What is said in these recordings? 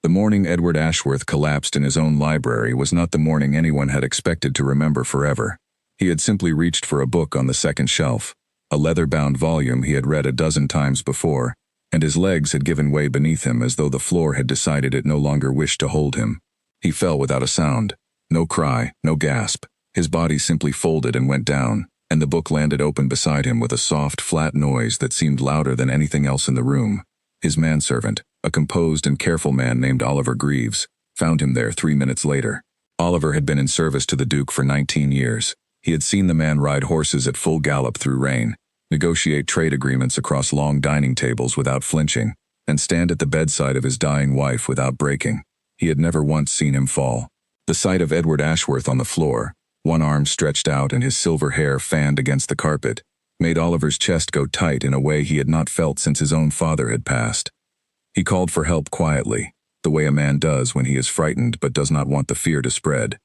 The morning Edward Ashworth collapsed in his own library was not the morning anyone had expected to remember forever. He had simply reached for a book on the second shelf, a leather-bound volume he had read a dozen times before, and his legs had given way beneath him as though the floor had decided it no longer wished to hold him. He fell without a sound. No cry, no gasp. His body simply folded and went down, and the book landed open beside him with a soft, flat noise that seemed louder than anything else in the room. His manservant, a composed and careful man named Oliver Greaves, found him there 3 minutes later. Oliver had been in service to the Duke for 19 years. He had seen the man ride horses at full gallop through rain, negotiate trade agreements across long dining tables without flinching, and stand at the bedside of his dying wife without breaking. He had never once seen him fall. The sight of Edward Ashworth on the floor, one arm stretched out and his silver hair fanned against the carpet, made Oliver's chest go tight in a way he had not felt since his own father had passed. He called for help quietly, the way a man does when he is frightened but does not want the fear to spread.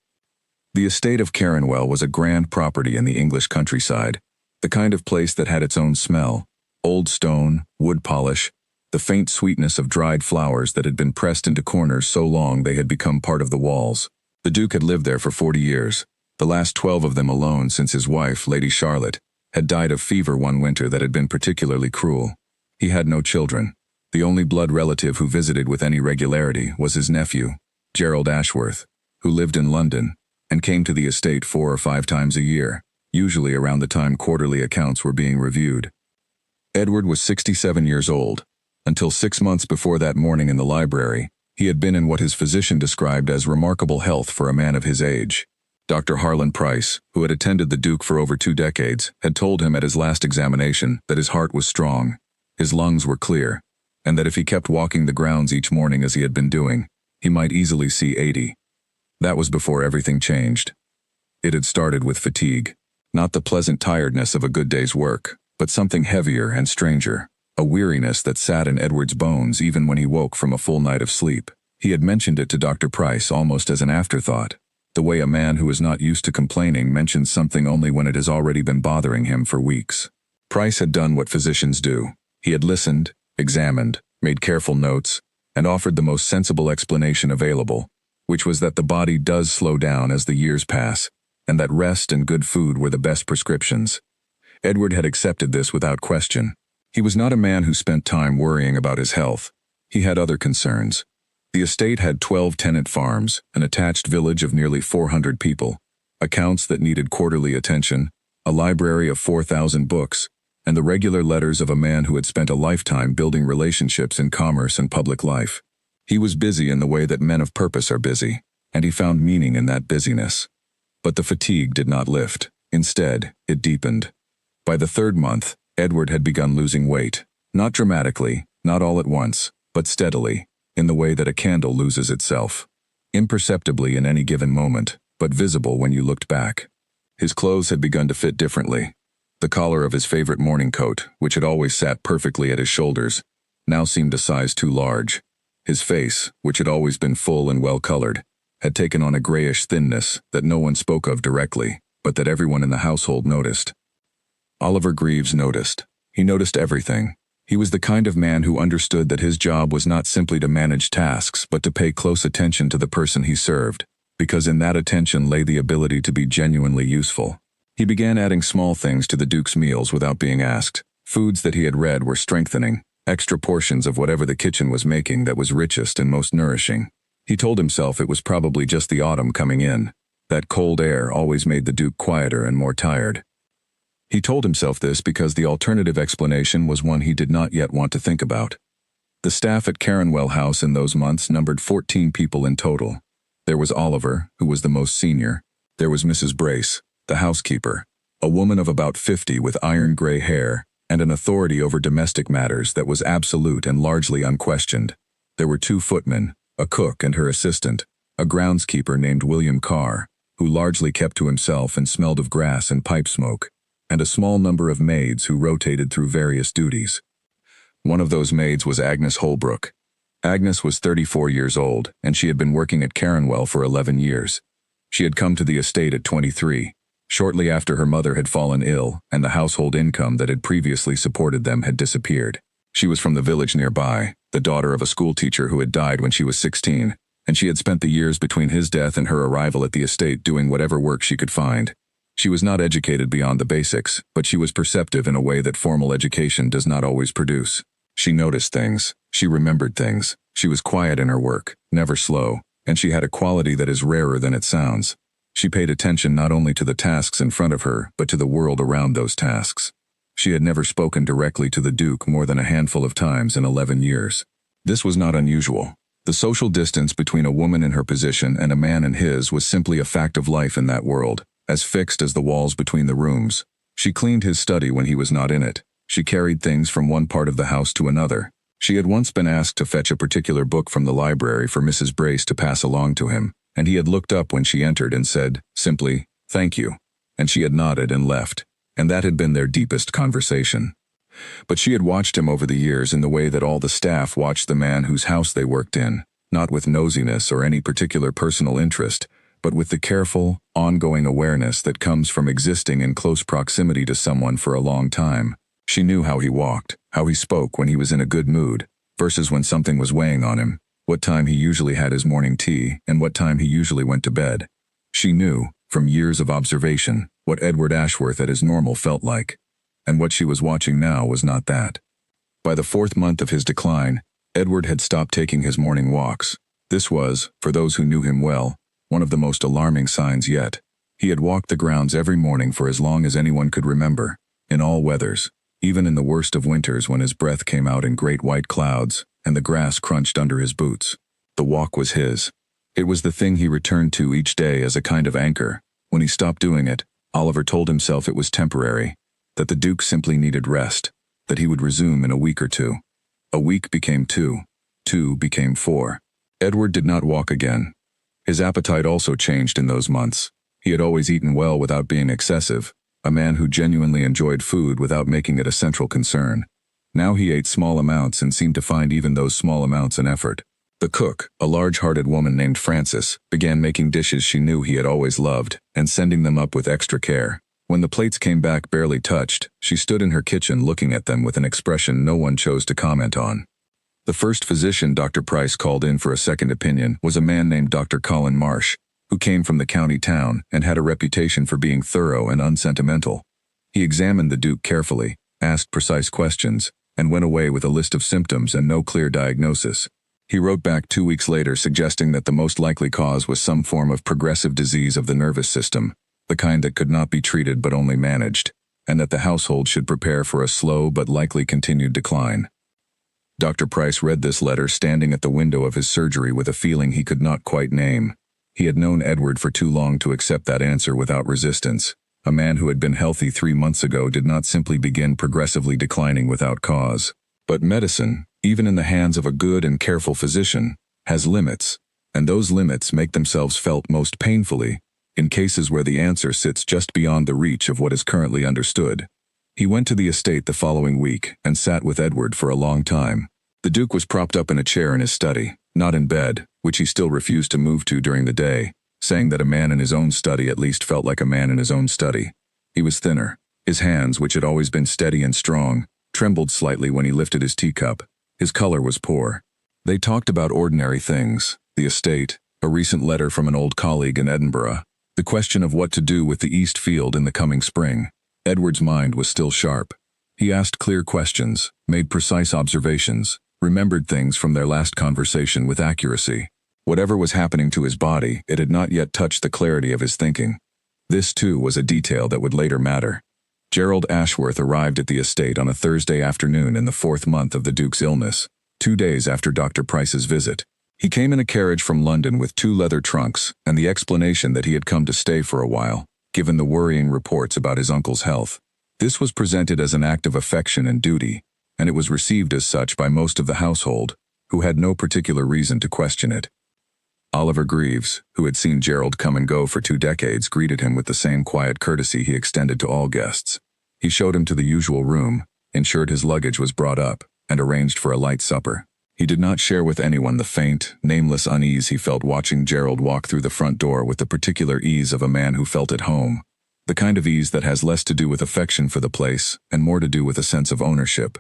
The estate of Caronwell was a grand property in the English countryside, the kind of place that had its own smell, old stone, wood polish, the faint sweetness of dried flowers that had been pressed into corners so long they had become part of the walls. The Duke had lived there for 40 years, the last 12 of them alone since his wife, Lady Charlotte, had died of fever one winter that had been particularly cruel. He had no children. The only blood relative who visited with any regularity was his nephew, Gerald Ashworth, who lived in London, and came to the estate 4 or 5 times a year, usually around the time quarterly accounts were being reviewed. Edward was 67 years old. Until 6 months before that morning in the library, he had been in what his physician described as remarkable health for a man of his age. Dr. Harlan Price, who had attended the Duke for over 2 decades, had told him at his last examination that his heart was strong, his lungs were clear, and that if he kept walking the grounds each morning as he had been doing, he might easily see 80. That was before everything changed. It had started with fatigue, not the pleasant tiredness of a good day's work, but something heavier and stranger, a weariness that sat in Edward's bones even when he woke from a full night of sleep. He had mentioned it to Dr. Price almost as an afterthought, the way a man who is not used to complaining mentions something only when it has already been bothering him for weeks. Price had done what physicians do. He had listened, examined, made careful notes, and offered the most sensible explanation available, which was that the body does slow down as the years pass, and that rest and good food were the best prescriptions. Edward had accepted this without question. He was not a man who spent time worrying about his health. He had other concerns. The estate had 12 tenant farms, an attached village of nearly 400 people, accounts that needed quarterly attention, a library of 4,000 books, and the regular letters of a man who had spent a lifetime building relationships in commerce and public life. He was busy in the way that men of purpose are busy, and he found meaning in that busyness. But the fatigue did not lift. Instead, it deepened. By the 3rd month, Edward had begun losing weight, not dramatically, not all at once, but steadily, in the way that a candle loses itself. Imperceptibly in any given moment, but visible when you looked back. His clothes had begun to fit differently. The collar of his favorite morning coat, which had always sat perfectly at his shoulders, now seemed a size too large. His face, which had always been full and well-colored, had taken on a grayish thinness that no one spoke of directly, but that everyone in the household noticed. Oliver Greaves noticed. He noticed everything. He was the kind of man who understood that his job was not simply to manage tasks but to pay close attention to the person he served, because in that attention lay the ability to be genuinely useful. He began adding small things to the Duke's meals without being asked. Foods that he had read were strengthening, extra portions of whatever the kitchen was making that was richest and most nourishing. He told himself it was probably just the autumn coming in. That cold air always made the Duke quieter and more tired. He told himself this because the alternative explanation was one he did not yet want to think about. The staff at Caronwell House in those months numbered 14 people in total. There was Oliver, who was the most senior. There was Mrs. Brace, the housekeeper, a woman of about 50 with iron gray hair, and an authority over domestic matters that was absolute and largely unquestioned. There were 2 footmen, a cook and her assistant, a groundskeeper named William Carr, who largely kept to himself and smelled of grass and pipe smoke, and a small number of maids who rotated through various duties. One of those maids was Agnes Holbrook. Agnes was 34 years old, and she had been working at Caronwell for 11 years. She had come to the estate at 23, shortly after her mother had fallen ill and the household income that had previously supported them had disappeared. She was from the village nearby, the daughter of a schoolteacher who had died when she was 16, and she had spent the years between his death and her arrival at the estate doing whatever work she could find. She was not educated beyond the basics, but she was perceptive in a way that formal education does not always produce. She noticed things. She remembered things. She was quiet in her work, never slow, and she had a quality that is rarer than it sounds. She paid attention not only to the tasks in front of her, but to the world around those tasks. She had never spoken directly to the Duke more than a handful of times in 11 years. This was not unusual. The social distance between a woman in her position and a man in his was simply a fact of life in that world, as fixed as the walls between the rooms. She cleaned his study when he was not in it. She carried things from one part of the house to another. She had once been asked to fetch a particular book from the library for Mrs. Brace to pass along to him, and he had looked up when she entered and said, simply, "Thank you," and she had nodded and left, and that had been their deepest conversation. But she had watched him over the years in the way that all the staff watched the man whose house they worked in, not with nosiness or any particular personal interest, but with the careful, ongoing awareness that comes from existing in close proximity to someone for a long time. She knew how he walked, how he spoke when he was in a good mood, versus when something was weighing on him, what time he usually had his morning tea, and what time he usually went to bed. She knew, from years of observation, what Edward Ashworth at his normal felt like. And what she was watching now was not that. By the 4th month of his decline, Edward had stopped taking his morning walks. This was, for those who knew him well, one of the most alarming signs yet. He had walked the grounds every morning for as long as anyone could remember, in all weathers, even in the worst of winters when his breath came out in great white clouds and the grass crunched under his boots. The walk was his. It was the thing he returned to each day as a kind of anchor. When he stopped doing it, Oliver told himself it was temporary, that the Duke simply needed rest, that he would resume in a week or two. A week became 2. 2 became 4. Edward did not walk again. His appetite also changed in those months. He had always eaten well without being excessive, a man who genuinely enjoyed food without making it a central concern. Now he ate small amounts and seemed to find even those small amounts an effort. The cook, a large-hearted woman named Frances, began making dishes she knew he had always loved and sending them up with extra care. When the plates came back barely touched, she stood in her kitchen looking at them with an expression no one chose to comment on. The first physician Dr. Price called in for a second opinion was a man named Dr. Colin Marsh, who came from the county town and had a reputation for being thorough and unsentimental. He examined the Duke carefully, asked precise questions, and went away with a list of symptoms and no clear diagnosis. He wrote back 2 weeks later suggesting that the most likely cause was some form of progressive disease of the nervous system, the kind that could not be treated but only managed, and that the household should prepare for a slow but likely continued decline. Dr. Price read this letter standing at the window of his surgery with a feeling he could not quite name. He had known Edward for too long to accept that answer without resistance. A man who had been healthy 3 months ago did not simply begin progressively declining without cause. But medicine, even in the hands of a good and careful physician, has limits, and those limits make themselves felt most painfully in cases where the answer sits just beyond the reach of what is currently understood. He went to the estate the following week and sat with Edward for a long time. The Duke was propped up in a chair in his study, not in bed, which he still refused to move to during the day, saying that a man in his own study at least felt like a man in his own study. He was thinner. His hands, which had always been steady and strong, trembled slightly when he lifted his teacup. His color was poor. They talked about ordinary things, the estate, a recent letter from an old colleague in Edinburgh, the question of what to do with the East Field in the coming spring. Edward's mind was still sharp. He asked clear questions, made precise observations, remembered things from their last conversation with accuracy. Whatever was happening to his body, it had not yet touched the clarity of his thinking. This, too, was a detail that would later matter. Gerald Ashworth arrived at the estate on a Thursday afternoon in the 4th month of the Duke's illness, 2 days after Dr. Price's visit. He came in a carriage from London with 2 leather trunks and the explanation that he had come to stay for a while, given the worrying reports about his uncle's health. This was presented as an act of affection and duty, and it was received as such by most of the household, who had no particular reason to question it. Oliver Greaves, who had seen Gerald come and go for 2 decades, greeted him with the same quiet courtesy he extended to all guests. He showed him to the usual room, ensured his luggage was brought up, and arranged for a light supper. He did not share with anyone the faint, nameless unease he felt watching Gerald walk through the front door with the particular ease of a man who felt at home, the kind of ease that has less to do with affection for the place and more to do with a sense of ownership.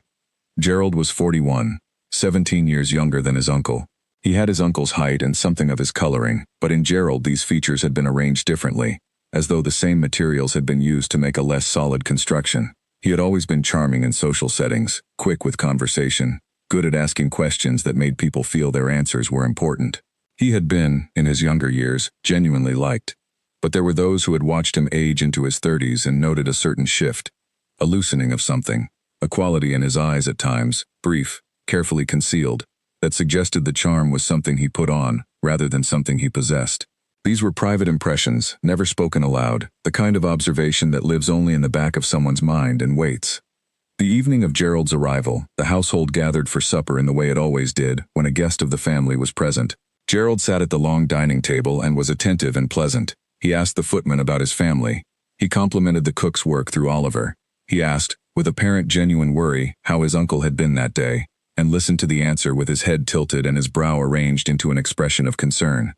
Gerald was 41, 17 years younger than his uncle. He had his uncle's height and something of his coloring, but in Gerald these features had been arranged differently, as though the same materials had been used to make a less solid construction. He had always been charming in social settings, quick with conversation, good at asking questions that made people feel their answers were important. He had been, in his younger years, genuinely liked. But there were those who had watched him age into his 30s and noted a certain shift, a loosening of something, a quality in his eyes at times, brief, carefully concealed, that suggested the charm was something he put on, rather than something he possessed. These were private impressions, never spoken aloud, the kind of observation that lives only in the back of someone's mind and waits. The evening of Gerald's arrival, the household gathered for supper in the way it always did when a guest of the family was present. Gerald sat at the long dining table and was attentive and pleasant. He asked the footman about his family. He complimented the cook's work through Oliver. He asked, with apparent genuine worry, how his uncle had been that day, and listened to the answer with his head tilted and his brow arranged into an expression of concern.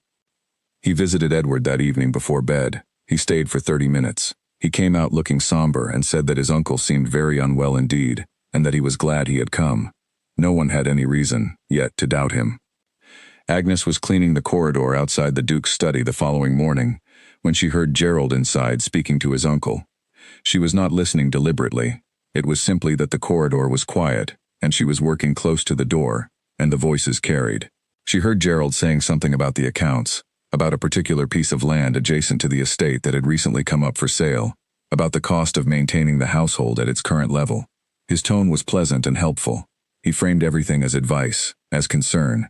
He visited Edward that evening before bed. He stayed for 30 minutes. He came out looking somber and said that his uncle seemed very unwell indeed, and that he was glad he had come. No one had any reason, yet, to doubt him. Agnes was cleaning the corridor outside the Duke's study the following morning, when she heard Gerald inside speaking to his uncle. She was not listening deliberately. It was simply that the corridor was quiet, and she was working close to the door, and the voices carried. She heard Gerald saying something about the accounts, about a particular piece of land adjacent to the estate that had recently come up for sale, about the cost of maintaining the household at its current level. His tone was pleasant and helpful. He framed everything as advice, as concern.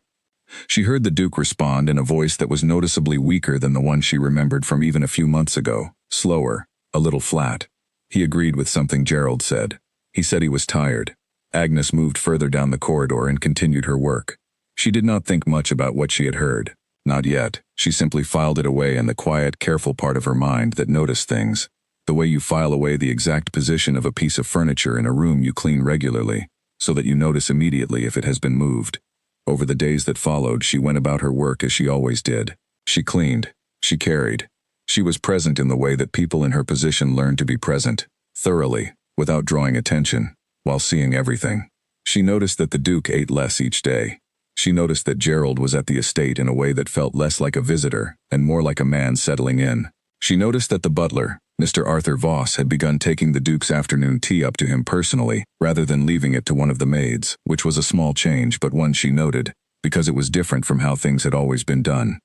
She heard the Duke respond in a voice that was noticeably weaker than the one she remembered from even a few months ago, slower, a little flat. He agreed with something Gerald said. He said he was tired. Agnes moved further down the corridor and continued her work. She did not think much about what she had heard. Not yet. She simply filed it away in the quiet, careful part of her mind that noticed things. The way you file away the exact position of a piece of furniture in a room you clean regularly, so that you notice immediately if it has been moved. Over the days that followed, she went about her work as she always did. She cleaned. She carried. She was present in the way that people in her position learn to be present, thoroughly, without drawing attention, while seeing everything. She noticed that the Duke ate less each day. She noticed that Gerald was at the estate in a way that felt less like a visitor and more like a man settling in. She noticed that the butler, Mr. Arthur Voss, had begun taking the Duke's afternoon tea up to him personally, rather than leaving it to one of the maids, which was a small change but one she noted, because it was different from how things had always been done.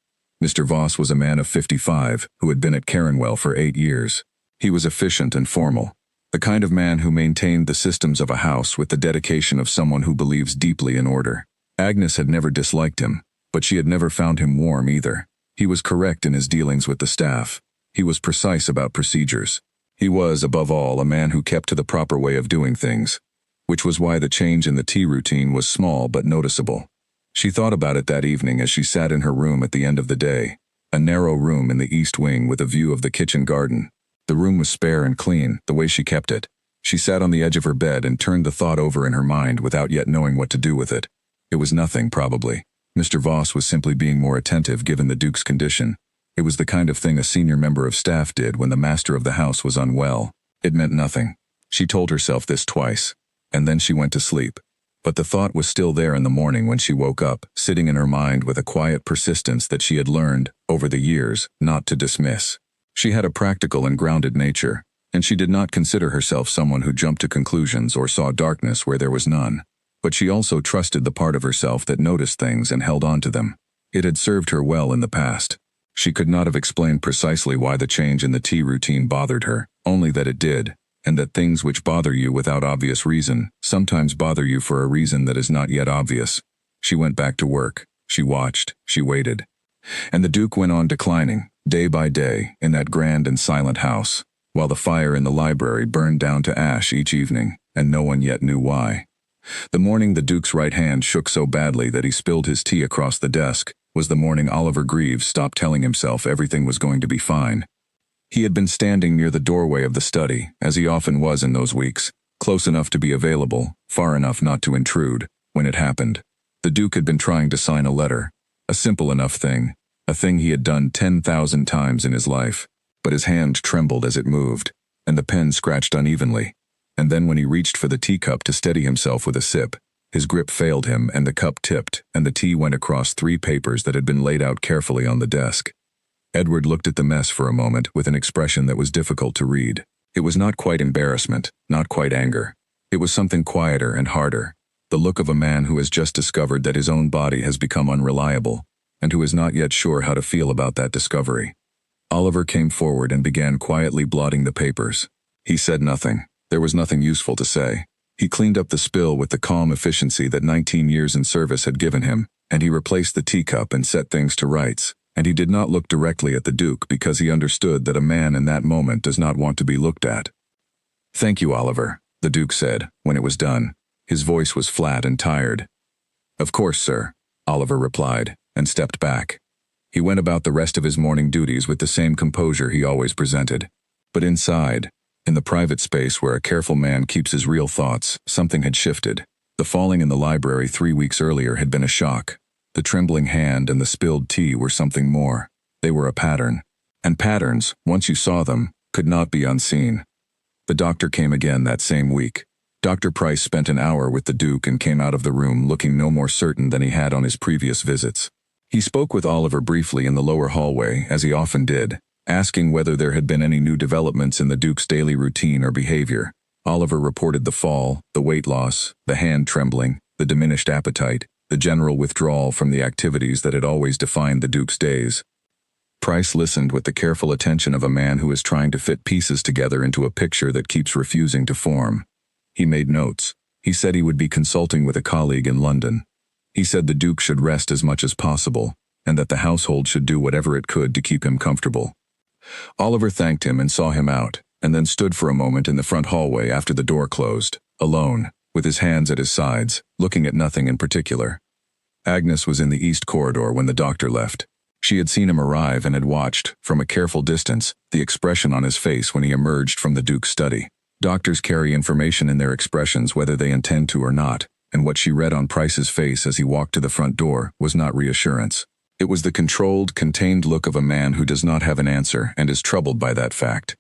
Mr. Voss was a man of 55 who had been at Caronwell for 8 years. He was efficient and formal, the kind of man who maintained the systems of a house with the dedication of someone who believes deeply in order. Agnes had never disliked him, but she had never found him warm either. He was correct in his dealings with the staff. He was precise about procedures. He was, above all, a man who kept to the proper way of doing things, which was why the change in the tea routine was small but noticeable. She thought about it that evening as she sat in her room at the end of the day, a narrow room in the east wing with a view of the kitchen garden. The room was spare and clean, the way she kept it. She sat on the edge of her bed and turned the thought over in her mind without yet knowing what to do with it. It was nothing, probably. Mr. Voss was simply being more attentive given the Duke's condition. It was the kind of thing a senior member of staff did when the master of the house was unwell. It meant nothing. She told herself this twice, and then she went to sleep. But the thought was still there in the morning when she woke up, sitting in her mind with a quiet persistence that she had learned, over the years, not to dismiss. She had a practical and grounded nature, and she did not consider herself someone who jumped to conclusions or saw darkness where there was none. But she also trusted the part of herself that noticed things and held on to them. It had served her well in the past. She could not have explained precisely why the change in the tea routine bothered her, only that it did, and that things which bother you without obvious reason sometimes bother you for a reason that is not yet obvious. She went back to work. She watched. She waited. And the Duke went on declining, day by day, in that grand and silent house, while the fire in the library burned down to ash each evening, and no one yet knew why. The morning the Duke's right hand shook so badly that he spilled his tea across the desk was the morning Oliver Greaves stopped telling himself everything was going to be fine. He had been standing near the doorway of the study, as he often was in those weeks, close enough to be available, far enough not to intrude, when it happened. The Duke had been trying to sign a letter, a simple enough thing, a thing he had done 10,000 times in his life, but his hand trembled as it moved, and the pen scratched unevenly. and then when he reached for the teacup to steady himself with a sip, his grip failed him and the cup tipped, and the tea went across 3 papers that had been laid out carefully on the desk. Edward looked at the mess for a moment with an expression that was difficult to read. It was not quite embarrassment, not quite anger. It was something quieter and harder, the look of a man who has just discovered that his own body has become unreliable, and who is not yet sure how to feel about that discovery. Oliver came forward and began quietly blotting the papers. He said nothing. There was nothing useful to say. He cleaned up the spill with the calm efficiency that 19 years in service had given him, and he replaced the teacup and set things to rights. And he did not look directly at the Duke because he understood that a man in that moment does not want to be looked at. "Thank you, Oliver," the Duke said, when it was done. His voice was flat and tired. "Of course, sir," Oliver replied, and stepped back. He went about the rest of his morning duties with the same composure he always presented. But inside, in the private space where a careful man keeps his real thoughts, something had shifted. The falling in the library 3 weeks earlier had been a shock. The trembling hand and the spilled tea were something more. They were a pattern. And patterns, once you saw them, could not be unseen. The doctor came again that same week. Dr. Price spent an hour with the Duke and came out of the room looking no more certain than he had on his previous visits. He spoke with Oliver briefly in the lower hallway, as he often did, asking whether there had been any new developments in the Duke's daily routine or behavior. Oliver reported the fall, the weight loss, the hand trembling, the diminished appetite, the general withdrawal from the activities that had always defined the Duke's days. Price listened with the careful attention of a man who is trying to fit pieces together into a picture that keeps refusing to form. He made notes. He said he would be consulting with a colleague in London. He said the Duke should rest as much as possible, and that the household should do whatever it could to keep him comfortable. Oliver thanked him and saw him out, and then stood for a moment in the front hallway after the door closed, alone, with his hands at his sides, looking at nothing in particular. Agnes was in the east corridor when the doctor left. She had seen him arrive and had watched, from a careful distance, the expression on his face when he emerged from the Duke's study. Doctors carry information in their expressions whether they intend to or not, and what she read on Price's face as he walked to the front door was not reassurance. It was the controlled, contained look of a man who does not have an answer and is troubled by that fact.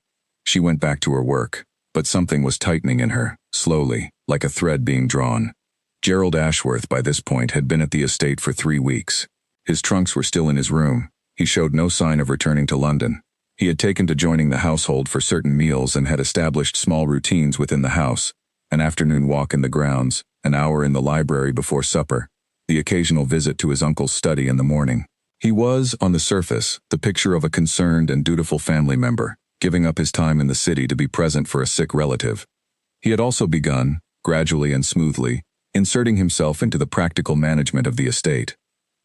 She went back to her work, but something was tightening in her, slowly, like a thread being drawn. Gerald Ashworth by this point had been at the estate for 3 weeks. His trunks were still in his room. He showed no sign of returning to London. He had taken to joining the household for certain meals and had established small routines within the house: an afternoon walk in the grounds, an hour in the library before supper, the occasional visit to his uncle's study in the morning. He was, on the surface, the picture of a concerned and dutiful family member, giving up his time in the city to be present for a sick relative. He had also begun, gradually and smoothly, inserting himself into the practical management of the estate.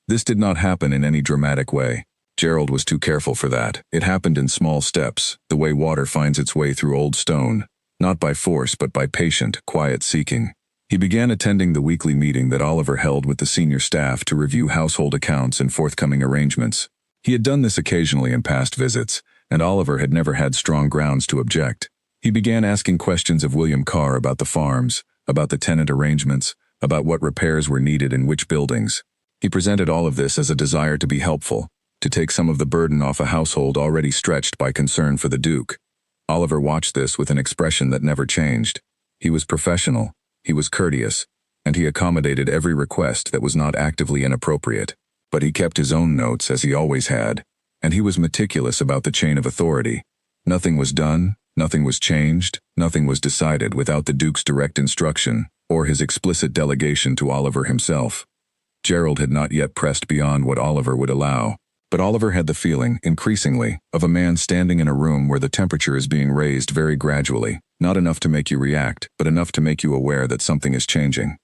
This did not happen in any dramatic way. Gerald was too careful for that. It happened in small steps, the way water finds its way through old stone, not by force but by patient, quiet seeking. He began attending the weekly meeting that Oliver held with the senior staff to review household accounts and forthcoming arrangements. He had done this occasionally in past visits, and Oliver had never had strong grounds to object. He began asking questions of William Carr about the farms, about the tenant arrangements, about what repairs were needed in which buildings. He presented all of this as a desire to be helpful, to take some of the burden off a household already stretched by concern for the Duke. Oliver watched this with an expression that never changed. He was professional, he was courteous, and he accommodated every request that was not actively inappropriate. But he kept his own notes as he always had, and he was meticulous about the chain of authority. Nothing was done, nothing was changed, nothing was decided without the Duke's direct instruction or his explicit delegation to Oliver himself. Gerald had not yet pressed beyond what Oliver would allow. But Oliver had the feeling, increasingly, of a man standing in a room where the temperature is being raised very gradually, not enough to make you react, but enough to make you aware that something is changing.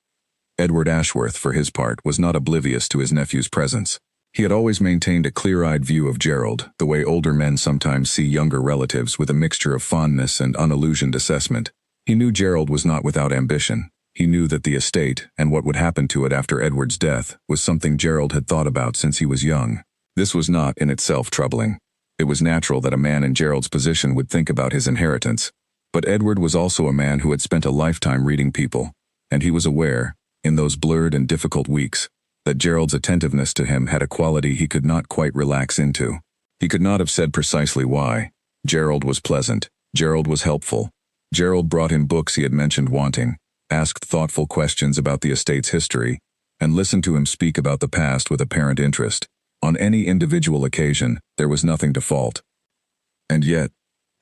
Edward Ashworth, for his part, was not oblivious to his nephew's presence. He had always maintained a clear-eyed view of Gerald, the way older men sometimes see younger relatives, with a mixture of fondness and unillusioned assessment. He knew Gerald was not without ambition. He knew that the estate, and what would happen to it after Edward's death, was something Gerald had thought about since he was young. This was not in itself troubling. It was natural that a man in Gerald's position would think about his inheritance. But Edward was also a man who had spent a lifetime reading people, and he was aware, in those blurred and difficult weeks, that Gerald's attentiveness to him had a quality he could not quite relax into. He could not have said precisely why. Gerald was pleasant. Gerald was helpful. Gerald brought him books he had mentioned wanting, asked thoughtful questions about the estate's history, and listened to him speak about the past with apparent interest. On any individual occasion, there was nothing to fault. And yet,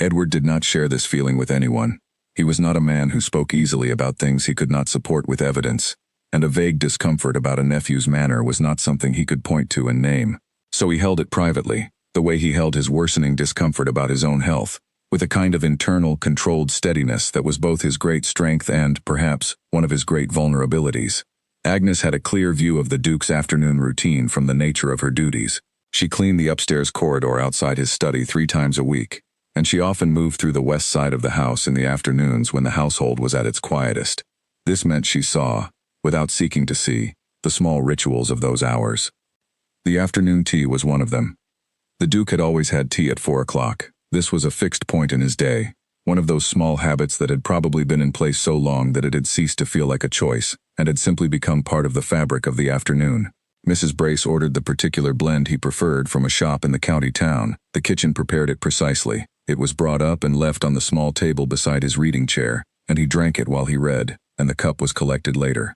Edward did not share this feeling with anyone. He was not a man who spoke easily about things he could not support with evidence, and a vague discomfort about a nephew's manner was not something he could point to and name. So he held it privately, the way he held his worsening discomfort about his own health, with a kind of internal, controlled steadiness that was both his great strength and, perhaps, one of his great vulnerabilities. Agnes had a clear view of the Duke's afternoon routine from the nature of her duties. She cleaned the upstairs corridor outside his study 3 times a week, and she often moved through the west side of the house in the afternoons when the household was at its quietest. This meant she saw, without seeking to see, the small rituals of those hours. The afternoon tea was one of them. The Duke had always had tea at 4 o'clock. This was a fixed point in his day, one of those small habits that had probably been in place so long that it had ceased to feel like a choice, and had simply become part of the fabric of the afternoon. Mrs. Brace ordered the particular blend he preferred from a shop in the county town. The kitchen prepared it precisely. It was brought up and left on the small table beside his reading chair, and he drank it while he read, and the cup was collected later.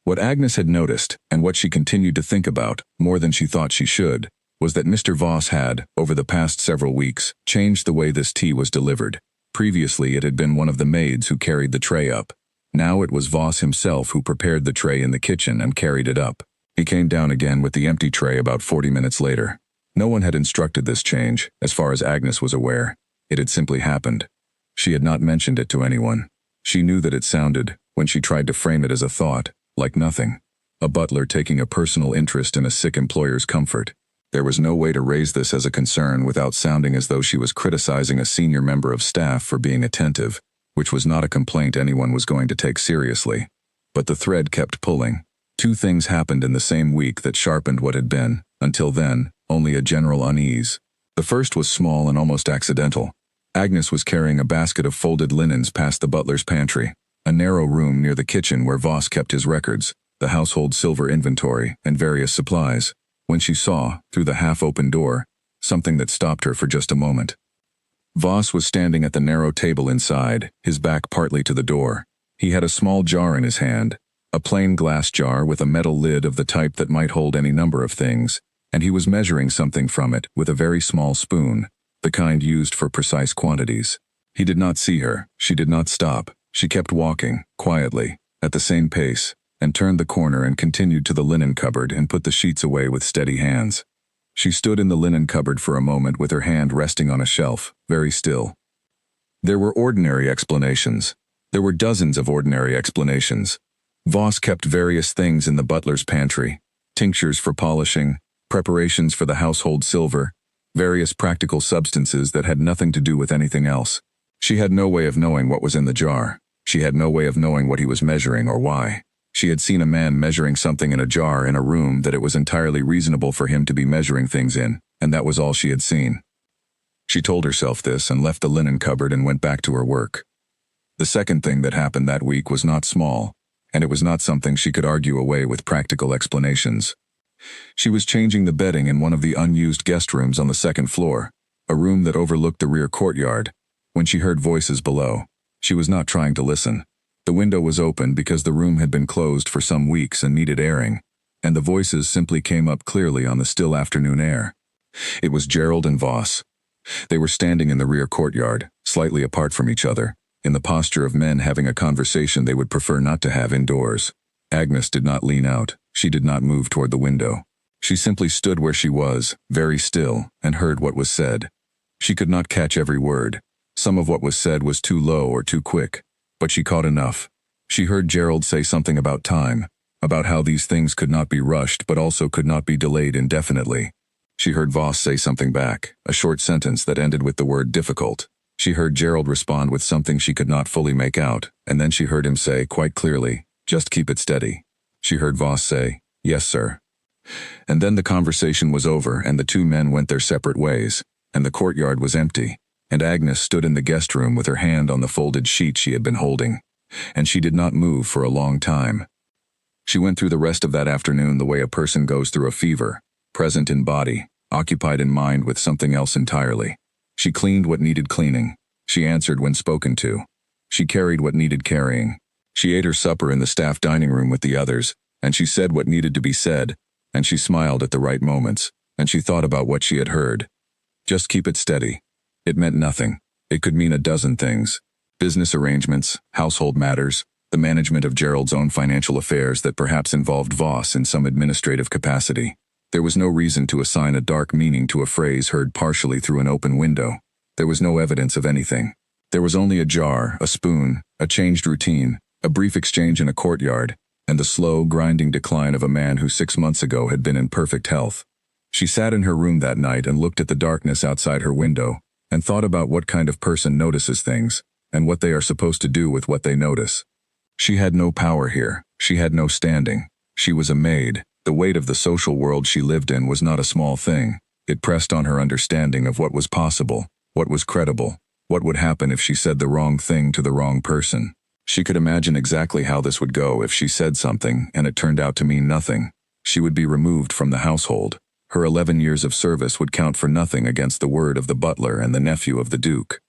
What Agnes had noticed, and what she continued to think about, more than she thought she should, was that Mr. Voss had, over the past several weeks, changed the way this tea was delivered. Previously it had been one of the maids who carried the tray up. Now it was Voss himself who prepared the tray in the kitchen and carried it up. He came down again with the empty tray about 40 minutes later. No one had instructed this change, as far as Agnes was aware. It had simply happened. She had not mentioned it to anyone. She knew that it sounded, when she tried to frame it as a thought, like nothing. A butler taking a personal interest in a sick employer's comfort. There was no way to raise this as a concern without sounding as though she was criticizing a senior member of staff for being attentive, which was not a complaint anyone was going to take seriously. But the thread kept pulling. 2 things happened in the same week that sharpened what had been, until then, only a general unease. The first was small and almost accidental. Agnes was carrying a basket of folded linens past the butler's pantry, a narrow room near the kitchen where Voss kept his records, the household silver inventory, and various supplies, when she saw, through the half-open door, something that stopped her for just a moment. Voss was standing at the narrow table inside, his back partly to the door. He had a small jar in his hand, a plain glass jar with a metal lid of the type that might hold any number of things, and he was measuring something from it with a very small spoon, the kind used for precise quantities. He did not see her. She did not stop. She kept walking, quietly, at the same pace, and turned the corner and continued to the linen cupboard and put the sheets away with steady hands. She stood in the linen cupboard for a moment with her hand resting on a shelf, very still. There were ordinary explanations. There were dozens of ordinary explanations. Voss kept various things in the butler's pantry, tinctures for polishing, preparations for the household silver, various practical substances that had nothing to do with anything else. She had no way of knowing what was in the jar. She had no way of knowing what he was measuring or why. She had seen a man measuring something in a jar in a room that it was entirely reasonable for him to be measuring things in, and that was all she had seen. She told herself this and left the linen cupboard and went back to her work. The second thing that happened that week was not small, and it was not something she could argue away with practical explanations. She was changing the bedding in one of the unused guest rooms on the 2nd floor, a room that overlooked the rear courtyard, when she heard voices below. She was not trying to listen. The window was open because the room had been closed for some weeks and needed airing, and the voices simply came up clearly on the still afternoon air. It was Gerald and Voss. They were standing in the rear courtyard, slightly apart from each other, in the posture of men having a conversation they would prefer not to have indoors. Agnes did not lean out. She did not move toward the window. She simply stood where she was, very still, and heard what was said. She could not catch every word. Some of what was said was too low or too quick, but she caught enough. She heard Gerald say something about time, about how these things could not be rushed but also could not be delayed indefinitely. She heard Voss say something back, a short sentence that ended with the word difficult. She heard Gerald respond with something she could not fully make out, and then she heard him say, quite clearly, "Just keep it steady." She heard Voss say, "Yes, sir." And then the conversation was over and the 2 men went their separate ways, and the courtyard was empty, and Agnes stood in the guest room with her hand on the folded sheet she had been holding, and she did not move for a long time. She went through the rest of that afternoon the way a person goes through a fever, present in body, occupied in mind with something else entirely. She cleaned what needed cleaning. She answered when spoken to. She carried what needed carrying. She ate her supper in the staff dining room with the others, and she said what needed to be said, and she smiled at the right moments, and she thought about what she had heard. Just keep it steady. It meant nothing. It could mean a dozen things. Business arrangements, household matters, the management of Gerald's own financial affairs that perhaps involved Voss in some administrative capacity. There was no reason to assign a dark meaning to a phrase heard partially through an open window. There was no evidence of anything. There was only a jar, a spoon, a changed routine, a brief exchange in a courtyard, and the slow, grinding decline of a man who 6 months ago had been in perfect health. She sat in her room that night and looked at the darkness outside her window, and thought about what kind of person notices things, and what they are supposed to do with what they notice. She had no power here. She had no standing. She was a maid. The weight of the social world she lived in was not a small thing. It pressed on her understanding of what was possible, what was credible, what would happen if she said the wrong thing to the wrong person. She could imagine exactly how this would go if she said something and it turned out to mean nothing. She would be removed from the household. Her 11 years of service would count for nothing against the word of the butler and the nephew of the Duke.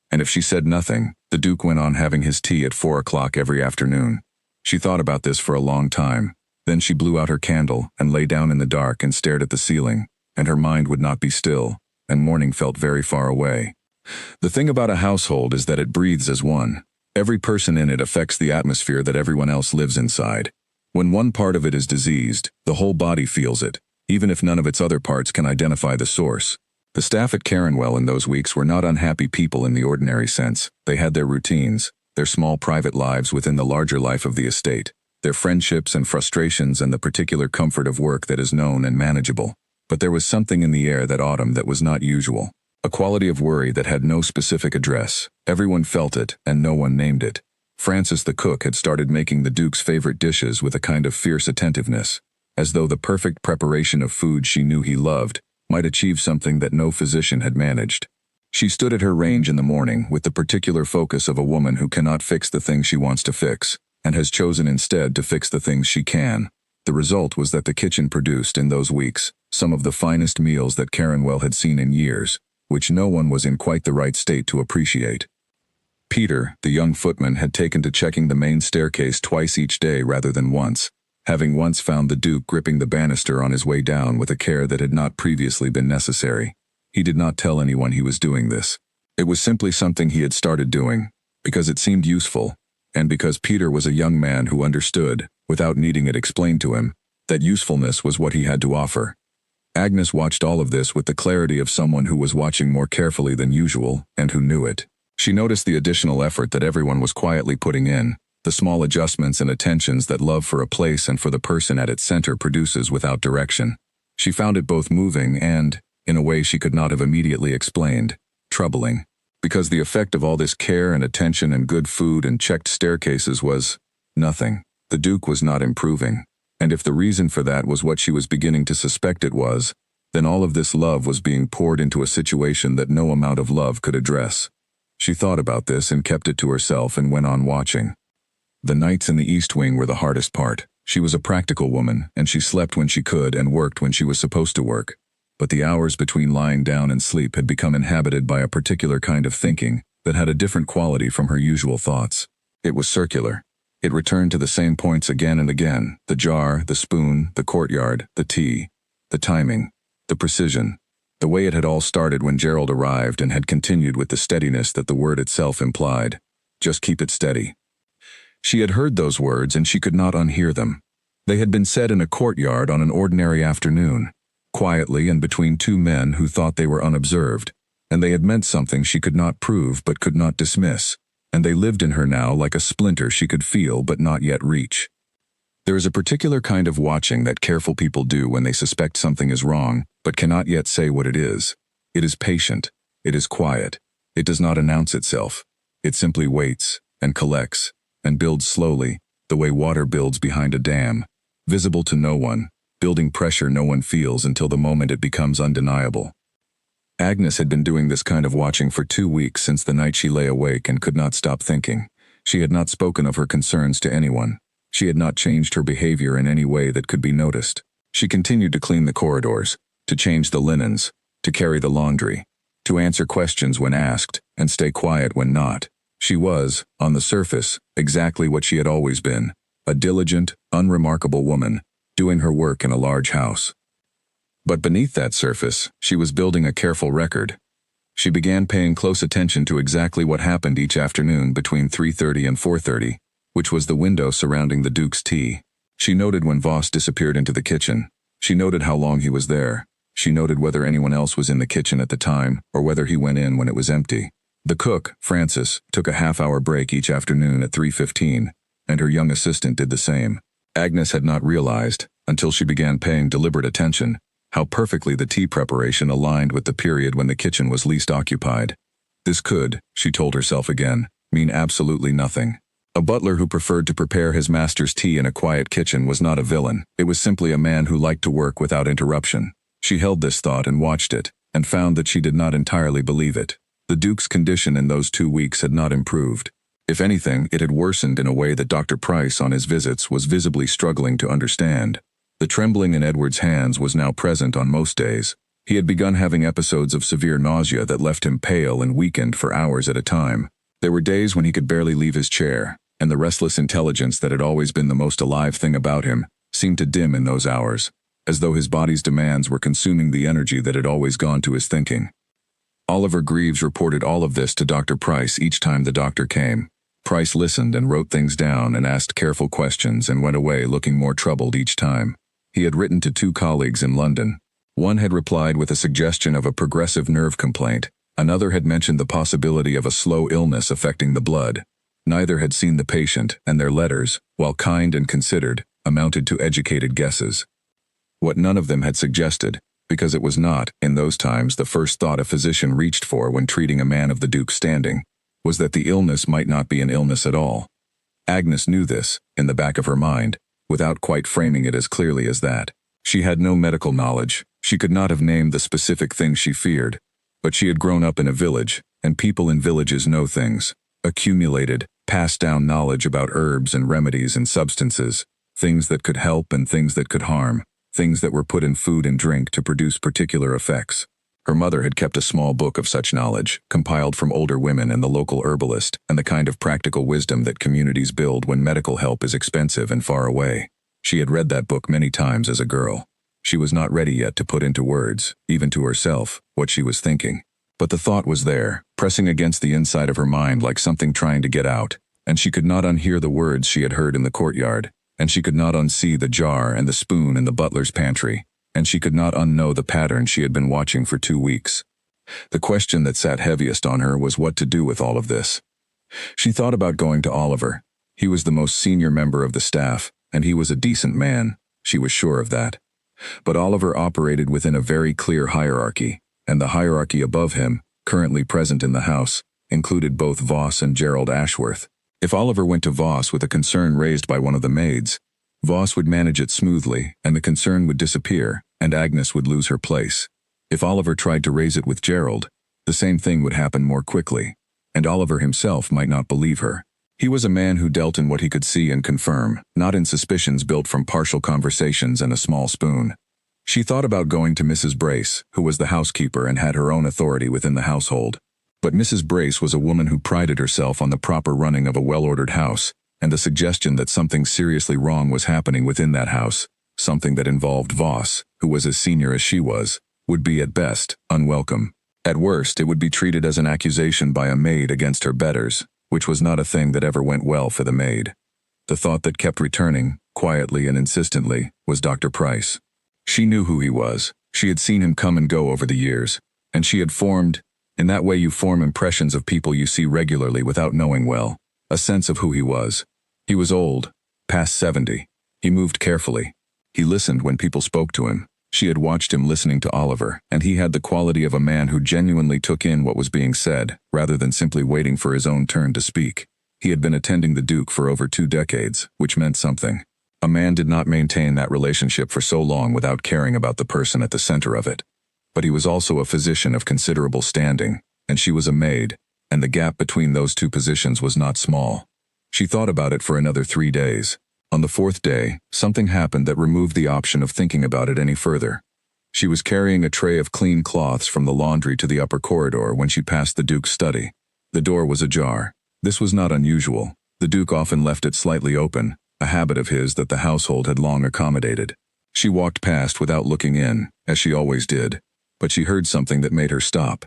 And if she said nothing, the Duke went on having his tea at 4 o'clock every afternoon. She thought about this for a long time. Then she blew out her candle and lay down in the dark and stared at the ceiling, and her mind would not be still, and morning felt very far away. The thing about a household is that it breathes as one. Every person in it affects the atmosphere that everyone else lives inside. When one part of it is diseased, the whole body feels it, even if none of its other parts can identify the source. The staff at Caronwell in those weeks were not unhappy people in the ordinary sense. They had their routines, their small private lives within the larger life of the estate, their friendships and frustrations and the particular comfort of work that is known and manageable. But there was something in the air that autumn that was not usual. A quality of worry that had no specific address. Everyone felt it, and no one named it. Frances the cook had started making the Duke's favorite dishes with a kind of fierce attentiveness, as though the perfect preparation of food she knew he loved might achieve something that no physician had managed. She stood at her range in the morning with the particular focus of a woman who cannot fix the thing she wants to fix, and has chosen instead to fix the things she can. The result was that the kitchen produced, in those weeks, some of the finest meals that Caronwell had seen in years, which no one was in quite the right state to appreciate. Peter, the young footman, had taken to checking the main staircase twice each day rather than once, having once found the Duke gripping the banister on his way down with a care that had not previously been necessary. He did not tell anyone he was doing this. It was simply something he had started doing, because it seemed useful, and because Peter was a young man who understood, without needing it explained to him, that usefulness was what he had to offer. Agnes watched all of this with the clarity of someone who was watching more carefully than usual, and who knew it. She noticed the additional effort that everyone was quietly putting in, the small adjustments and attentions that love for a place and for the person at its center produces without direction. She found it both moving and, in a way she could not have immediately explained, troubling. Because the effect of all this care and attention and good food and checked staircases was nothing. The Duke was not improving. And if the reason for that was what she was beginning to suspect it was, then all of this love was being poured into a situation that no amount of love could address. She thought about this and kept it to herself and went on watching. The nights in the East Wing were the hardest part. She was a practical woman, and she slept when she could and worked when she was supposed to work. But the hours between lying down and sleep had become inhabited by a particular kind of thinking that had a different quality from her usual thoughts. It was circular. It returned to the same points again and again: the jar, the spoon, the courtyard, the tea, the timing, the precision, the way it had all started when Gerald arrived and had continued with the steadiness that the word itself implied. Just keep it steady. She had heard those words and she could not unhear them. They had been said in a courtyard on an ordinary afternoon, quietly and between two men who thought they were unobserved, and they had meant something she could not prove but could not dismiss, and they lived in her now like a splinter she could feel but not yet reach. There is a particular kind of watching that careful people do when they suspect something is wrong but cannot yet say what it is. It is patient. It is quiet. It does not announce itself. It simply waits and collects and builds slowly, the way water builds behind a dam, visible to no one, building pressure no one feels until the moment it becomes undeniable. Agnes had been doing this kind of watching for 2 weeks since the night she lay awake and could not stop thinking. She had not spoken of her concerns to anyone. She had not changed her behavior in any way that could be noticed. She continued to clean the corridors, to change the linens, to carry the laundry, to answer questions when asked, and stay quiet when not. She was, on the surface, exactly what she had always been, a diligent, unremarkable woman, doing her work in a large house. But beneath that surface, she was building a careful record. She began paying close attention to exactly what happened each afternoon between 3:30 and 4:30, which was the window surrounding the Duke's tea. She noted when Voss disappeared into the kitchen. She noted how long he was there. She noted whether anyone else was in the kitchen at the time, or whether he went in when it was empty. The cook, Frances, took a half-hour break each afternoon at 3:15, and her young assistant did the same. Agnes had not realized, until she began paying deliberate attention, how perfectly the tea preparation aligned with the period when the kitchen was least occupied. This could, she told herself again, mean absolutely nothing. A butler who preferred to prepare his master's tea in a quiet kitchen was not a villain. It was simply a man who liked to work without interruption. She held this thought and watched it, and found that she did not entirely believe it. The Duke's condition in those 2 weeks had not improved. If anything, it had worsened in a way that Dr. Price on his visits was visibly struggling to understand. The trembling in Edward's hands was now present on most days. He had begun having episodes of severe nausea that left him pale and weakened for hours at a time. There were days when he could barely leave his chair, and the restless intelligence that had always been the most alive thing about him seemed to dim in those hours, as though his body's demands were consuming the energy that had always gone to his thinking. Oliver Greaves reported all of this to Dr. Price each time the doctor came. Price listened and wrote things down and asked careful questions and went away looking more troubled each time. He had written to 2 colleagues in London. One had replied with a suggestion of a progressive nerve complaint. Another had mentioned the possibility of a slow illness affecting the blood. Neither had seen the patient, and their letters, while kind and considered, amounted to educated guesses. What none of them had suggested, because it was not, in those times, the first thought a physician reached for when treating a man of the Duke's standing, was that the illness might not be an illness at all. Agnes knew this, in the back of her mind, without quite framing it as clearly as that. She had no medical knowledge. She could not have named the specific things she feared. But she had grown up in a village, and people in villages know things. Accumulated, passed down knowledge about herbs and remedies and substances, things that could help and things that could harm, things that were put in food and drink to produce particular effects. Her mother had kept a small book of such knowledge, compiled from older women and the local herbalist, and the kind of practical wisdom that communities build when medical help is expensive and far away. She had read that book many times as a girl. She was not ready yet to put into words, even to herself, what she was thinking. But the thought was there, pressing against the inside of her mind like something trying to get out, and she could not unhear the words she had heard in the courtyard, and she could not unsee the jar and the spoon in the butler's pantry, and she could not unknow the pattern she had been watching for 2 weeks. The question that sat heaviest on her was what to do with all of this. She thought about going to Oliver. He was the most senior member of the staff, and he was a decent man. She was sure of that. But Oliver operated within a very clear hierarchy, and the hierarchy above him, currently present in the house, included both Voss and Gerald Ashworth. If Oliver went to Voss with a concern raised by one of the maids, Voss would manage it smoothly, and the concern would disappear, and Agnes would lose her place. If Oliver tried to raise it with Gerald, the same thing would happen more quickly, and Oliver himself might not believe her. He was a man who dealt in what he could see and confirm, not in suspicions built from partial conversations and a small spoon. She thought about going to Mrs. Brace, who was the housekeeper and had her own authority within the household. But Mrs. Brace was a woman who prided herself on the proper running of a well-ordered house, and the suggestion that something seriously wrong was happening within that house, something that involved Voss, who was as senior as she was, would be at best unwelcome. At worst, it would be treated as an accusation by a maid against her betters, which was not a thing that ever went well for the maid. The thought that kept returning, quietly and insistently, was Dr. Price. She knew who he was. She had seen him come and go over the years, and she had formed, in that way you form impressions of people you see regularly without knowing well, a sense of who he was. He was old, past 70. He moved carefully. He listened when people spoke to him. She had watched him listening to Oliver, and he had the quality of a man who genuinely took in what was being said, rather than simply waiting for his own turn to speak. He had been attending the Duke for over 2 decades, which meant something. A man did not maintain that relationship for so long without caring about the person at the center of it. But he was also a physician of considerable standing, and she was a maid, and the gap between those 2 positions was not small. She thought about it for another 3 days. On the 4th day, something happened that removed the option of thinking about it any further. She was carrying a tray of clean cloths from the laundry to the upper corridor when she passed the Duke's study. The door was ajar. This was not unusual. The Duke often left it slightly open, a habit of his that the household had long accommodated. She walked past without looking in, as she always did, but she heard something that made her stop.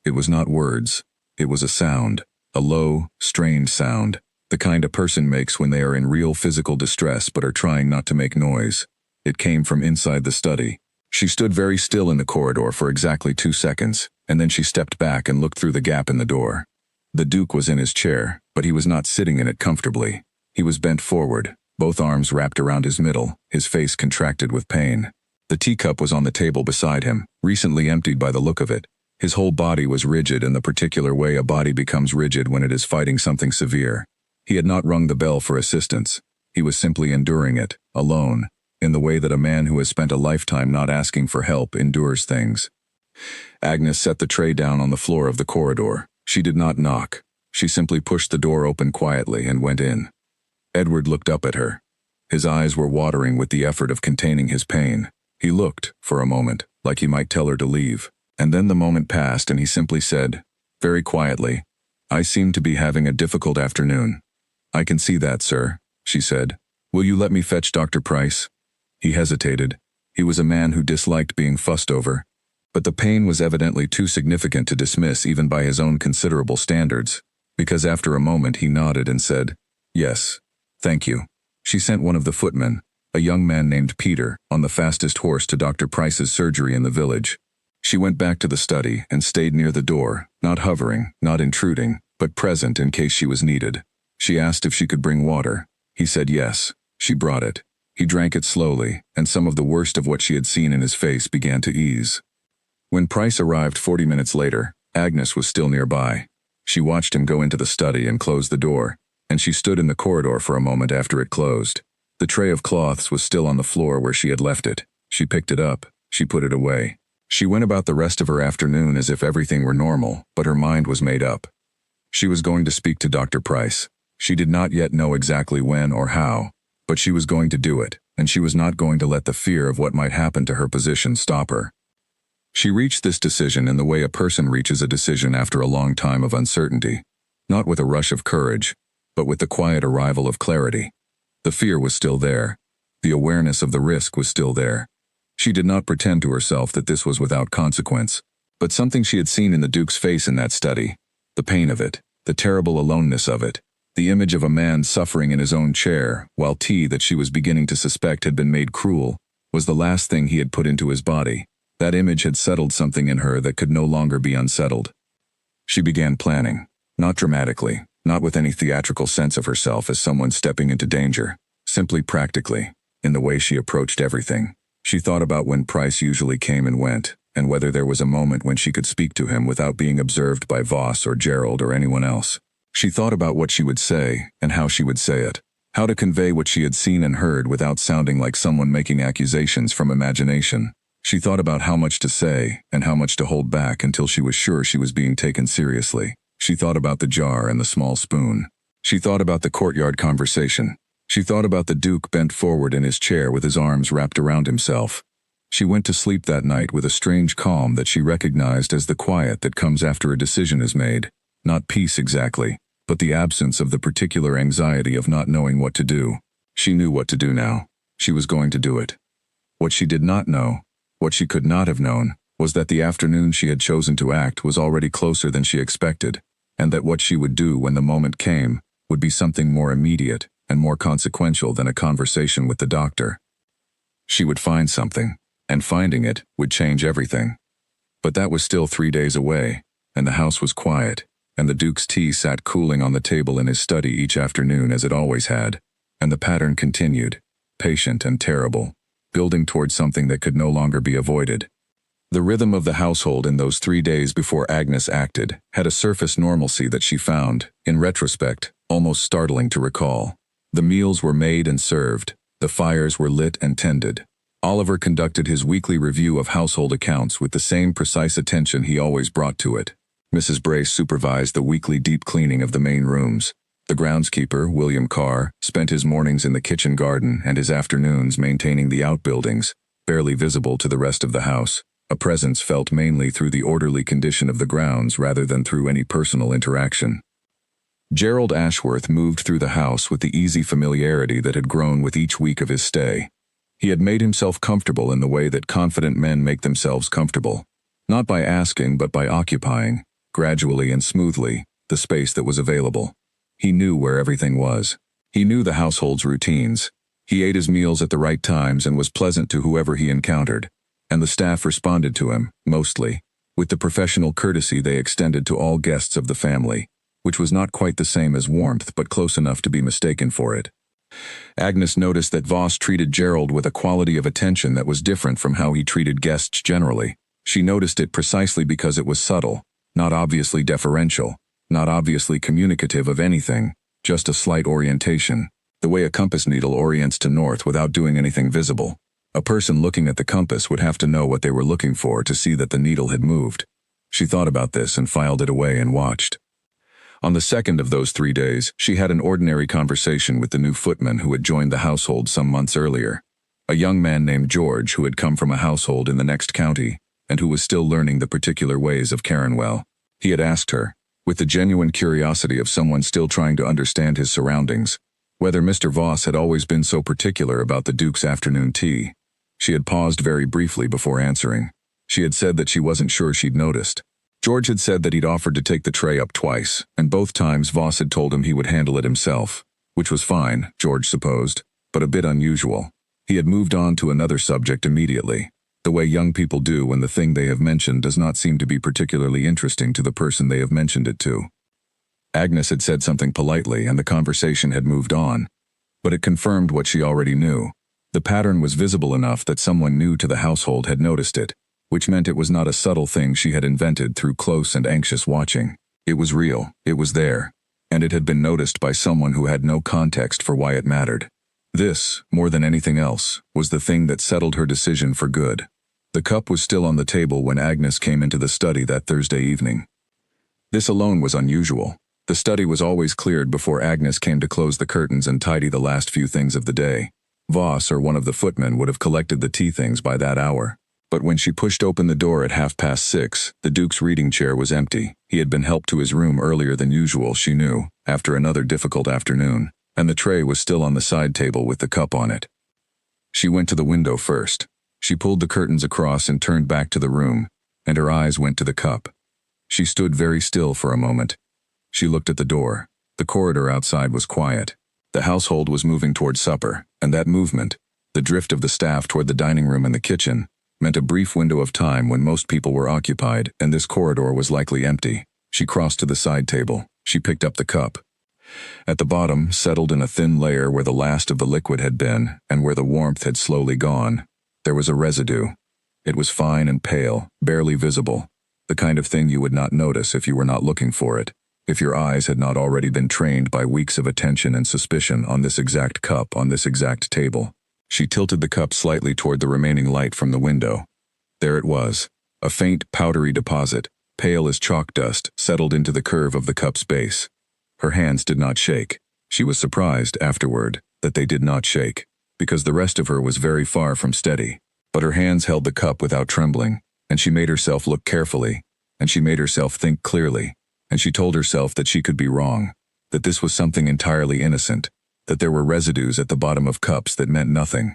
It was not words. It was a sound, a low, strained sound, the kind a person makes when they are in real physical distress but are trying not to make noise. It came from inside the study. She stood very still in the corridor for exactly 2 seconds, and then she stepped back and looked through the gap in the door. The Duke was in his chair, but he was not sitting in it comfortably. He was bent forward, both arms wrapped around his middle, his face contracted with pain. The teacup was on the table beside him, recently emptied by the look of it. His whole body was rigid in the particular way a body becomes rigid when it is fighting something severe. He had not rung the bell for assistance. He was simply enduring it, alone, in the way that a man who has spent a lifetime not asking for help endures things. Agnes set the tray down on the floor of the corridor. She did not knock. She simply pushed the door open quietly and went in. Edward looked up at her. His eyes were watering with the effort of containing his pain. He looked, for a moment, like he might tell her to leave. And then the moment passed and he simply said, very quietly, "I seem to be having a difficult afternoon." "I can see that, sir," she said. "Will you let me fetch Dr. Price?" He hesitated. He was a man who disliked being fussed over. But the pain was evidently too significant to dismiss even by his own considerable standards, because after a moment he nodded and said, "Yes, thank you." She sent one of the footmen, a young man named Peter, on the fastest horse to Dr. Price's surgery in the village. She went back to the study and stayed near the door, not hovering, not intruding, but present in case she was needed. She asked if she could bring water. He said yes. She brought it. He drank it slowly, and some of the worst of what she had seen in his face began to ease. When Price arrived 40 minutes later, Agnes was still nearby. She watched him go into the study and close the door, and she stood in the corridor for a moment after it closed. The tray of cloths was still on the floor where she had left it. She picked it up. She put it away. She went about the rest of her afternoon as if everything were normal, but her mind was made up. She was going to speak to Dr. Price. She did not yet know exactly when or how, but she was going to do it, and she was not going to let the fear of what might happen to her position stop her. She reached this decision in the way a person reaches a decision after a long time of uncertainty, not with a rush of courage, but with the quiet arrival of clarity. The fear was still there. The awareness of the risk was still there. She did not pretend to herself that this was without consequence, but something she had seen in the Duke's face in that study, the pain of it, the terrible aloneness of it, the image of a man suffering in his own chair, while tea that she was beginning to suspect had been made cruel, was the last thing he had put into his body. That image had settled something in her that could no longer be unsettled. She began planning, not dramatically, not with any theatrical sense of herself as someone stepping into danger, simply practically, in the way she approached everything. She thought about when Price usually came and went, and whether there was a moment when she could speak to him without being observed by Voss or Gerald or anyone else. She thought about what she would say and how she would say it, how to convey what she had seen and heard without sounding like someone making accusations from imagination. She thought about how much to say and how much to hold back until she was sure she was being taken seriously. She thought about the jar and the small spoon. She thought about the courtyard conversation. She thought about the Duke bent forward in his chair with his arms wrapped around himself. She went to sleep that night with a strange calm that she recognized as the quiet that comes after a decision is made. Not peace exactly, but the absence of the particular anxiety of not knowing what to do. She knew what to do now. She was going to do it. What she did not know, what she could not have known, was that the afternoon she had chosen to act was already closer than she expected, and that what she would do when the moment came would be something more immediate and more consequential than a conversation with the doctor. She would find something, and finding it would change everything. But that was still 3 days away, and the house was quiet, and the Duke's tea sat cooling on the table in his study each afternoon as it always had, and the pattern continued, patient and terrible, building towards something that could no longer be avoided. The rhythm of the household in those 3 days before Agnes acted had a surface normalcy that she found, in retrospect, almost startling to recall. The meals were made and served, the fires were lit and tended. Oliver conducted his weekly review of household accounts with the same precise attention he always brought to it. Mrs. Brace supervised the weekly deep cleaning of the main rooms. The groundskeeper, William Carr, spent his mornings in the kitchen garden and his afternoons maintaining the outbuildings, barely visible to the rest of the house, a presence felt mainly through the orderly condition of the grounds rather than through any personal interaction. Gerald Ashworth moved through the house with the easy familiarity that had grown with each week of his stay. He had made himself comfortable in the way that confident men make themselves comfortable, not by asking but by occupying, gradually and smoothly, the space that was available. He knew where everything was. He knew the household's routines. He ate his meals at the right times and was pleasant to whoever he encountered, and the staff responded to him, mostly, with the professional courtesy they extended to all guests of the family, which was not quite the same as warmth but close enough to be mistaken for it. Agnes noticed that Voss treated Gerald with a quality of attention that was different from how he treated guests generally. She noticed it precisely because it was subtle, not obviously deferential, not obviously communicative of anything, just a slight orientation, the way a compass needle orients to north without doing anything visible. A person looking at the compass would have to know what they were looking for to see that the needle had moved. She thought about this and filed it away and watched. On the second of those 3 days, she had an ordinary conversation with the new footman who had joined the household some months earlier, a young man named George who had come from a household in the next county and who was still learning the particular ways of Caronwell. He had asked her, with the genuine curiosity of someone still trying to understand his surroundings, whether Mr. Voss had always been so particular about the Duke's afternoon tea. She had paused very briefly before answering. She had said that she wasn't sure she'd noticed. George had said that he'd offered to take the tray up twice, and both times Voss had told him he would handle it himself, which was fine, George supposed, but a bit unusual. He had moved on to another subject immediately, the way young people do when the thing they have mentioned does not seem to be particularly interesting to the person they have mentioned it to. Agnes had said something politely and the conversation had moved on, but it confirmed what she already knew. The pattern was visible enough that someone new to the household had noticed it, which meant it was not a subtle thing she had invented through close and anxious watching. It was real, it was there, and it had been noticed by someone who had no context for why it mattered. This, more than anything else, was the thing that settled her decision for good. The cup was still on the table when Agnes came into the study that Thursday evening. This alone was unusual. The study was always cleared before Agnes came to close the curtains and tidy the last few things of the day. Voss or one of the footmen would have collected the tea things by that hour. But when she pushed open the door at 6:30, the Duke's reading chair was empty. He had been helped to his room earlier than usual, she knew, after another difficult afternoon, and the tray was still on the side table with the cup on it. She went to the window first. She pulled the curtains across and turned back to the room, and her eyes went to the cup. She stood very still for a moment. She looked at the door. The corridor outside was quiet. The household was moving toward supper, and that movement, the drift of the staff toward the dining room and the kitchen, meant a brief window of time when most people were occupied and this corridor was likely empty. She crossed to the side table. She picked up the cup. At the bottom, settled in a thin layer where the last of the liquid had been and where the warmth had slowly gone, there was a residue. It was fine and pale, barely visible, the kind of thing you would not notice if you were not looking for it, if your eyes had not already been trained by weeks of attention and suspicion on this exact cup on this exact table. She tilted the cup slightly toward the remaining light from the window. There it was, a faint, powdery deposit, pale as chalk dust, settled into the curve of the cup's base. Her hands did not shake. She was surprised, afterward, that they did not shake, because the rest of her was very far from steady. But her hands held the cup without trembling, and she made herself look carefully, and she made herself think clearly, and she told herself that she could be wrong, that this was something entirely innocent, that there were residues at the bottom of cups that meant nothing.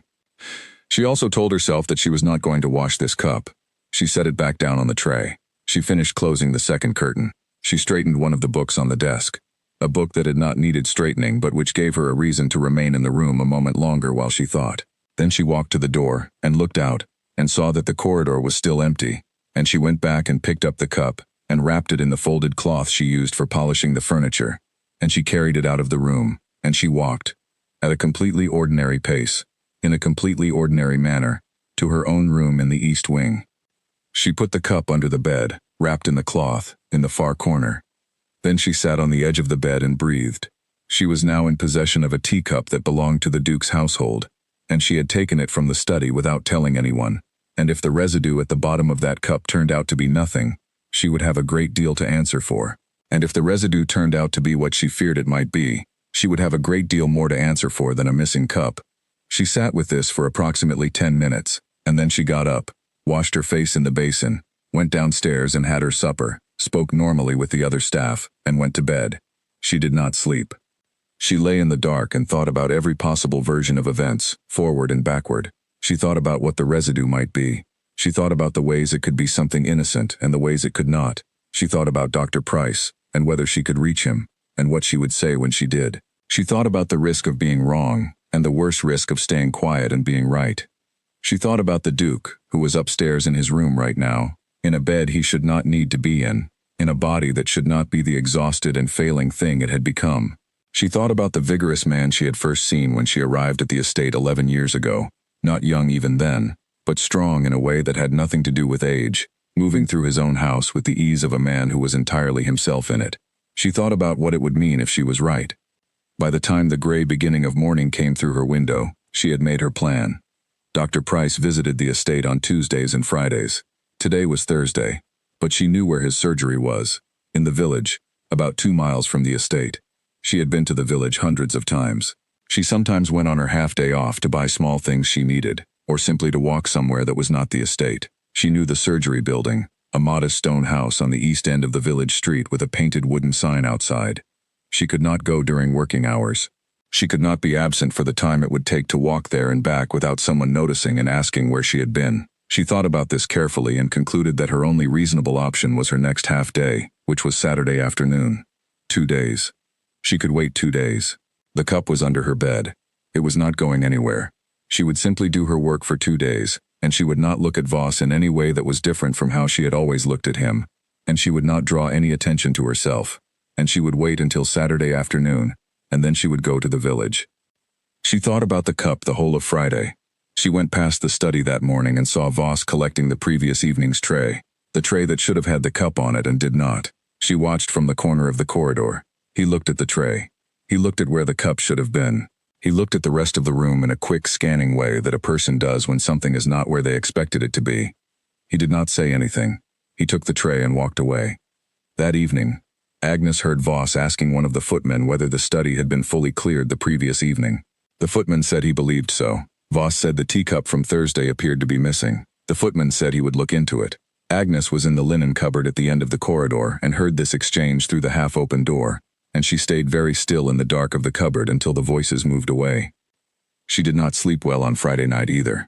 She also told herself that she was not going to wash this cup. She set it back down on the tray. She finished closing the second curtain. She straightened one of the books on the desk, a book that had not needed straightening but which gave her a reason to remain in the room a moment longer while she thought. Then she walked to the door and looked out and saw that the corridor was still empty, and she went back and picked up the cup and wrapped it in the folded cloth she used for polishing the furniture, and she carried it out of the room, and she walked, at a completely ordinary pace, in a completely ordinary manner, to her own room in the east wing. She put the cup under the bed, wrapped in the cloth, in the far corner. Then she sat on the edge of the bed and breathed. She was now in possession of a teacup that belonged to the Duke's household, and she had taken it from the study without telling anyone, and if the residue at the bottom of that cup turned out to be nothing, she would have a great deal to answer for. And if the residue turned out to be what she feared it might be, she would have a great deal more to answer for than a missing cup. She sat with this for approximately 10 minutes, and then she got up, washed her face in the basin, went downstairs and had her supper, spoke normally with the other staff, and went to bed. She did not sleep. She lay in the dark and thought about every possible version of events, forward and backward. She thought about what the residue might be. She thought about the ways it could be something innocent and the ways it could not. She thought about Dr. Price, and whether she could reach him, and what she would say when she did. She thought about the risk of being wrong, and the worse risk of staying quiet and being right. She thought about the Duke, who was upstairs in his room right now, in a bed he should not need to be in a body that should not be the exhausted and failing thing it had become. She thought about the vigorous man she had first seen when she arrived at the estate 11 years ago, not young even then, but strong in a way that had nothing to do with age, moving through his own house with the ease of a man who was entirely himself in it. She thought about what it would mean if she was right. By the time the gray beginning of morning came through her window, she had made her plan. Dr. Price visited the estate on Tuesdays and Fridays. Today was Thursday, but she knew where his surgery was, in the village, about 2 miles from the estate. She had been to the village hundreds of times. She sometimes went on her half-day off to buy small things she needed, or simply to walk somewhere that was not the estate. She knew the surgery building, a modest stone house on the east end of the village street with a painted wooden sign outside. She could not go during working hours. She could not be absent for the time it would take to walk there and back without someone noticing and asking where she had been. She thought about this carefully and concluded that her only reasonable option was her next half-day, which was Saturday afternoon. 2 days. She could wait 2 days. The cup was under her bed. It was not going anywhere. She would simply do her work for 2 days, and she would not look at Voss in any way that was different from how she had always looked at him, and she would not draw any attention to herself, and she would wait until Saturday afternoon, and then she would go to the village. She thought about the cup the whole of Friday. She went past the study that morning and saw Voss collecting the previous evening's tray, the tray that should have had the cup on it and did not. She watched from the corner of the corridor. He looked at the tray. He looked at where the cup should have been. He looked at the rest of the room in a quick scanning way that a person does when something is not where they expected it to be. He did not say anything. He took the tray and walked away. That evening, Agnes heard Voss asking one of the footmen whether the study had been fully cleared the previous evening. The footman said he believed so. Voss said the teacup from Thursday appeared to be missing. The footman said he would look into it. Agnes was in the linen cupboard at the end of the corridor and heard this exchange through the half-open door, and she stayed very still in the dark of the cupboard until the voices moved away. She did not sleep well on Friday night either.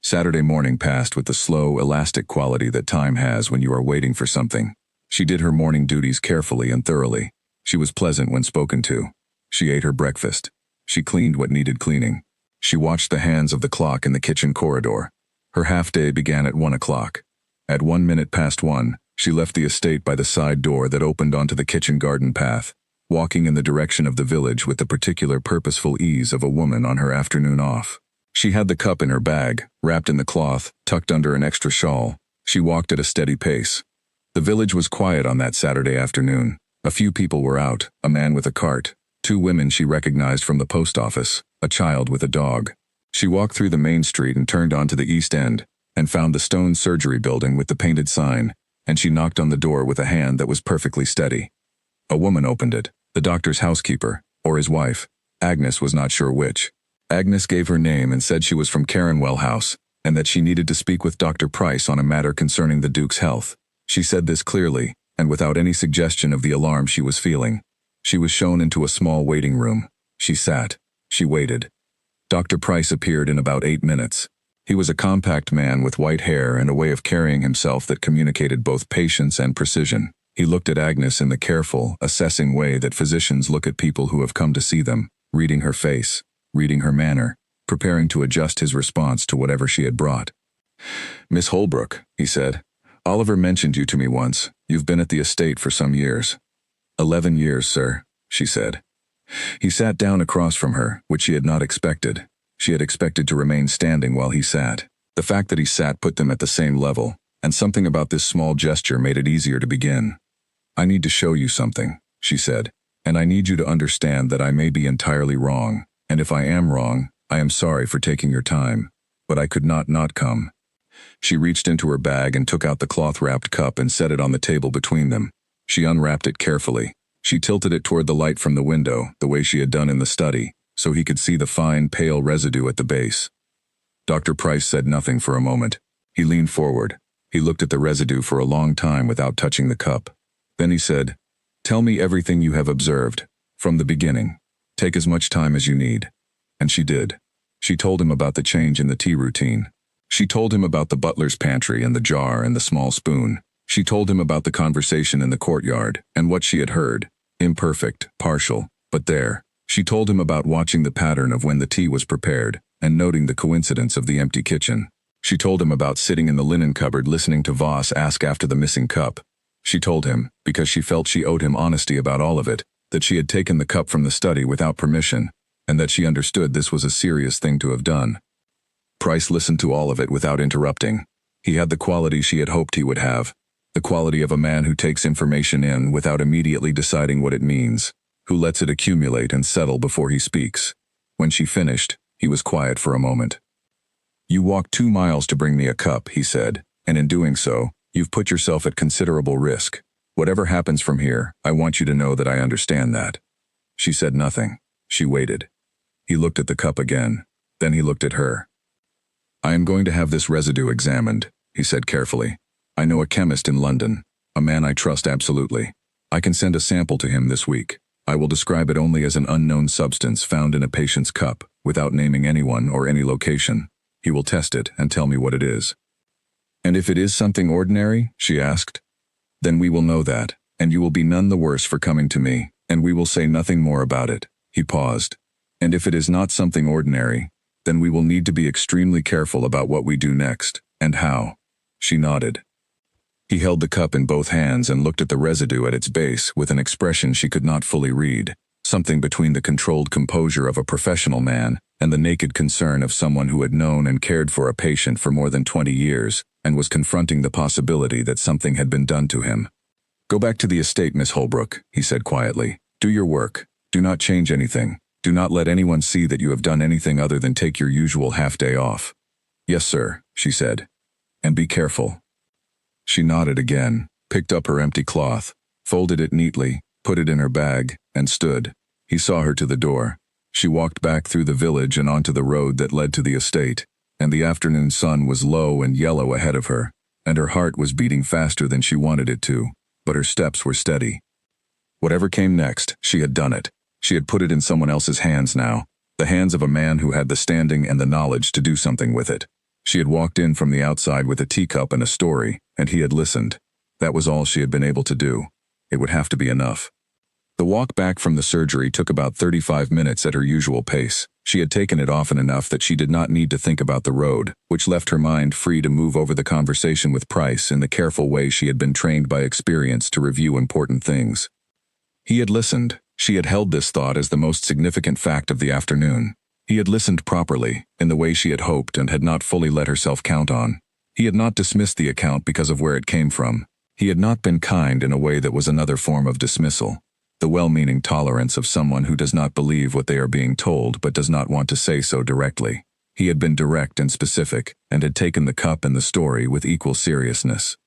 Saturday morning passed with the slow, elastic quality that time has when you are waiting for something. She did her morning duties carefully and thoroughly. She was pleasant when spoken to. She ate her breakfast. She cleaned what needed cleaning. She watched the hands of the clock in the kitchen corridor. Her half-day began at 1 o'clock. At 1 minute past 1, she left the estate by the side door that opened onto the kitchen garden path, walking in the direction of the village with the particular purposeful ease of a woman on her afternoon off. She had the cup in her bag, wrapped in the cloth, tucked under an extra shawl. She walked at a steady pace. The village was quiet on that Saturday afternoon. A few people were out, a man with a cart, 2 women she recognized from the post office, a child with a dog. She walked through the main street and turned onto the east end, and found the stone surgery building with the painted sign, and she knocked on the door with a hand that was perfectly steady. A woman opened it. The doctor's housekeeper, or his wife. Agnes was not sure which. Agnes gave her name and said she was from Caronwell House, and that she needed to speak with Dr. Price on a matter concerning the Duke's health. She said this clearly, and without any suggestion of the alarm she was feeling. She was shown into a small waiting room. She sat. She waited. Dr. Price appeared in about 8 minutes. He was a compact man with white hair and a way of carrying himself that communicated both patience and precision. He looked at Agnes in the careful, assessing way that physicians look at people who have come to see them, reading her face, reading her manner, preparing to adjust his response to whatever she had brought. "Miss Holbrook," he said, "Oliver mentioned you to me once. You've been at the estate for some years." 11 years, sir," she said. He sat down across from her, which she had not expected. She had expected to remain standing while he sat. The fact that he sat put them at the same level, and something about this small gesture made it easier to begin. "I need to show you something," she said, "and I need you to understand that I may be entirely wrong, and if I am wrong, I am sorry for taking your time, but I could not come." She reached into her bag and took out the cloth-wrapped cup and set it on the table between them. She unwrapped it carefully. She tilted it toward the light from the window, the way she had done in the study, so he could see the fine, pale residue at the base. Dr. Price said nothing for a moment. He leaned forward. He looked at the residue for a long time without touching the cup. Then he said, "Tell me everything you have observed. From the beginning. Take as much time as you need. And she did. She told him about the change in the tea routine. She told him about the butler's pantry and the jar and the small spoon. She told him about the conversation in the courtyard and what she had heard. Imperfect, partial, but there. She told him about watching the pattern of when the tea was prepared and noting the coincidence of the empty kitchen. She told him about sitting in the linen cupboard listening to Voss ask after the missing cup. She told him, because she felt she owed him honesty about all of it, that she had taken the cup from the study without permission, and that she understood this was a serious thing to have done. Price listened to all of it without interrupting. He had the quality she had hoped he would have, the quality of a man who takes information in without immediately deciding what it means, who lets it accumulate and settle before he speaks. When she finished, he was quiet for a moment. "You walked 2 miles to bring me a cup," he said, "and in doing so, you've put yourself at considerable risk. Whatever happens from here, I want you to know that I understand that." She said nothing. She waited. He looked at the cup again. Then he looked at her. "I am going to have this residue examined," he said carefully. "I know a chemist in London, a man I trust absolutely. I can send a sample to him this week. I will describe it only as an unknown substance found in a patient's cup, without naming anyone or any location. He will test it and tell me what it is." "And if it is something ordinary?" she asked. "Then we will know that, and you will be none the worse for coming to me, and we will say nothing more about it." He paused. "And if it is not something ordinary, then we will need to be extremely careful about what we do next, and how." She nodded. He held the cup in both hands and looked at the residue at its base with an expression she could not fully read, something between the controlled composure of a professional man and the naked concern of someone who had known and cared for a patient for more than 20 years and was confronting the possibility that something had been done to him. "Go back to the estate, Miss Holbrook," he said quietly. "Do your work. Do not change anything. Do not let anyone see that you have done anything other than take your usual half-day off." "Yes, sir," she said. "And be careful." She nodded again, picked up her empty cloth, folded it neatly, put it in her bag, and stood. He saw her to the door. She walked back through the village and onto the road that led to the estate, and the afternoon sun was low and yellow ahead of her, and her heart was beating faster than she wanted it to, but her steps were steady. Whatever came next, she had done it. She had put it in someone else's hands now, the hands of a man who had the standing and the knowledge to do something with it. She had walked in from the outside with a teacup and a story, and he had listened. That was all she had been able to do. It would have to be enough. The walk back from the surgery took about 35 minutes at her usual pace. She had taken it often enough that she did not need to think about the road, which left her mind free to move over the conversation with Price in the careful way she had been trained by experience to review important things. He had listened. She had held this thought as the most significant fact of the afternoon. He had listened properly, in the way she had hoped and had not fully let herself count on. He had not dismissed the account because of where it came from. He had not been kind in a way that was another form of dismissal. The well-meaning tolerance of someone who does not believe what they are being told but does not want to say so directly. He had been direct and specific, and had taken the cup and the story with equal seriousness.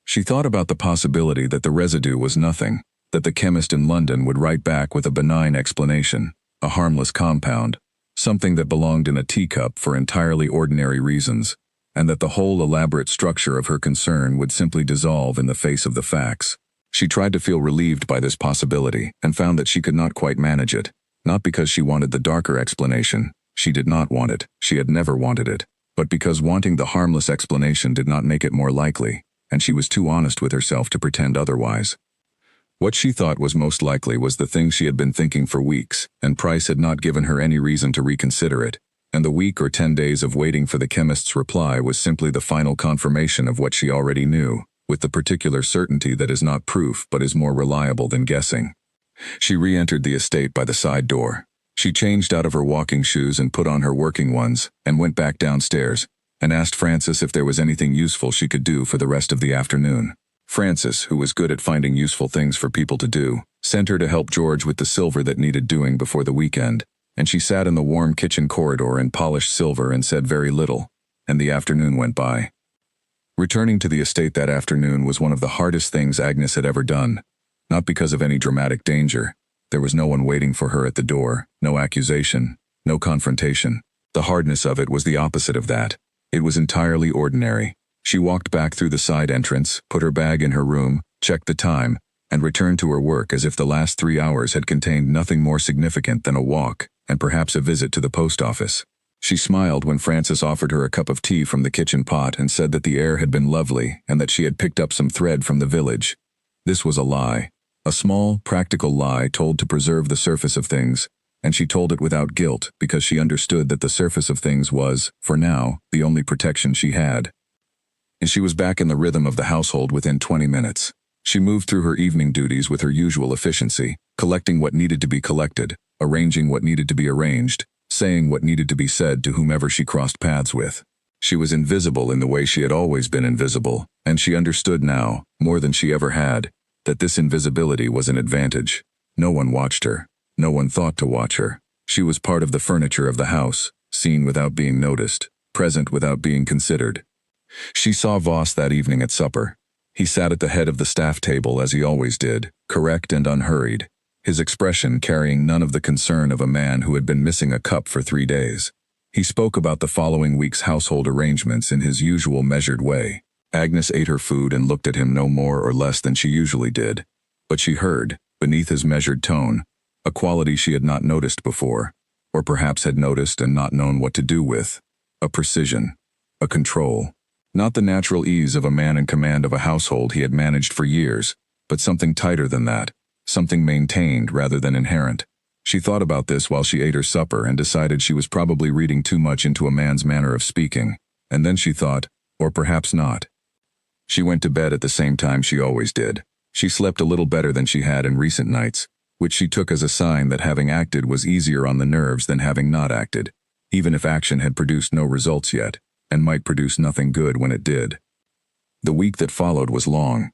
She thought about the possibility that the residue was nothing, that the chemist in London would write back with a benign explanation, a harmless compound, something that belonged in a teacup for entirely ordinary reasons, and that the whole elaborate structure of her concern would simply dissolve in the face of the facts. She tried to feel relieved by this possibility and found that she could not quite manage it, not because she wanted the darker explanation. She did not want it. She had never wanted it. But because wanting the harmless explanation did not make it more likely, and she was too honest with herself to pretend otherwise. What she thought was most likely was the thing she had been thinking for weeks, and Price had not given her any reason to reconsider it, and the week or 10 days of waiting for the chemist's reply was simply the final confirmation of what she already knew, with the particular certainty that is not proof but is more reliable than guessing. She re-entered the estate by the side door. She changed out of her walking shoes and put on her working ones, and went back downstairs, and asked Frances if there was anything useful she could do for the rest of the afternoon. Frances, who was good at finding useful things for people to do, sent her to help George with the silver that needed doing before the weekend, and she sat in the warm kitchen corridor and polished silver and said very little, and the afternoon went by. Returning to the estate that afternoon was one of the hardest things Agnes had ever done, not because of any dramatic danger. There was no one waiting for her at the door, no accusation, no confrontation. The hardness of it was the opposite of that. It was entirely ordinary. She walked back through the side entrance, put her bag in her room, checked the time, and returned to her work as if the last 3 hours had contained nothing more significant than a walk and perhaps a visit to the post office. She smiled when Francis offered her a cup of tea from the kitchen pot and said that the air had been lovely and that she had picked up some thread from the village. This was a lie. A small, practical lie told to preserve the surface of things, and she told it without guilt because she understood that the surface of things was, for now, the only protection she had. And she was back in the rhythm of the household within 20 minutes. She moved through her evening duties with her usual efficiency, collecting what needed to be collected, arranging what needed to be arranged, saying what needed to be said to whomever she crossed paths with. She was invisible in the way she had always been invisible, and she understood now, more than she ever had, that this invisibility was an advantage. No one watched her. No one thought to watch her. She was part of the furniture of the house, seen without being noticed, present without being considered. She saw Voss that evening at supper. He sat at the head of the staff table as he always did, correct and unhurried, his expression carrying none of the concern of a man who had been missing a cup for 3 days. He spoke about the following week's household arrangements in his usual measured way. Agnes ate her food and looked at him no more or less than she usually did. But she heard, beneath his measured tone, a quality she had not noticed before, or perhaps had noticed and not known what to do with. A precision. A control. Not the natural ease of a man in command of a household he had managed for years, but something tighter than that, something maintained rather than inherent. She thought about this while she ate her supper and decided she was probably reading too much into a man's manner of speaking, and then she thought, or perhaps not. She went to bed at the same time she always did. She slept a little better than she had in recent nights, which she took as a sign that having acted was easier on the nerves than having not acted, even if action had produced no results yet, and might produce nothing good when it did. The week that followed was long.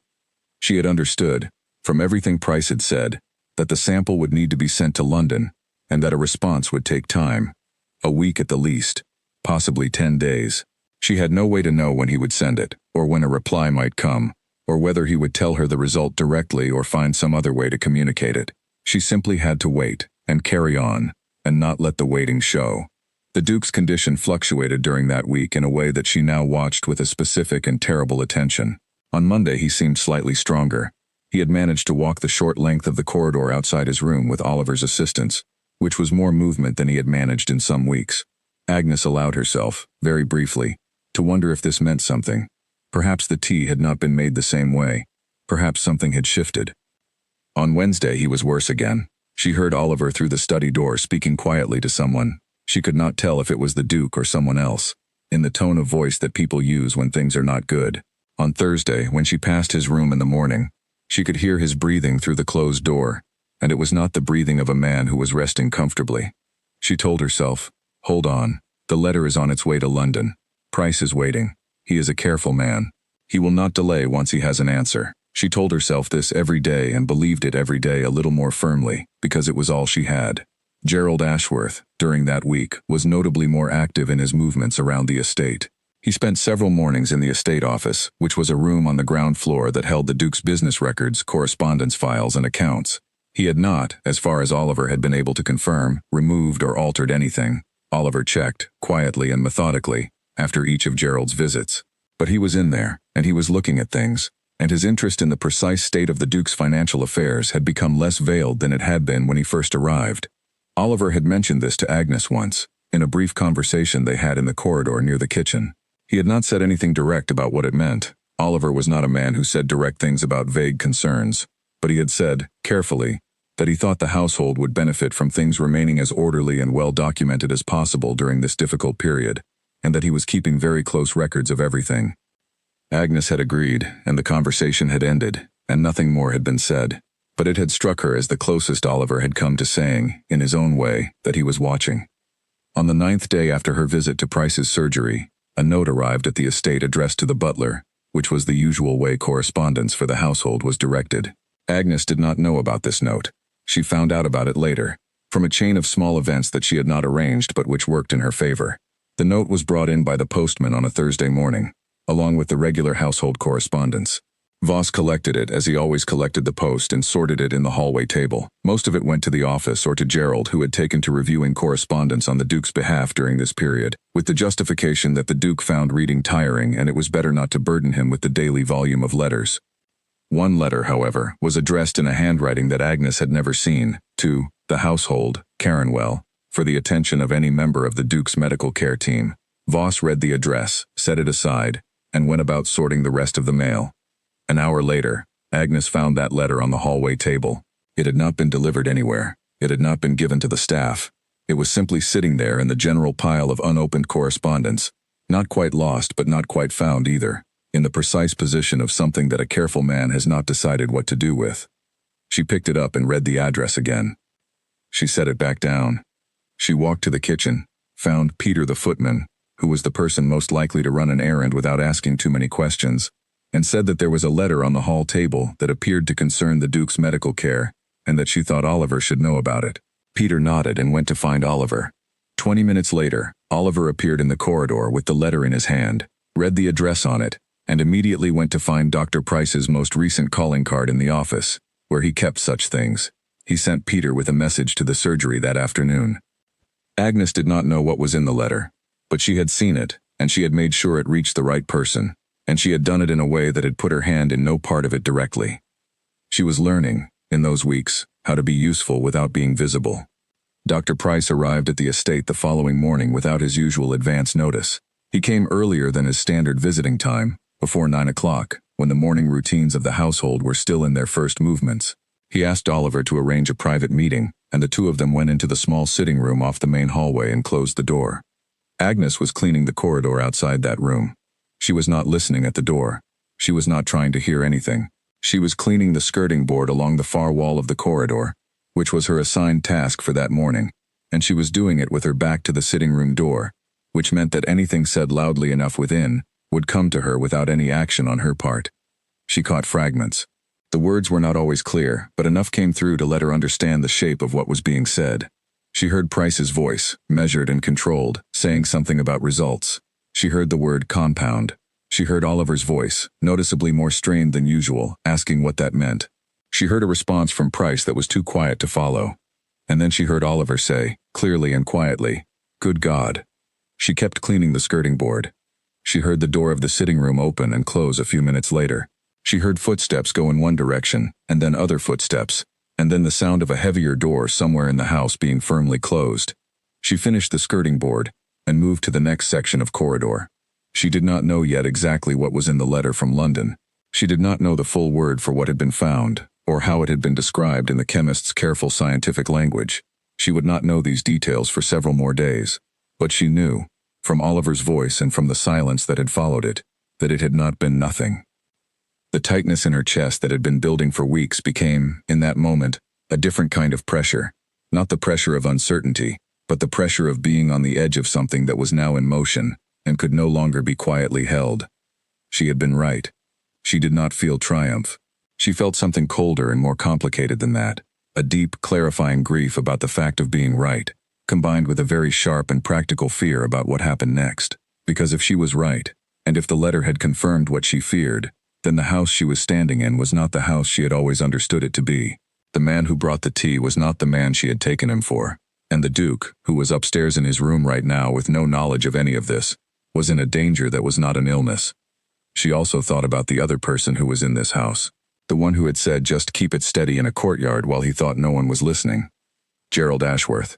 She had understood, from everything Price had said, that the sample would need to be sent to London, and that a response would take time. A week at the least, possibly 10 days. She had no way to know when he would send it, or when a reply might come, or whether he would tell her the result directly or find some other way to communicate it. She simply had to wait, and carry on, and not let the waiting show. The Duke's condition fluctuated during that week in a way that she now watched with a specific and terrible attention. On Monday he seemed slightly stronger. He had managed to walk the short length of the corridor outside his room with Oliver's assistance, which was more movement than he had managed in some weeks. Agnes allowed herself, very briefly, to wonder if this meant something. Perhaps the tea had not been made the same way. Perhaps something had shifted. On Wednesday he was worse again. She heard Oliver through the study door speaking quietly to someone. She could not tell if it was the Duke or someone else, in the tone of voice that people use when things are not good. On Thursday, when she passed his room in the morning, she could hear his breathing through the closed door, and it was not the breathing of a man who was resting comfortably. She told herself, "Hold on, the letter is on its way to London. Price is waiting. He is a careful man. He will not delay once he has an answer." She told herself this every day and believed it every day a little more firmly, because it was all she had. Gerald Ashworth, during that week, was notably more active in his movements around the estate. He spent several mornings in the estate office, which was a room on the ground floor that held the Duke's business records, correspondence files, and accounts. He had not, as far as Oliver had been able to confirm, removed or altered anything. Oliver checked, quietly and methodically, after each of Gerald's visits. But he was in there, and he was looking at things, and his interest in the precise state of the Duke's financial affairs had become less veiled than it had been when he first arrived. Oliver had mentioned this to Agnes once, in a brief conversation they had in the corridor near the kitchen. He had not said anything direct about what it meant. Oliver was not a man who said direct things about vague concerns, but he had said, carefully, that he thought the household would benefit from things remaining as orderly and well documented as possible during this difficult period, and that he was keeping very close records of everything. Agnes had agreed, and the conversation had ended, and nothing more had been said. But it had struck her as the closest Oliver had come to saying, in his own way, that he was watching. On the 9th day after her visit to Price's surgery, a note arrived at the estate addressed to the butler, which was the usual way correspondence for the household was directed. Agnes did not know about this note. She found out about it later, from a chain of small events that she had not arranged but which worked in her favor. The note was brought in by the postman on a Thursday morning, along with the regular household correspondence. Voss collected it as he always collected the post and sorted it in the hallway table. Most of it went to the office or to Gerald, who had taken to reviewing correspondence on the Duke's behalf during this period, with the justification that the Duke found reading tiring and it was better not to burden him with the daily volume of letters. One letter, however, was addressed in a handwriting that Agnes had never seen, to the household, Caronwell, for the attention of any member of the Duke's medical care team. Voss read the address, set it aside, and went about sorting the rest of the mail. An hour later, Agnes found that letter on the hallway table. It had not been delivered anywhere. It had not been given to the staff. It was simply sitting there in the general pile of unopened correspondence, not quite lost but not quite found either, in the precise position of something that a careful man has not decided what to do with. She picked it up and read the address again. She set it back down. She walked to the kitchen, found Peter the footman, who was the person most likely to run an errand without asking too many questions, and said that there was a letter on the hall table that appeared to concern the Duke's medical care, and that she thought Oliver should know about it. Peter nodded and went to find Oliver. 20 minutes later, Oliver appeared in the corridor with the letter in his hand, read the address on it, and immediately went to find Dr. Price's most recent calling card in the office, where he kept such things. He sent Peter with a message to the surgery that afternoon. Agnes did not know what was in the letter, but she had seen it, and she had made sure it reached the right person, and she had done it in a way that had put her hand in no part of it directly. She was learning, in those weeks, how to be useful without being visible. Dr. Price arrived at the estate the following morning without his usual advance notice. He came earlier than his standard visiting time, before 9 o'clock, when the morning routines of the household were still in their first movements. He asked Oliver to arrange a private meeting, and the two of them went into the small sitting room off the main hallway and closed the door. Agnes was cleaning the corridor outside that room. She was not listening at the door. She was not trying to hear anything. She was cleaning the skirting board along the far wall of the corridor, which was her assigned task for that morning, and she was doing it with her back to the sitting room door, which meant that anything said loudly enough within would come to her without any action on her part. She caught fragments. The words were not always clear, but enough came through to let her understand the shape of what was being said. She heard Price's voice, measured and controlled, saying something about results. She heard the word compound. She heard Oliver's voice, noticeably more strained than usual, asking what that meant. She heard a response from Price that was too quiet to follow. And then she heard Oliver say, clearly and quietly, "Good God." She kept cleaning the skirting board. She heard the door of the sitting room open and close a few minutes later. She heard footsteps go in one direction, and then other footsteps, and then the sound of a heavier door somewhere in the house being firmly closed. She finished the skirting board, and moved to the next section of corridor. She did not know yet exactly what was in the letter from London. She did not know the full word for what had been found, or how it had been described in the chemist's careful scientific language. She would not know these details for several more days, but she knew, from Oliver's voice and from the silence that had followed it, that it had not been nothing. The tightness in her chest that had been building for weeks became, in that moment, a different kind of pressure, not the pressure of uncertainty, but the pressure of being on the edge of something that was now in motion and could no longer be quietly held. She had been right. She did not feel triumph. She felt something colder and more complicated than that, a deep, clarifying grief about the fact of being right, combined with a very sharp and practical fear about what happened next. Because if she was right, and if the letter had confirmed what she feared, then the house she was standing in was not the house she had always understood it to be. The man who brought the tea was not the man she had taken him for, and the Duke, who was upstairs in his room right now with no knowledge of any of this, was in a danger that was not an illness. She also thought about the other person who was in this house, the one who had said just keep it steady in a courtyard while he thought no one was listening. Gerald Ashworth.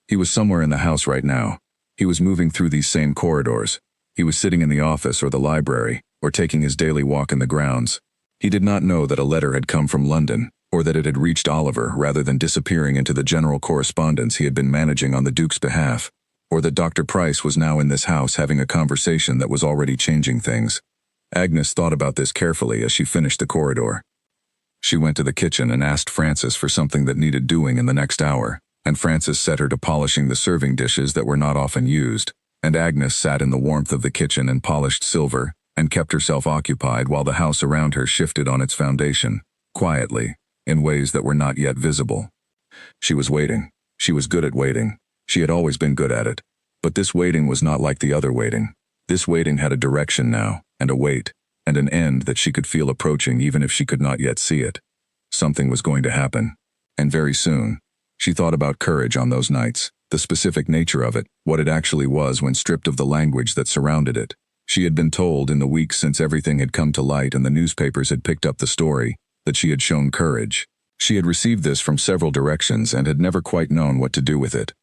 He was somewhere in the house right now. He was moving through these same corridors. He was sitting in the office or the library, or taking his daily walk in the grounds. He did not know that a letter had come from London, or that it had reached Oliver rather than disappearing into the general correspondence he had been managing on the Duke's behalf, or that Dr. Price was now in this house having a conversation that was already changing things. Agnes thought about this carefully as she finished the corridor. She went to the kitchen and asked Frances for something that needed doing in the next hour, and Frances set her to polishing the serving dishes that were not often used, and Agnes sat in the warmth of the kitchen and polished silver, and kept herself occupied while the house around her shifted on its foundation, quietly, in ways that were not yet visible. She was waiting. She was good at waiting. She had always been good at it. But this waiting was not like the other waiting. This waiting had a direction now, and a weight, and an end that she could feel approaching even if she could not yet see it. Something was going to happen. And very soon. She thought about courage on those nights, the specific nature of it, what it actually was when stripped of the language that surrounded it. She had been told in the weeks since everything had come to light and the newspapers had picked up the story that she had shown courage. She had received this from several directions and had never quite known what to do with it.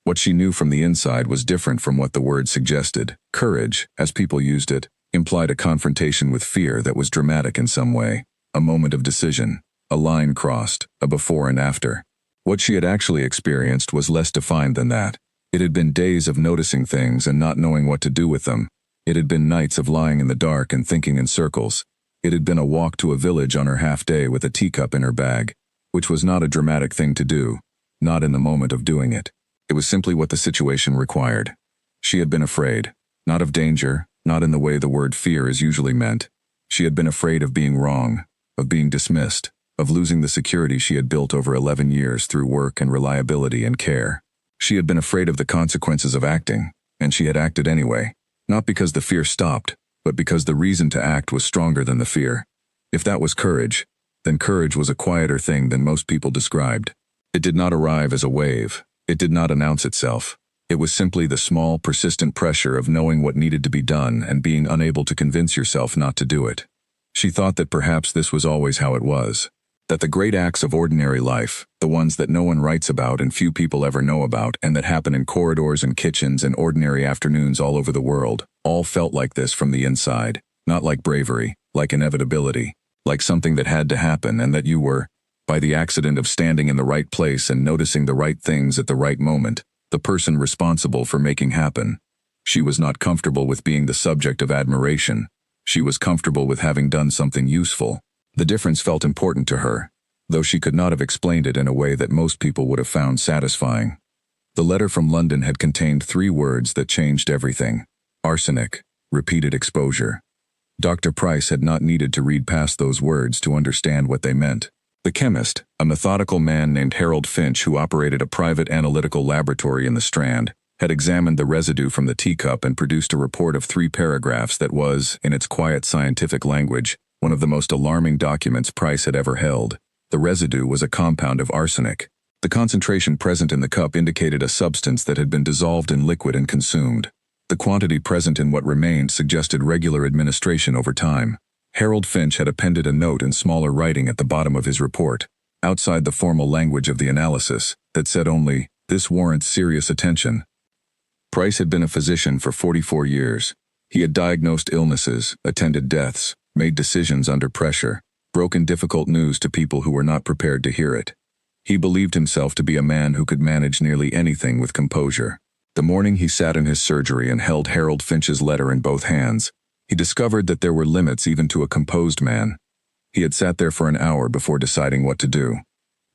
What she knew from the inside was different from what the word suggested. Courage, as people used it, implied a confrontation with fear that was dramatic in some way, a moment of decision, a line crossed, a before and after. What she had actually experienced was less defined than that. It had been days of noticing things and not knowing what to do with them. It had been nights of lying in the dark and thinking in circles. It had been a walk to a village on her half-day with a teacup in her bag, which was not a dramatic thing to do, not in the moment of doing it. It was simply what the situation required. She had been afraid, not of danger, not in the way the word fear is usually meant. She had been afraid of being wrong, of being dismissed, of losing the security she had built over 11 years through work and reliability and care. She had been afraid of the consequences of acting, and she had acted anyway, not because the fear stopped, but because the reason to act was stronger than the fear. If that was courage, then courage was a quieter thing than most people described. It did not arrive as a wave. It did not announce itself. It was simply the small, persistent pressure of knowing what needed to be done and being unable to convince yourself not to do it. She thought that perhaps this was always how it was. That the great acts of ordinary life, the ones that no one writes about and few people ever know about and that happen in corridors and kitchens and ordinary afternoons all over the world, all felt like this from the inside, not like bravery, like inevitability, like something that had to happen and that you were, by the accident of standing in the right place and noticing the right things at the right moment, the person responsible for making happen. She was not comfortable with being the subject of admiration. She was comfortable with having done something useful. The difference felt important to her, though she could not have explained it in a way that most people would have found satisfying. The letter from London had contained 3 words that changed everything. Arsenic, repeated exposure. Dr. Price had not needed to read past those words to understand what they meant. The chemist, a methodical man named Harold Finch who operated a private analytical laboratory in the Strand, had examined the residue from the teacup and produced a report of 3 paragraphs that was, in its quiet scientific language, one of the most alarming documents Price had ever held. The residue was a compound of arsenic. The concentration present in the cup indicated a substance that had been dissolved in liquid and consumed. The quantity present in what remained suggested regular administration over time. Harold Finch had appended a note in smaller writing at the bottom of his report, outside the formal language of the analysis, that said only, "This warrants serious attention." Price had been a physician for 44 years. He had diagnosed illnesses, attended deaths, made decisions under pressure, broken difficult news to people who were not prepared to hear it. He believed himself to be a man who could manage nearly anything with composure. The morning he sat in his surgery and held Harold Finch's letter in both hands, he discovered that there were limits even to a composed man. He had sat there for an hour before deciding what to do.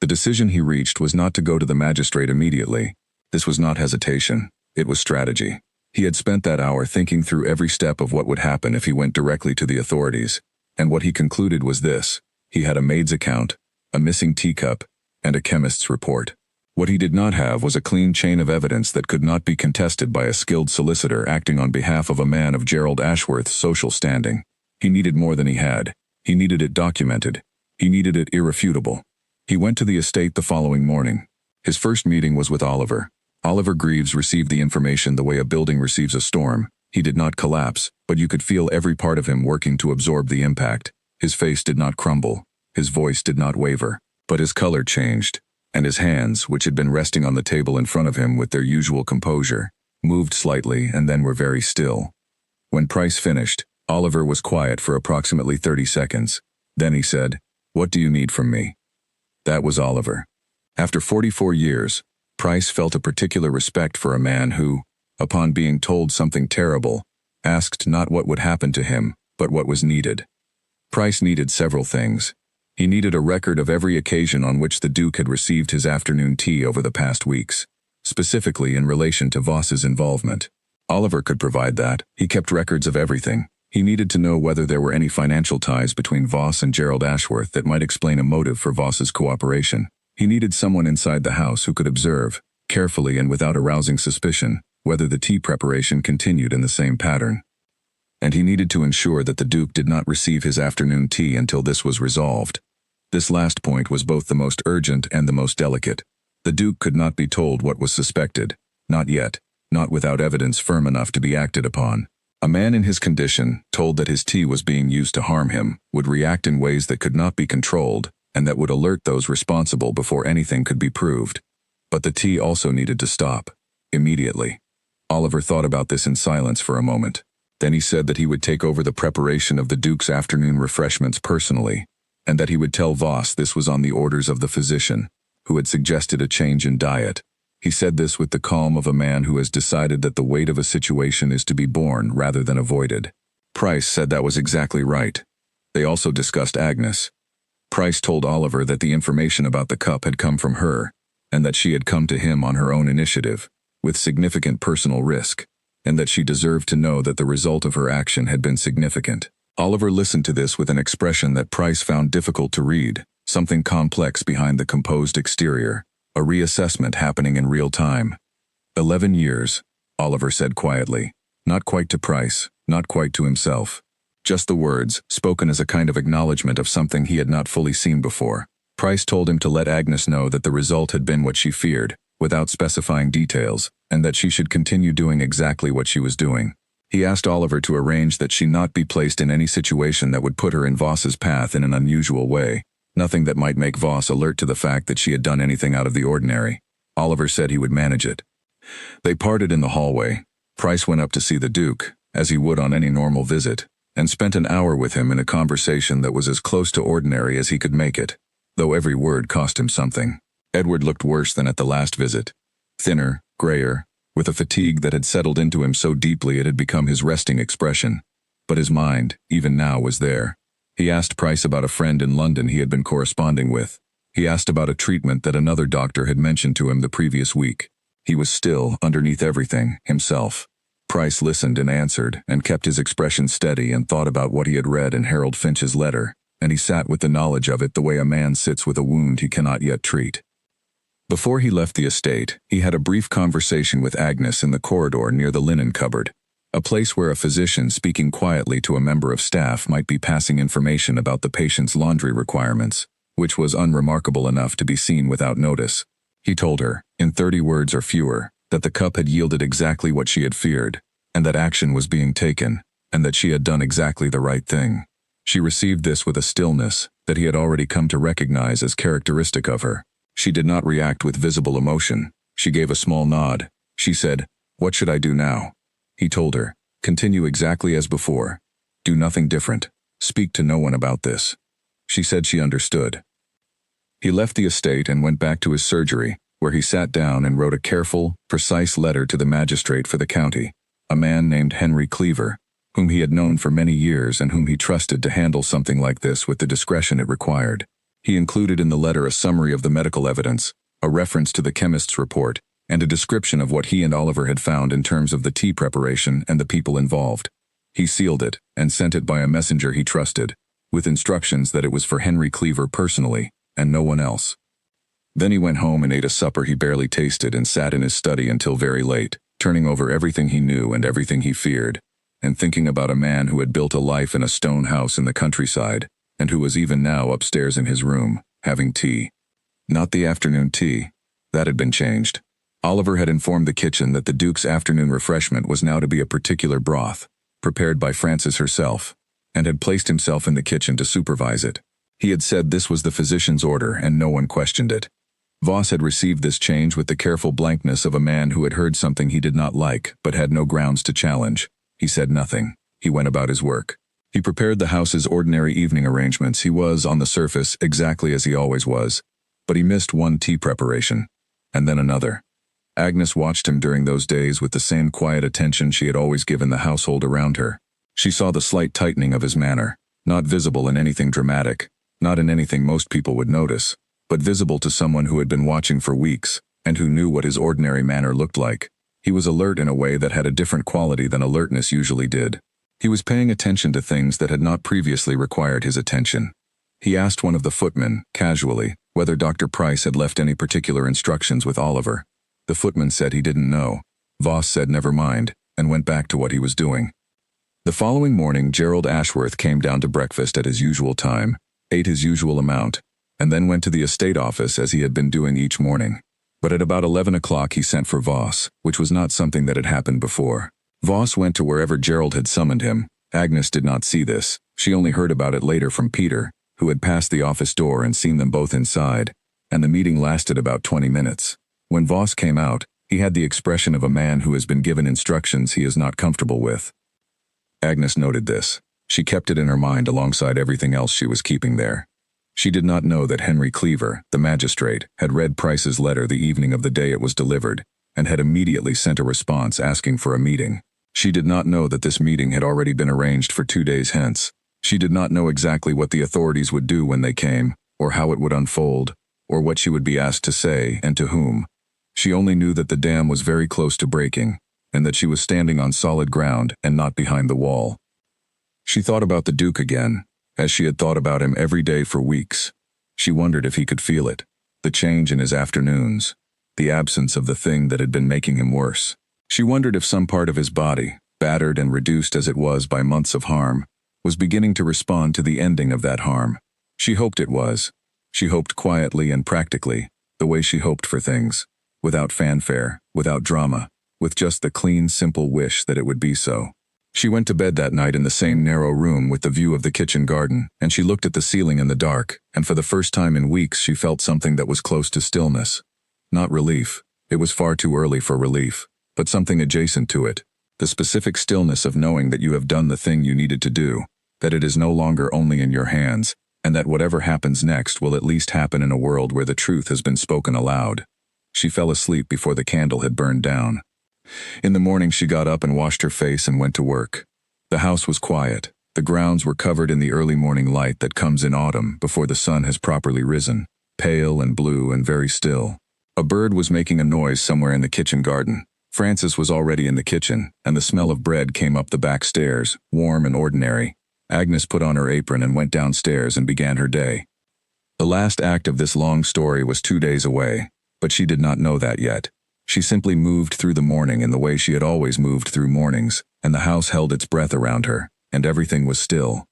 The decision he reached was not to go to the magistrate immediately. This was not hesitation. It was strategy. He had spent that hour thinking through every step of what would happen if he went directly to the authorities, and what he concluded was this: he had a maid's account, a missing teacup, and a chemist's report. What he did not have was a clean chain of evidence that could not be contested by a skilled solicitor acting on behalf of a man of Gerald Ashworth's social standing. He needed more than he had. He needed it documented. He needed it irrefutable. He went to the estate the following morning. His first meeting was with Oliver. Oliver Greaves received the information the way a building receives a storm. He did not collapse, but you could feel every part of him working to absorb the impact. His face did not crumble. His voice did not waver. But his color changed, and his hands, which had been resting on the table in front of him with their usual composure, moved slightly and then were very still. When Price finished, Oliver was quiet for approximately 30 seconds. Then he said, "What do you need from me?" That was Oliver. After 44 years, Price felt a particular respect for a man who, upon being told something terrible, asked not what would happen to him, but what was needed. Price needed several things. He needed a record of every occasion on which the Duke had received his afternoon tea over the past weeks, specifically in relation to Voss's involvement. Oliver could provide that. He kept records of everything. He needed to know whether there were any financial ties between Voss and Gerald Ashworth that might explain a motive for Voss's cooperation. He needed someone inside the house who could observe, carefully and without arousing suspicion, whether the tea preparation continued in the same pattern. And he needed to ensure that the Duke did not receive his afternoon tea until this was resolved. This last point was both the most urgent and the most delicate. The Duke could not be told what was suspected, not yet, not without evidence firm enough to be acted upon. A man in his condition, told that his tea was being used to harm him, would react in ways that could not be controlled, and that would alert those responsible before anything could be proved. But the tea also needed to stop. Immediately. Oliver thought about this in silence for a moment. Then he said that he would take over the preparation of the Duke's afternoon refreshments personally, and that he would tell Voss this was on the orders of the physician, who had suggested a change in diet. He said this with the calm of a man who has decided that the weight of a situation is to be borne rather than avoided. Price said that was exactly right. They also discussed Agnes. Price told Oliver that the information about the cup had come from her, and that she had come to him on her own initiative, with significant personal risk, and that she deserved to know that the result of her action had been significant. Oliver listened to this with an expression that Price found difficult to read, something complex behind the composed exterior, a reassessment happening in real time. 11 years, Oliver said quietly, not quite to Price, not quite to himself. Just the words, spoken as a kind of acknowledgement of something he had not fully seen before. Price told him to let Agnes know that the result had been what she feared, without specifying details, and that she should continue doing exactly what she was doing. He asked Oliver to arrange that she not be placed in any situation that would put her in Voss's path in an unusual way, nothing that might make Voss alert to the fact that she had done anything out of the ordinary. Oliver said he would manage it. They parted in the hallway. Price went up to see the Duke, as he would on any normal visit, and spent an hour with him in a conversation that was as close to ordinary as he could make it, though every word cost him something. Edward looked worse than at the last visit. Thinner, grayer, with a fatigue that had settled into him so deeply it had become his resting expression. But his mind, even now, was there. He asked Price about a friend in London he had been corresponding with. He asked about a treatment that another doctor had mentioned to him the previous week. He was still, underneath everything, himself. Price listened and answered, and kept his expression steady and thought about what he had read in Harold Finch's letter, and he sat with the knowledge of it the way a man sits with a wound he cannot yet treat. Before he left the estate, he had a brief conversation with Agnes in the corridor near the linen cupboard, a place where a physician speaking quietly to a member of staff might be passing information about the patient's laundry requirements, which was unremarkable enough to be seen without notice. He told her, in 30 words or fewer, that the cup had yielded exactly what she had feared, and that action was being taken, and that she had done exactly the right thing. She received this with a stillness that he had already come to recognize as characteristic of her. She did not react with visible emotion. She gave a small nod. She said, "What should I do now?" He told her, "Continue exactly as before. Do nothing different. Speak to no one about this." She said she understood. He left the estate and went back to his surgery, where he sat down and wrote a careful, precise letter to the magistrate for the county, a man named Henry Cleaver, whom he had known for many years and whom he trusted to handle something like this with the discretion it required. He included in the letter a summary of the medical evidence, a reference to the chemist's report, and a description of what he and Oliver had found in terms of the tea preparation and the people involved. He sealed it and sent it by a messenger he trusted, with instructions that it was for Henry Cleaver personally, and no one else. Then he went home and ate a supper he barely tasted and sat in his study until very late, turning over everything he knew and everything he feared, and thinking about a man who had built a life in a stone house in the countryside, and who was even now upstairs in his room, having tea. Not the afternoon tea. That had been changed. Oliver had informed the kitchen that the Duke's afternoon refreshment was now to be a particular broth, prepared by Frances herself, and had placed himself in the kitchen to supervise it. He had said this was the physician's order and no one questioned it. Voss had received this change with the careful blankness of a man who had heard something he did not like but had no grounds to challenge. He said nothing. He went about his work. He prepared the house's ordinary evening arrangements. He was, on the surface, exactly as he always was, but he missed one tea preparation, and then another. Agnes watched him during those days with the same quiet attention she had always given the household around her. She saw the slight tightening of his manner, not visible in anything dramatic, not in anything most people would notice, but visible to someone who had been watching for weeks, and who knew what his ordinary manner looked like. He was alert in a way that had a different quality than alertness usually did. He was paying attention to things that had not previously required his attention. He asked one of the footmen, casually, whether Dr. Price had left any particular instructions with Oliver. The footman said he didn't know. Voss said never mind, and went back to what he was doing. The following morning, Gerald Ashworth came down to breakfast at his usual time, ate his usual amount, and then went to the estate office as he had been doing each morning. But at about 11 o'clock he sent for Voss, which was not something that had happened before. Voss went to wherever Gerald had summoned him. Agnes did not see this. She only heard about it later from Peter, who had passed the office door and seen them both inside, and the meeting lasted about 20 minutes. When Voss came out, he had the expression of a man who has been given instructions he is not comfortable with. Agnes noted this. She kept it in her mind alongside everything else she was keeping there. She did not know that Henry Cleaver, the magistrate, had read Price's letter the evening of the day it was delivered, and had immediately sent a response asking for a meeting. She did not know that this meeting had already been arranged for 2 days hence. She did not know exactly what the authorities would do when they came, or how it would unfold, or what she would be asked to say and to whom. She only knew that the dam was very close to breaking, and that she was standing on solid ground and not behind the wall. She thought about the Duke again, as she had thought about him every day for weeks. She wondered if he could feel it, the change in his afternoons, the absence of the thing that had been making him worse. She wondered if some part of his body, battered and reduced as it was by months of harm, was beginning to respond to the ending of that harm. She hoped it was. She hoped quietly and practically, the way she hoped for things, without fanfare, without drama, with just the clean, simple wish that it would be so. She went to bed that night in the same narrow room with the view of the kitchen garden, and she looked at the ceiling in the dark, and for the first time in weeks she felt something that was close to stillness. Not relief. It was far too early for relief, but something adjacent to it. The specific stillness of knowing that you have done the thing you needed to do, that it is no longer only in your hands, and that whatever happens next will at least happen in a world where the truth has been spoken aloud. She fell asleep before the candle had burned down. In the morning she got up and washed her face and went to work. The house was quiet. The grounds were covered in the early morning light that comes in autumn before the sun has properly risen, pale and blue and very still. A bird was making a noise somewhere in the kitchen garden. Frances was already in the kitchen, and the smell of bread came up the back stairs, warm and ordinary. Agnes put on her apron and went downstairs and began her day. The last act of this long story was 2 days away, but she did not know that yet. She simply moved through the morning in the way she had always moved through mornings, and the house held its breath around her, and everything was still.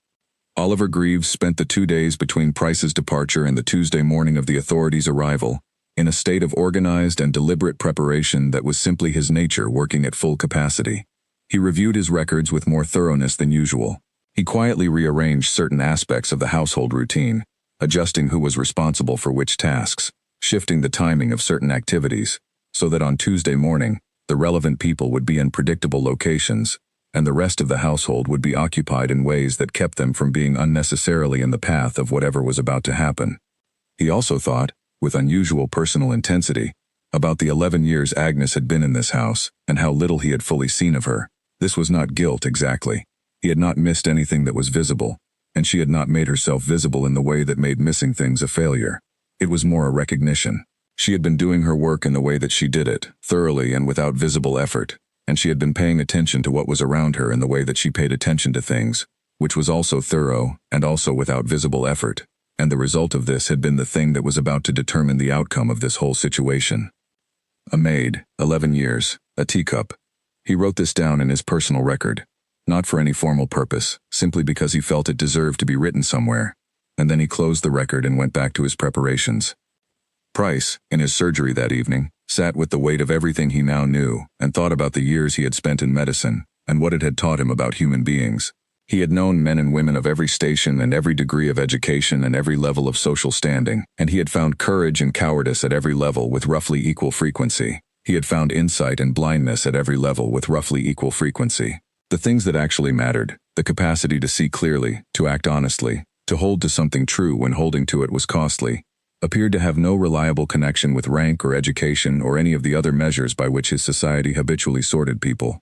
Oliver Greaves spent the 2 days between Price's departure and the Tuesday morning of the authorities' arrival in a state of organized and deliberate preparation that was simply his nature working at full capacity. He reviewed his records with more thoroughness than usual. He quietly rearranged certain aspects of the household routine, adjusting who was responsible for which tasks, shifting the timing of certain activities, so that on Tuesday morning, the relevant people would be in predictable locations, and the rest of the household would be occupied in ways that kept them from being unnecessarily in the path of whatever was about to happen. He also thought, with unusual personal intensity, about the 11 years Agnes had been in this house, and how little he had fully seen of her. This was not guilt exactly. He had not missed anything that was visible, and she had not made herself visible in the way that made missing things a failure. It was more a recognition. She had been doing her work in the way that she did it, thoroughly and without visible effort, and she had been paying attention to what was around her in the way that she paid attention to things, which was also thorough and also without visible effort, and the result of this had been the thing that was about to determine the outcome of this whole situation. A maid, 11 years, a teacup. He wrote this down in his personal record, not for any formal purpose, simply because he felt it deserved to be written somewhere, and then he closed the record and went back to his preparations. Price, in his surgery that evening, sat with the weight of everything he now knew and thought about the years he had spent in medicine and what it had taught him about human beings. He had known men and women of every station and every degree of education and every level of social standing, and he had found courage and cowardice at every level with roughly equal frequency. He had found insight and blindness at every level with roughly equal frequency. The things that actually mattered, the capacity to see clearly, to act honestly, to hold to something true when holding to it was costly, appeared to have no reliable connection with rank or education or any of the other measures by which his society habitually sorted people.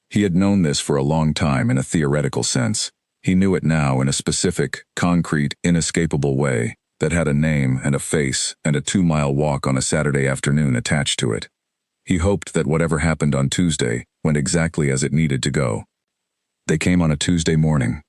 He had known this for a long time in a theoretical sense. He knew it now in a specific, concrete, inescapable way that had a name and a face and a 2-mile walk on a Saturday afternoon attached to it. He hoped that whatever happened on Tuesday went exactly as it needed to go. They came on a Tuesday morning.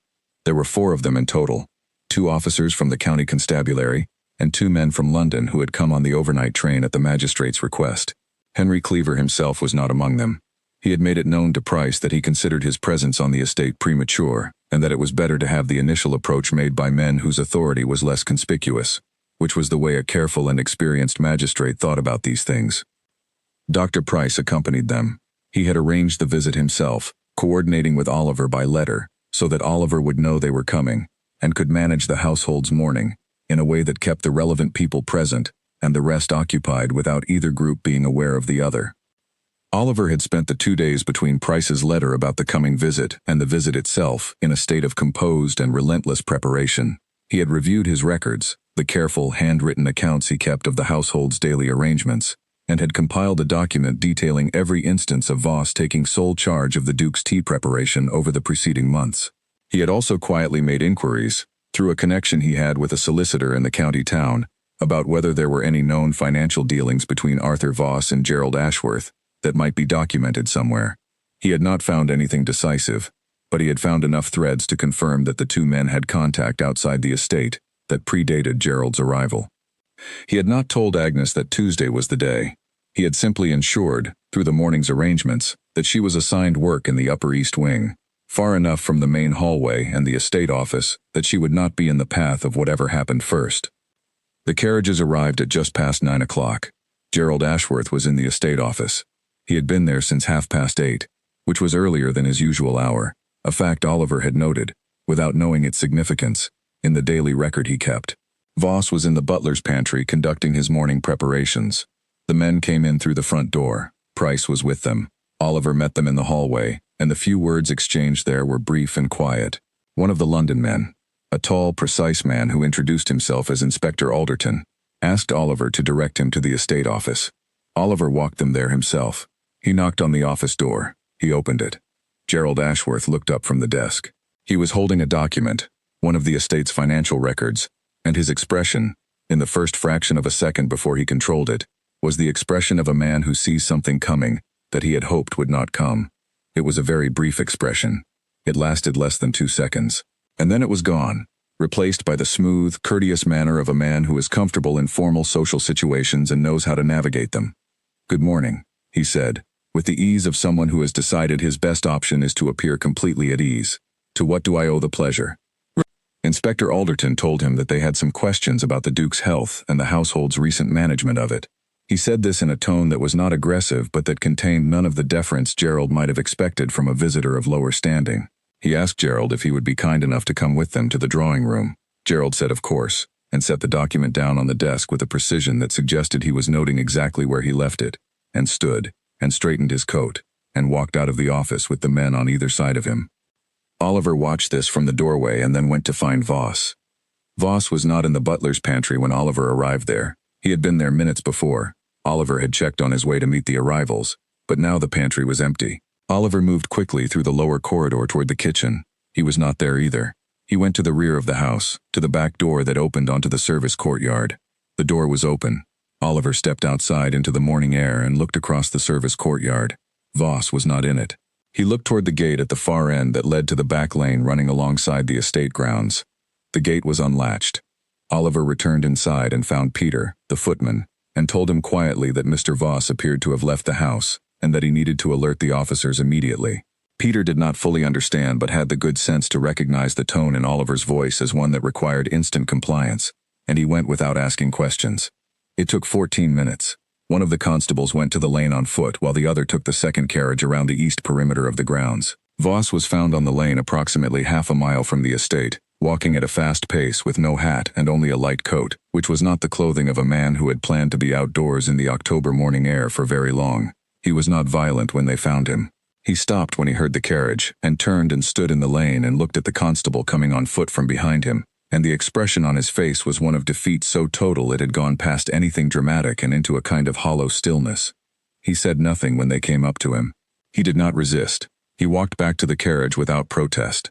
There were 4 of them in total, 2 officers from the county constabulary, and 2 men from London who had come on the overnight train at the magistrate's request. Henry Cleaver himself was not among them. He had made it known to Price that he considered his presence on the estate premature, and that it was better to have the initial approach made by men whose authority was less conspicuous, which was the way a careful and experienced magistrate thought about these things. Dr. Price accompanied them. He had arranged the visit himself, coordinating with Oliver by letter, so that Oliver would know they were coming, and could manage the household's mourning, in a way that kept the relevant people present, and the rest occupied without either group being aware of the other. Oliver had spent the 2 days between Price's letter about the coming visit and the visit itself in a state of composed and relentless preparation. He had reviewed his records, the careful, handwritten accounts he kept of the household's daily arrangements, and had compiled a document detailing every instance of Voss taking sole charge of the Duke's tea preparation over the preceding months. He had also quietly made inquiries, through a connection he had with a solicitor in the county town, about whether there were any known financial dealings between Arthur Voss and Gerald Ashworth that might be documented somewhere. He had not found anything decisive, but he had found enough threads to confirm that the two men had contact outside the estate that predated Gerald's arrival. He had not told Agnes that Tuesday was the day. He had simply ensured, through the morning's arrangements, that she was assigned work in the Upper East Wing, far enough from the main hallway and the estate office that she would not be in the path of whatever happened first. The carriages arrived at just past 9 o'clock. Gerald Ashworth was in the estate office. He had been there since 8:30, which was earlier than his usual hour, a fact Oliver had noted, without knowing its significance, in the daily record he kept. Voss was in the butler's pantry conducting his morning preparations. The men came in through the front door. Price was with them. Oliver met them in the hallway, and the few words exchanged there were brief and quiet. One of the London men, a tall, precise man who introduced himself as Inspector Alderton, asked Oliver to direct him to the estate office. Oliver walked them there himself. He knocked on the office door. He opened it. Gerald Ashworth looked up from the desk. He was holding a document, one of the estate's financial records, and his expression, in the first fraction of a second before he controlled it, was the expression of a man who sees something coming that he had hoped would not come. It was a very brief expression. It lasted less than 2 seconds. And then it was gone, replaced by the smooth, courteous manner of a man who is comfortable in formal social situations and knows how to navigate them. "Good morning," he said, with the ease of someone who has decided his best option is to appear completely at ease. "To what do I owe the pleasure?" Inspector Alderton told him that they had some questions about the Duke's health and the household's recent management of it. He said this in a tone that was not aggressive but that contained none of the deference Gerald might have expected from a visitor of lower standing. He asked Gerald if he would be kind enough to come with them to the drawing room. Gerald said of course, and set the document down on the desk with a precision that suggested he was noting exactly where he left it, and stood, and straightened his coat, and walked out of the office with the men on either side of him. Oliver watched this from the doorway and then went to find Voss. Voss was not in the butler's pantry when Oliver arrived there. He had been there minutes before. Oliver had checked on his way to meet the arrivals, but now the pantry was empty. Oliver moved quickly through the lower corridor toward the kitchen. He was not there either. He went to the rear of the house, to the back door that opened onto the service courtyard. The door was open. Oliver stepped outside into the morning air and looked across the service courtyard. Voss was not in it. He looked toward the gate at the far end that led to the back lane running alongside the estate grounds. The gate was unlatched. Oliver returned inside and found Peter, the footman, and told him quietly that Mr. Voss appeared to have left the house, and that he needed to alert the officers immediately. Peter did not fully understand but had the good sense to recognize the tone in Oliver's voice as one that required instant compliance, and he went without asking questions. It took 14 minutes. One of the constables went to the lane on foot while the other took the second carriage around the east perimeter of the grounds. Voss was found on the lane approximately half a mile from the estate, walking at a fast pace with no hat and only a light coat, which was not the clothing of a man who had planned to be outdoors in the October morning air for very long. He was not violent when they found him. He stopped when he heard the carriage, and turned and stood in the lane and looked at the constable coming on foot from behind him, and the expression on his face was one of defeat so total it had gone past anything dramatic and into a kind of hollow stillness. He said nothing when they came up to him. He did not resist. He walked back to the carriage without protest.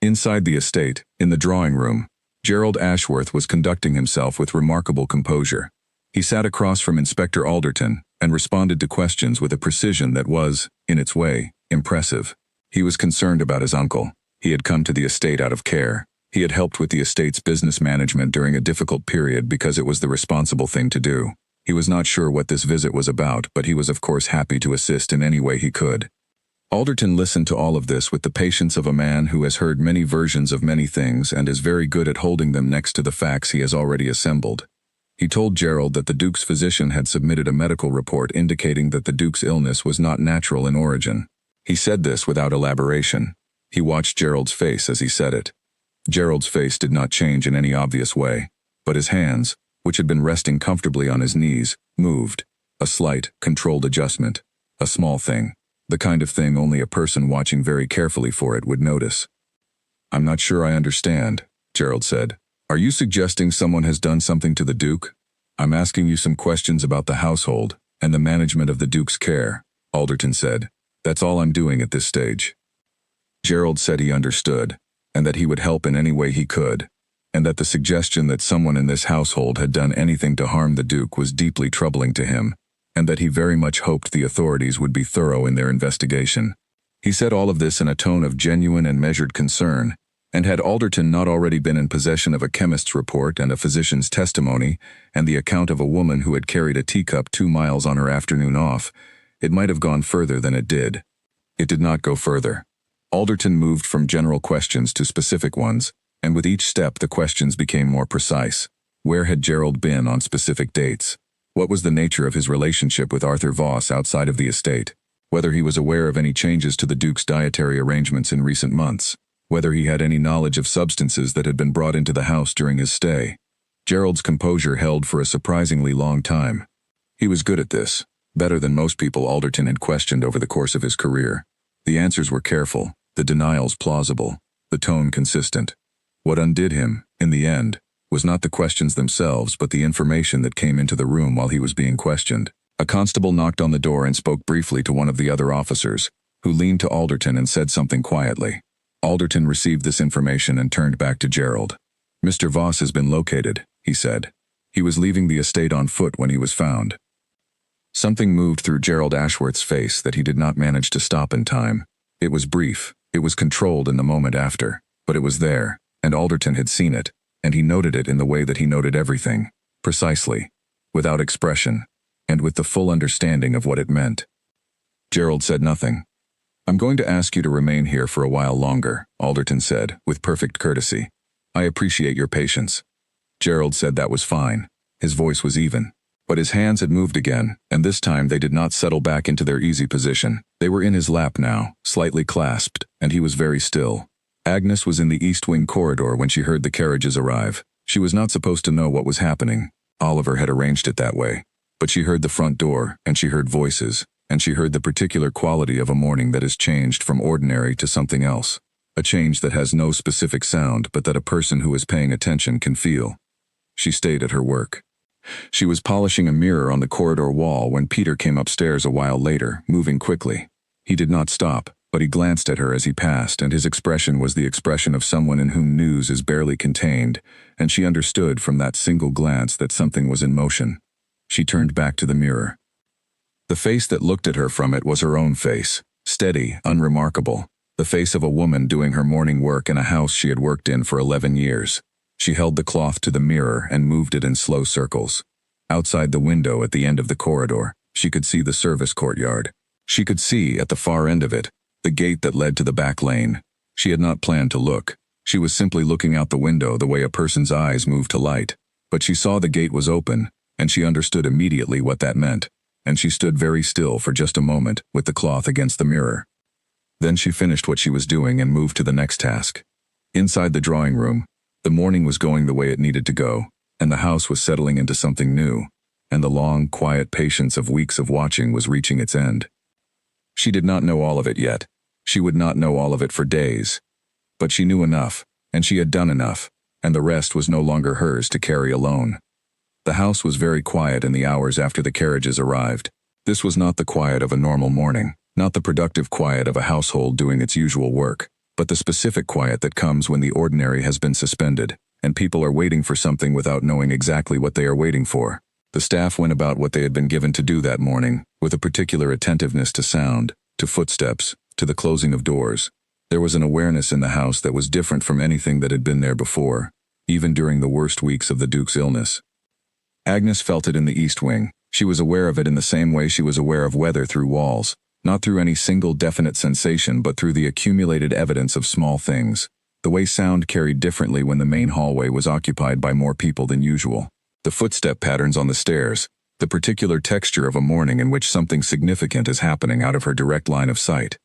Inside the estate, in the drawing room, Gerald Ashworth was conducting himself with remarkable composure. He sat across from Inspector Alderton and responded to questions with a precision that was, in its way, impressive. He was concerned about his uncle. He had come to the estate out of care. He had helped with the estate's business management during a difficult period because it was the responsible thing to do. He was not sure what this visit was about, but he was of course happy to assist in any way he could. Alderton listened to all of this with the patience of a man who has heard many versions of many things and is very good at holding them next to the facts he has already assembled. He told Gerald that the Duke's physician had submitted a medical report indicating that the Duke's illness was not natural in origin. He said this without elaboration. He watched Gerald's face as he said it. Gerald's face did not change in any obvious way, but his hands, which had been resting comfortably on his knees, moved. A slight, controlled adjustment. A small thing. The kind of thing only a person watching very carefully for it would notice. "I'm not sure I understand," Gerald said. "Are you suggesting someone has done something to the Duke?" "I'm asking you some questions about the household and the management of the Duke's care," Alderton said. "That's all I'm doing at this stage." Gerald said he understood, and that he would help in any way he could, and that the suggestion that someone in this household had done anything to harm the Duke was deeply troubling to him, and that he very much hoped the authorities would be thorough in their investigation. He said all of this in a tone of genuine and measured concern, and had Alderton not already been in possession of a chemist's report and a physician's testimony, and the account of a woman who had carried a teacup 2 miles on her afternoon off, it might have gone further than it did. It did not go further. Alderton moved from general questions to specific ones, and with each step the questions became more precise. Where had Gerald been on specific dates? What was the nature of his relationship with Arthur Voss outside of the estate? Whether he was aware of any changes to the Duke's dietary arrangements in recent months? Whether he had any knowledge of substances that had been brought into the house during his stay? Gerald's composure held for a surprisingly long time. He was good at this, better than most people Alderton had questioned over the course of his career. The answers were careful, the denials plausible, the tone consistent. What undid him, in the end, was not the questions themselves but the information that came into the room while he was being questioned. A constable knocked on the door and spoke briefly to one of the other officers, who leaned to Alderton and said something quietly. Alderton received this information and turned back to Gerald. "Mr. Voss has been located," he said. "He was leaving the estate on foot when he was found." Something moved through Gerald Ashworth's face that he did not manage to stop in time. It was brief, it was controlled in the moment after, but it was there, and Alderton had seen it, and he noted it in the way that he noted everything, precisely, without expression, and with the full understanding of what it meant. Gerald said nothing. "I'm going to ask you to remain here for a while longer," Alderton said, with perfect courtesy. "I appreciate your patience." Gerald said that was fine. His voice was even. But his hands had moved again, and this time they did not settle back into their easy position. They were in his lap now, slightly clasped, and he was very still. Agnes was in the East Wing corridor when she heard the carriages arrive. She was not supposed to know what was happening. Oliver had arranged it that way. But she heard the front door, and she heard voices, and she heard the particular quality of a morning that is changed from ordinary to something else. A change that has no specific sound but that a person who is paying attention can feel. She stayed at her work. She was polishing a mirror on the corridor wall when Peter came upstairs a while later, moving quickly. He did not stop, but he glanced at her as he passed, and his expression was the expression of someone in whom news is barely contained, and she understood from that single glance that something was in motion. She turned back to the mirror. The face that looked at her from it was her own face, steady, unremarkable, the face of a woman doing her morning work in a house she had worked in for 11 years. She held the cloth to the mirror and moved it in slow circles. Outside the window at the end of the corridor, she could see the service courtyard. She could see, at the far end of it, the gate that led to the back lane. She had not planned to look. She was simply looking out the window the way a person's eyes move to light. But she saw the gate was open, and she understood immediately what that meant, and she stood very still for just a moment with the cloth against the mirror. Then she finished what she was doing and moved to the next task. Inside the drawing room, the morning was going the way it needed to go, and the house was settling into something new, and the long, quiet patience of weeks of watching was reaching its end. She did not know all of it yet. She would not know all of it for days. But she knew enough, and she had done enough, and the rest was no longer hers to carry alone. The house was very quiet in the hours after the carriages arrived. This was not the quiet of a normal morning, not the productive quiet of a household doing its usual work, but the specific quiet that comes when the ordinary has been suspended, and people are waiting for something without knowing exactly what they are waiting for. The staff went about what they had been given to do that morning, with a particular attentiveness to sound, to footsteps, to the closing of doors. There was an awareness in the house that was different from anything that had been there before, even during the worst weeks of the Duke's illness. Agnes felt it in the East Wing. She was aware of it in the same way she was aware of weather through walls. Not through any single definite sensation but through the accumulated evidence of small things. The way sound carried differently when the main hallway was occupied by more people than usual. The footstep patterns on the stairs, the particular texture of a morning in which something significant is happening out of her direct line of sight.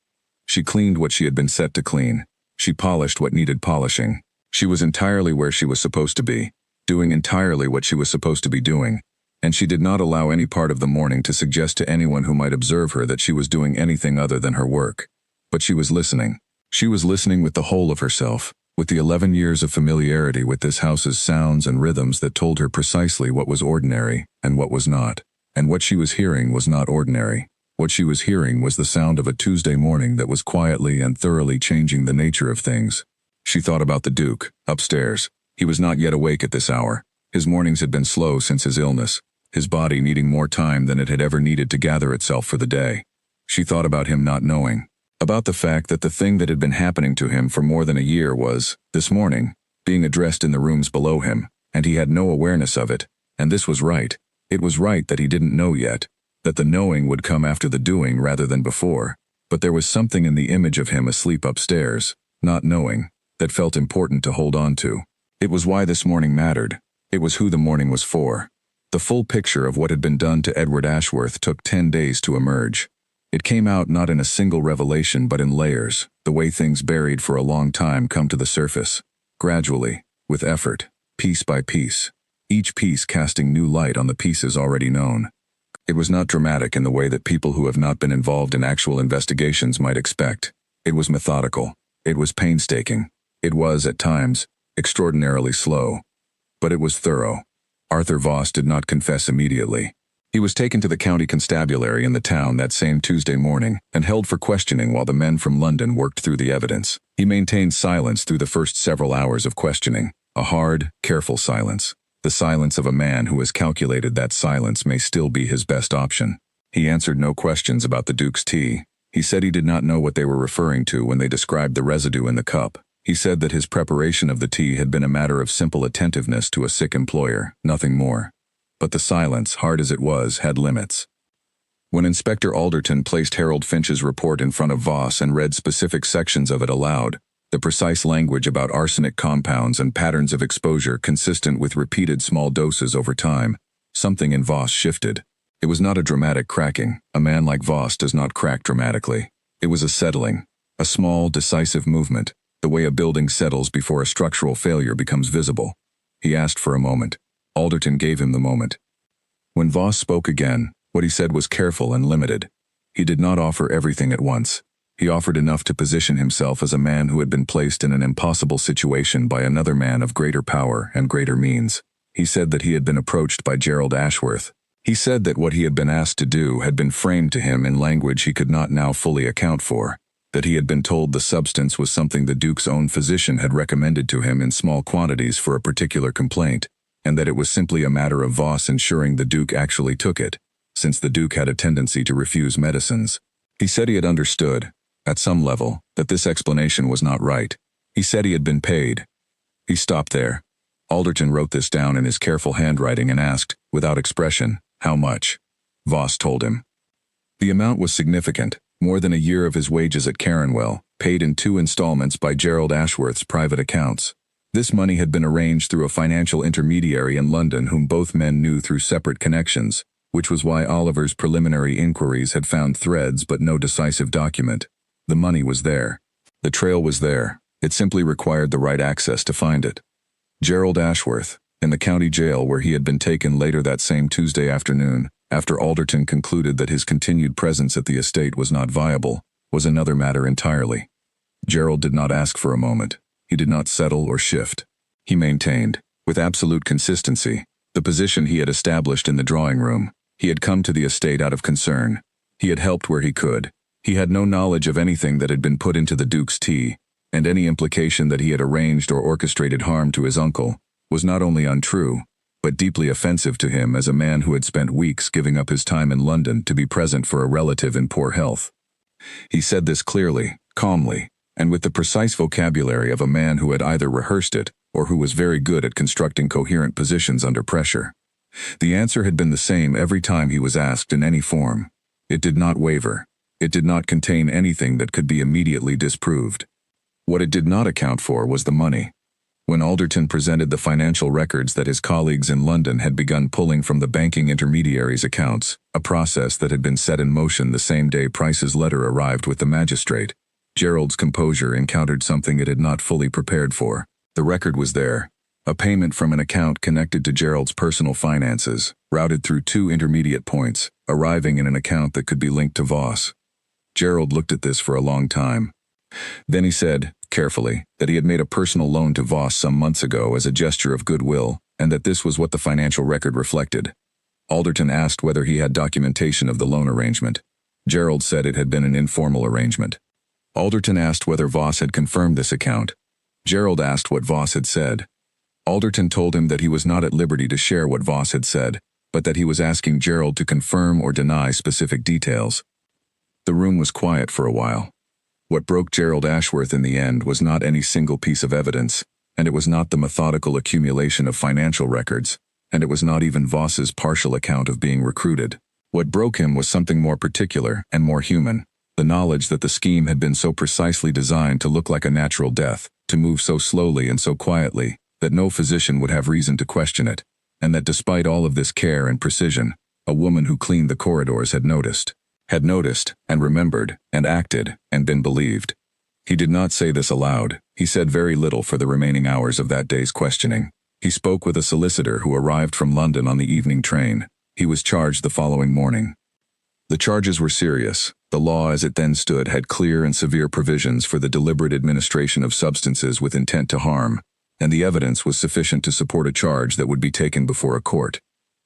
She cleaned what she had been set to clean. She polished what needed polishing. She was entirely where she was supposed to be, doing entirely what she was supposed to be doing, and she did not allow any part of the morning to suggest to anyone who might observe her that she was doing anything other than her work. But she was listening. She was listening with the whole of herself, with the 11 years of familiarity with this house's sounds and rhythms that told her precisely what was ordinary and what was not. And what she was hearing was not ordinary. What she was hearing was the sound of a Tuesday morning that was quietly and thoroughly changing the nature of things. She thought about the Duke, upstairs. He was not yet awake at this hour. His mornings had been slow since his illness, his body needing more time than it had ever needed to gather itself for the day. She thought about him not knowing. About the fact that the thing that had been happening to him for more than a year was, this morning, being addressed in the rooms below him, and he had no awareness of it, and this was right. It was right that he didn't know yet, that the knowing would come after the doing rather than before, but there was something in the image of him asleep upstairs, not knowing, that felt important to hold on to. It was why this morning mattered. It was who the morning was for. The full picture of what had been done to Edward Ashworth took 10 days to emerge. It came out not in a single revelation but in layers, the way things buried for a long time come to the surface, gradually, with effort, piece by piece, each piece casting new light on the pieces already known. It was not dramatic in the way that people who have not been involved in actual investigations might expect. It was methodical. It was painstaking. It was, at times, extraordinarily slow. But it was thorough. Arthur Voss did not confess immediately. He was taken to the county constabulary in the town that same Tuesday morning and held for questioning while the men from London worked through the evidence. He maintained silence through the first several hours of questioning, a hard, careful silence. The silence of a man who has calculated that silence may still be his best option. He answered no questions about the Duke's tea. He said he did not know what they were referring to when they described the residue in the cup. He said that his preparation of the tea had been a matter of simple attentiveness to a sick employer, nothing more. But the silence, hard as it was, had limits. When Inspector Alderton placed Harold Finch's report in front of Voss and read specific sections of it aloud, the precise language about arsenic compounds and patterns of exposure consistent with repeated small doses over time, something in Voss shifted. It was not a dramatic cracking. A man like Voss does not crack dramatically. It was a settling, a small, decisive movement, the way a building settles before a structural failure becomes visible. He asked for a moment. Alderton gave him the moment. When Voss spoke again, what he said was careful and limited. He did not offer everything at once. He offered enough to position himself as a man who had been placed in an impossible situation by another man of greater power and greater means. He said that he had been approached by Gerald Ashworth. He said that what he had been asked to do had been framed to him in language he could not now fully account for, that he had been told the substance was something the Duke's own physician had recommended to him in small quantities for a particular complaint, and that it was simply a matter of Voss ensuring the Duke actually took it, since the Duke had a tendency to refuse medicines. He said he had understood, at some level, that this explanation was not right. He said he had been paid. He stopped there. Alderton wrote this down in his careful handwriting and asked, without expression, how much. Voss told him. The amount was significant, more than a year of his wages at Caronwell, paid in 2 installments by Gerald Ashworth's private accounts. This money had been arranged through a financial intermediary in London whom both men knew through separate connections, which was why Oliver's preliminary inquiries had found threads but no decisive document. The money was there. The trail was there. It simply required the right access to find it. Gerald Ashworth, in the county jail where he had been taken later that same Tuesday afternoon, after Alderton concluded that his continued presence at the estate was not viable, was another matter entirely. Gerald did not ask for a moment. He did not settle or shift. He maintained, with absolute consistency, the position he had established in the drawing room. He had come to the estate out of concern. He had helped where he could. He had no knowledge of anything that had been put into the Duke's tea, and any implication that he had arranged or orchestrated harm to his uncle was not only untrue, but deeply offensive to him as a man who had spent weeks giving up his time in London to be present for a relative in poor health. He said this clearly, calmly, and with the precise vocabulary of a man who had either rehearsed it or who was very good at constructing coherent positions under pressure. The answer had been the same every time he was asked in any form. It did not waver. It did not contain anything that could be immediately disproved. What it did not account for was the money. When Alderton presented the financial records that his colleagues in London had begun pulling from the banking intermediaries' accounts, a process that had been set in motion the same day Price's letter arrived with the magistrate, Gerald's composure encountered something it had not fully prepared for. The record was there. A payment from an account connected to Gerald's personal finances, routed through two intermediate points, arriving in an account that could be linked to Voss. Gerald looked at this for a long time. Then he said, carefully, that he had made a personal loan to Voss some months ago as a gesture of goodwill, and that this was what the financial record reflected. Alderton asked whether he had documentation of the loan arrangement. Gerald said it had been an informal arrangement. Alderton asked whether Voss had confirmed this account. Gerald asked what Voss had said. Alderton told him that he was not at liberty to share what Voss had said, but that he was asking Gerald to confirm or deny specific details. The room was quiet for a while. What broke Gerald Ashworth in the end was not any single piece of evidence, and it was not the methodical accumulation of financial records, and it was not even Voss's partial account of being recruited. What broke him was something more particular and more human, the knowledge that the scheme had been so precisely designed to look like a natural death, to move so slowly and so quietly, that no physician would have reason to question it, and that despite all of this care and precision, a woman who cleaned the corridors had noticed, and remembered, and acted, and been believed. He did not say this aloud. He said very little for the remaining hours of that day's questioning. He spoke with a solicitor who arrived from London on the evening train. He was charged the following morning. The charges were serious. The law as it then stood had clear and severe provisions for the deliberate administration of substances with intent to harm, and the evidence was sufficient to support a charge that would be taken before a court.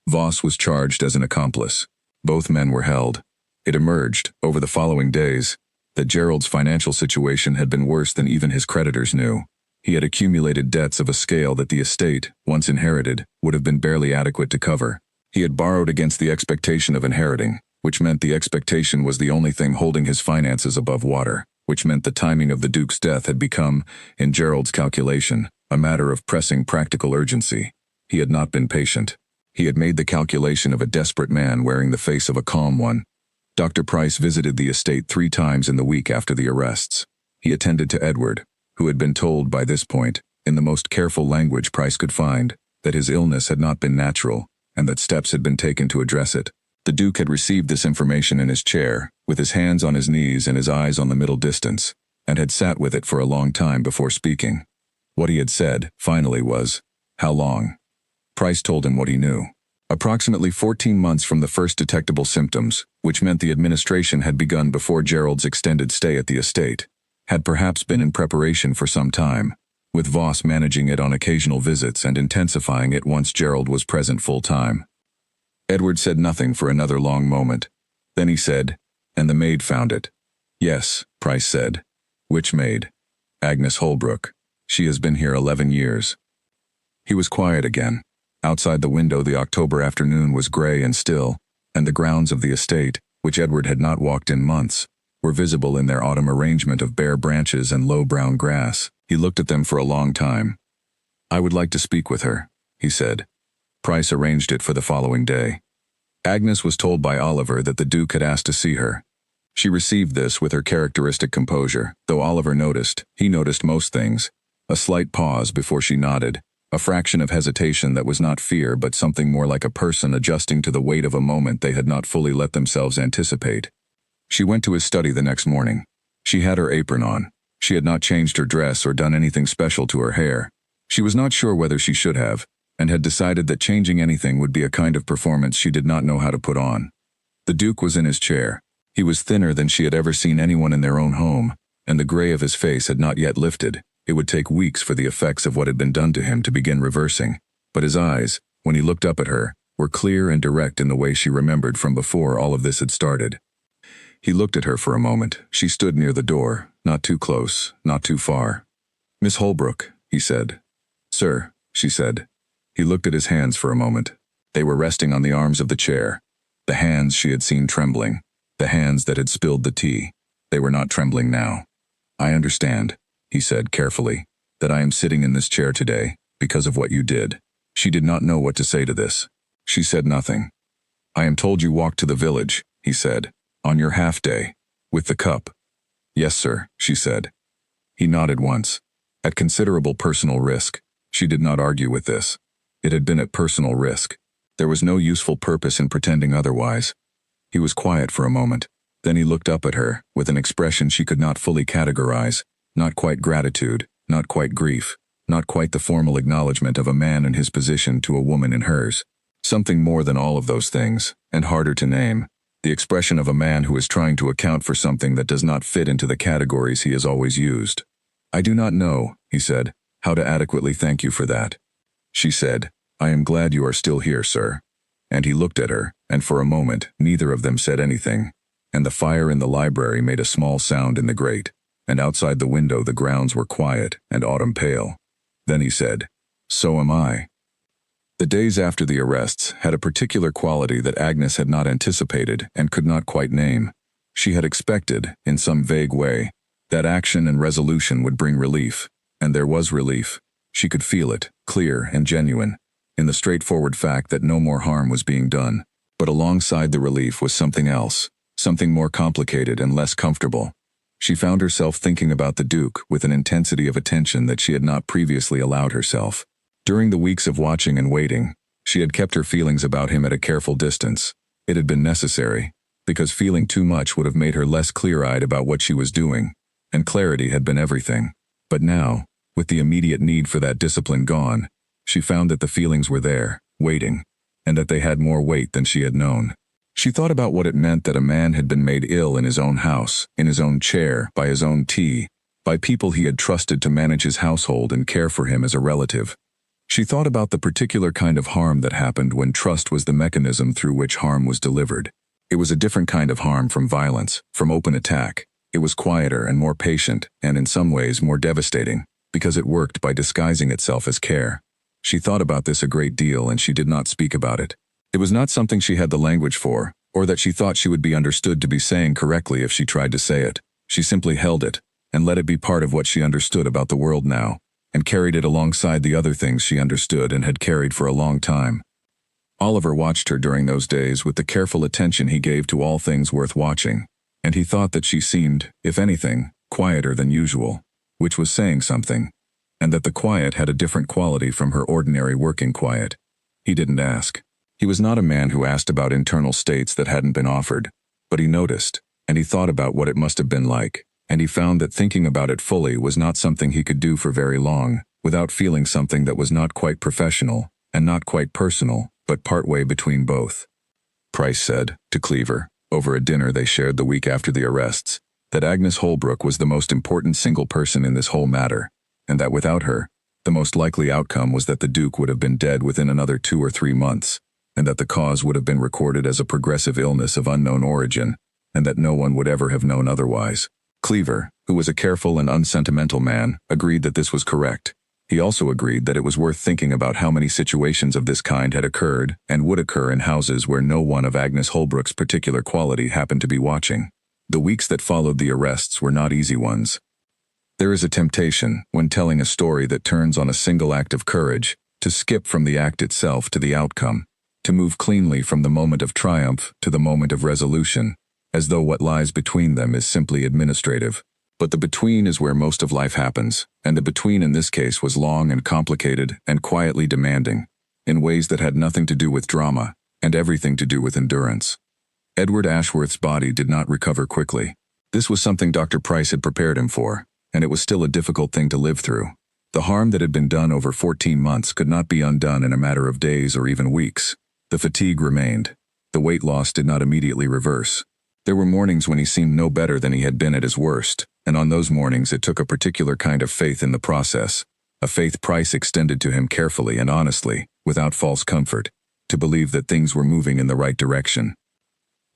Voss was charged as an accomplice. Both men were held. It emerged, over the following days, that Gerald's financial situation had been worse than even his creditors knew. He had accumulated debts of a scale that the estate, once inherited, would have been barely adequate to cover. He had borrowed against the expectation of inheriting, which meant the expectation was the only thing holding his finances above water, which meant the timing of the Duke's death had become, in Gerald's calculation, a matter of pressing practical urgency. He had not been patient. He had made the calculation of a desperate man wearing the face of a calm one. Dr. Price visited the estate 3 times in the week after the arrests. He attended to Edward, who had been told by this point, in the most careful language Price could find, that his illness had not been natural, and that steps had been taken to address it. The Duke had received this information in his chair, with his hands on his knees and his eyes on the middle distance, and had sat with it for a long time before speaking. What he had said, finally, was, "How long?" Price told him what he knew. Approximately 14 months from the first detectable symptoms, which meant the administration had begun before Gerald's extended stay at the estate, had perhaps been in preparation for some time, with Voss managing it on occasional visits and intensifying it once Gerald was present full-time. Edward said nothing for another long moment. Then he said, "And the maid found it." "Yes," Price said. "Which maid?" "Agnes Holbrook. She has been here 11 years. He was quiet again. Outside the window the October afternoon was gray and still, and the grounds of the estate, which Edward had not walked in months, were visible in their autumn arrangement of bare branches and low brown grass. He looked at them for a long time. "I would like to speak with her," he said. Price arranged it for the following day. Agnes was told by Oliver that the Duke had asked to see her. She received this with her characteristic composure, though Oliver noticed, he noticed most things, a slight pause before she nodded, a fraction of hesitation that was not fear but something more like a person adjusting to the weight of a moment they had not fully let themselves anticipate. She went to his study the next morning. She had her apron on. She had not changed her dress or done anything special to her hair. She was not sure whether she should have, and had decided that changing anything would be a kind of performance she did not know how to put on. The Duke was in his chair. He was thinner than she had ever seen anyone in their own home, and the gray of his face had not yet lifted. It would take weeks for the effects of what had been done to him to begin reversing, but his eyes, when he looked up at her, were clear and direct in the way she remembered from before all of this had started. He looked at her for a moment. She stood near the door, not too close, not too far. "Miss Holbrook," he said. "Sir," she said. He looked at his hands for a moment. They were resting on the arms of the chair. The hands she had seen trembling. The hands that had spilled the tea. They were not trembling now. "I understand," he said carefully, "that I am sitting in this chair today because of what you did." She did not know what to say to this. She said nothing. "I am told you walked to the village," he said, "on your half-day, with the cup." "Yes, sir," she said. He nodded once. At considerable personal risk, She did not argue with this. It had been at personal risk. There was no useful purpose in pretending otherwise. He was quiet for a moment. Then he looked up at her, with an expression she could not fully categorize. Not quite gratitude, not quite grief, not quite the formal acknowledgement of a man in his position to a woman in hers. Something more than all of those things, and harder to name. The expression of a man who is trying to account for something that does not fit into the categories he has always used. "I do not know," he said, "how to adequately thank you for that." She said, "I am glad you are still here, sir." And he looked at her, and for a moment, neither of them said anything. And the fire in the library made a small sound in the grate, and outside the window the grounds were quiet and autumn pale. Then he said, "So am I." The days after the arrests had a particular quality that Agnes had not anticipated and could not quite name. She had expected, in some vague way, that action and resolution would bring relief, and there was relief. She could feel it, clear and genuine, in the straightforward fact that no more harm was being done. But alongside the relief was something else, something more complicated and less comfortable. She found herself thinking about the Duke with an intensity of attention that she had not previously allowed herself. During the weeks of watching and waiting, she had kept her feelings about him at a careful distance. It had been necessary, because feeling too much would have made her less clear-eyed about what she was doing, and clarity had been everything. But now, with the immediate need for that discipline gone, she found that the feelings were there, waiting, and that they had more weight than she had known. She thought about what it meant that a man had been made ill in his own house, in his own chair, by his own tea, by people he had trusted to manage his household and care for him as a relative. She thought about the particular kind of harm that happened when trust was the mechanism through which harm was delivered. It was a different kind of harm from violence, from open attack. It was quieter and more patient, and in some ways more devastating, because it worked by disguising itself as care. She thought about this a great deal, and she did not speak about it. It was not something she had the language for, or that she thought she would be understood to be saying correctly if she tried to say it. She simply held it, and let it be part of what she understood about the world now, and carried it alongside the other things she understood and had carried for a long time. Oliver watched her during those days with the careful attention he gave to all things worth watching, and he thought that she seemed, if anything, quieter than usual, which was saying something, and that the quiet had a different quality from her ordinary working quiet. He didn't ask. He was not a man who asked about internal states that hadn't been offered, but he noticed, and he thought about what it must have been like. And he found that thinking about it fully was not something he could do for very long, without feeling something that was not quite professional, and not quite personal, but partway between both. Price said, to Cleaver, over a dinner they shared the week after the arrests, that Agnes Holbrook was the most important single person in this whole matter, and that without her, the most likely outcome was that the Duke would have been dead within another 2 or 3 months, and that the cause would have been recorded as a progressive illness of unknown origin, and that no one would ever have known otherwise. Cleaver, who was a careful and unsentimental man, agreed that this was correct. He also agreed that it was worth thinking about how many situations of this kind had occurred and would occur in houses where no one of Agnes Holbrook's particular quality happened to be watching. The weeks that followed the arrests were not easy ones. There is a temptation, when telling a story that turns on a single act of courage, to skip from the act itself to the outcome, to move cleanly from the moment of triumph to the moment of resolution, as though what lies between them is simply administrative. But the between is where most of life happens, and the between in this case was long and complicated and quietly demanding, in ways that had nothing to do with drama, and everything to do with endurance. Edward Ashworth's body did not recover quickly. This was something Dr. Price had prepared him for, and it was still a difficult thing to live through. The harm that had been done over 14 months could not be undone in a matter of days or even weeks. The fatigue remained. The weight loss did not immediately reverse. There were mornings when he seemed no better than he had been at his worst, and on those mornings it took a particular kind of faith in the process, a faith Price extended to him carefully and honestly, without false comfort, to believe that things were moving in the right direction.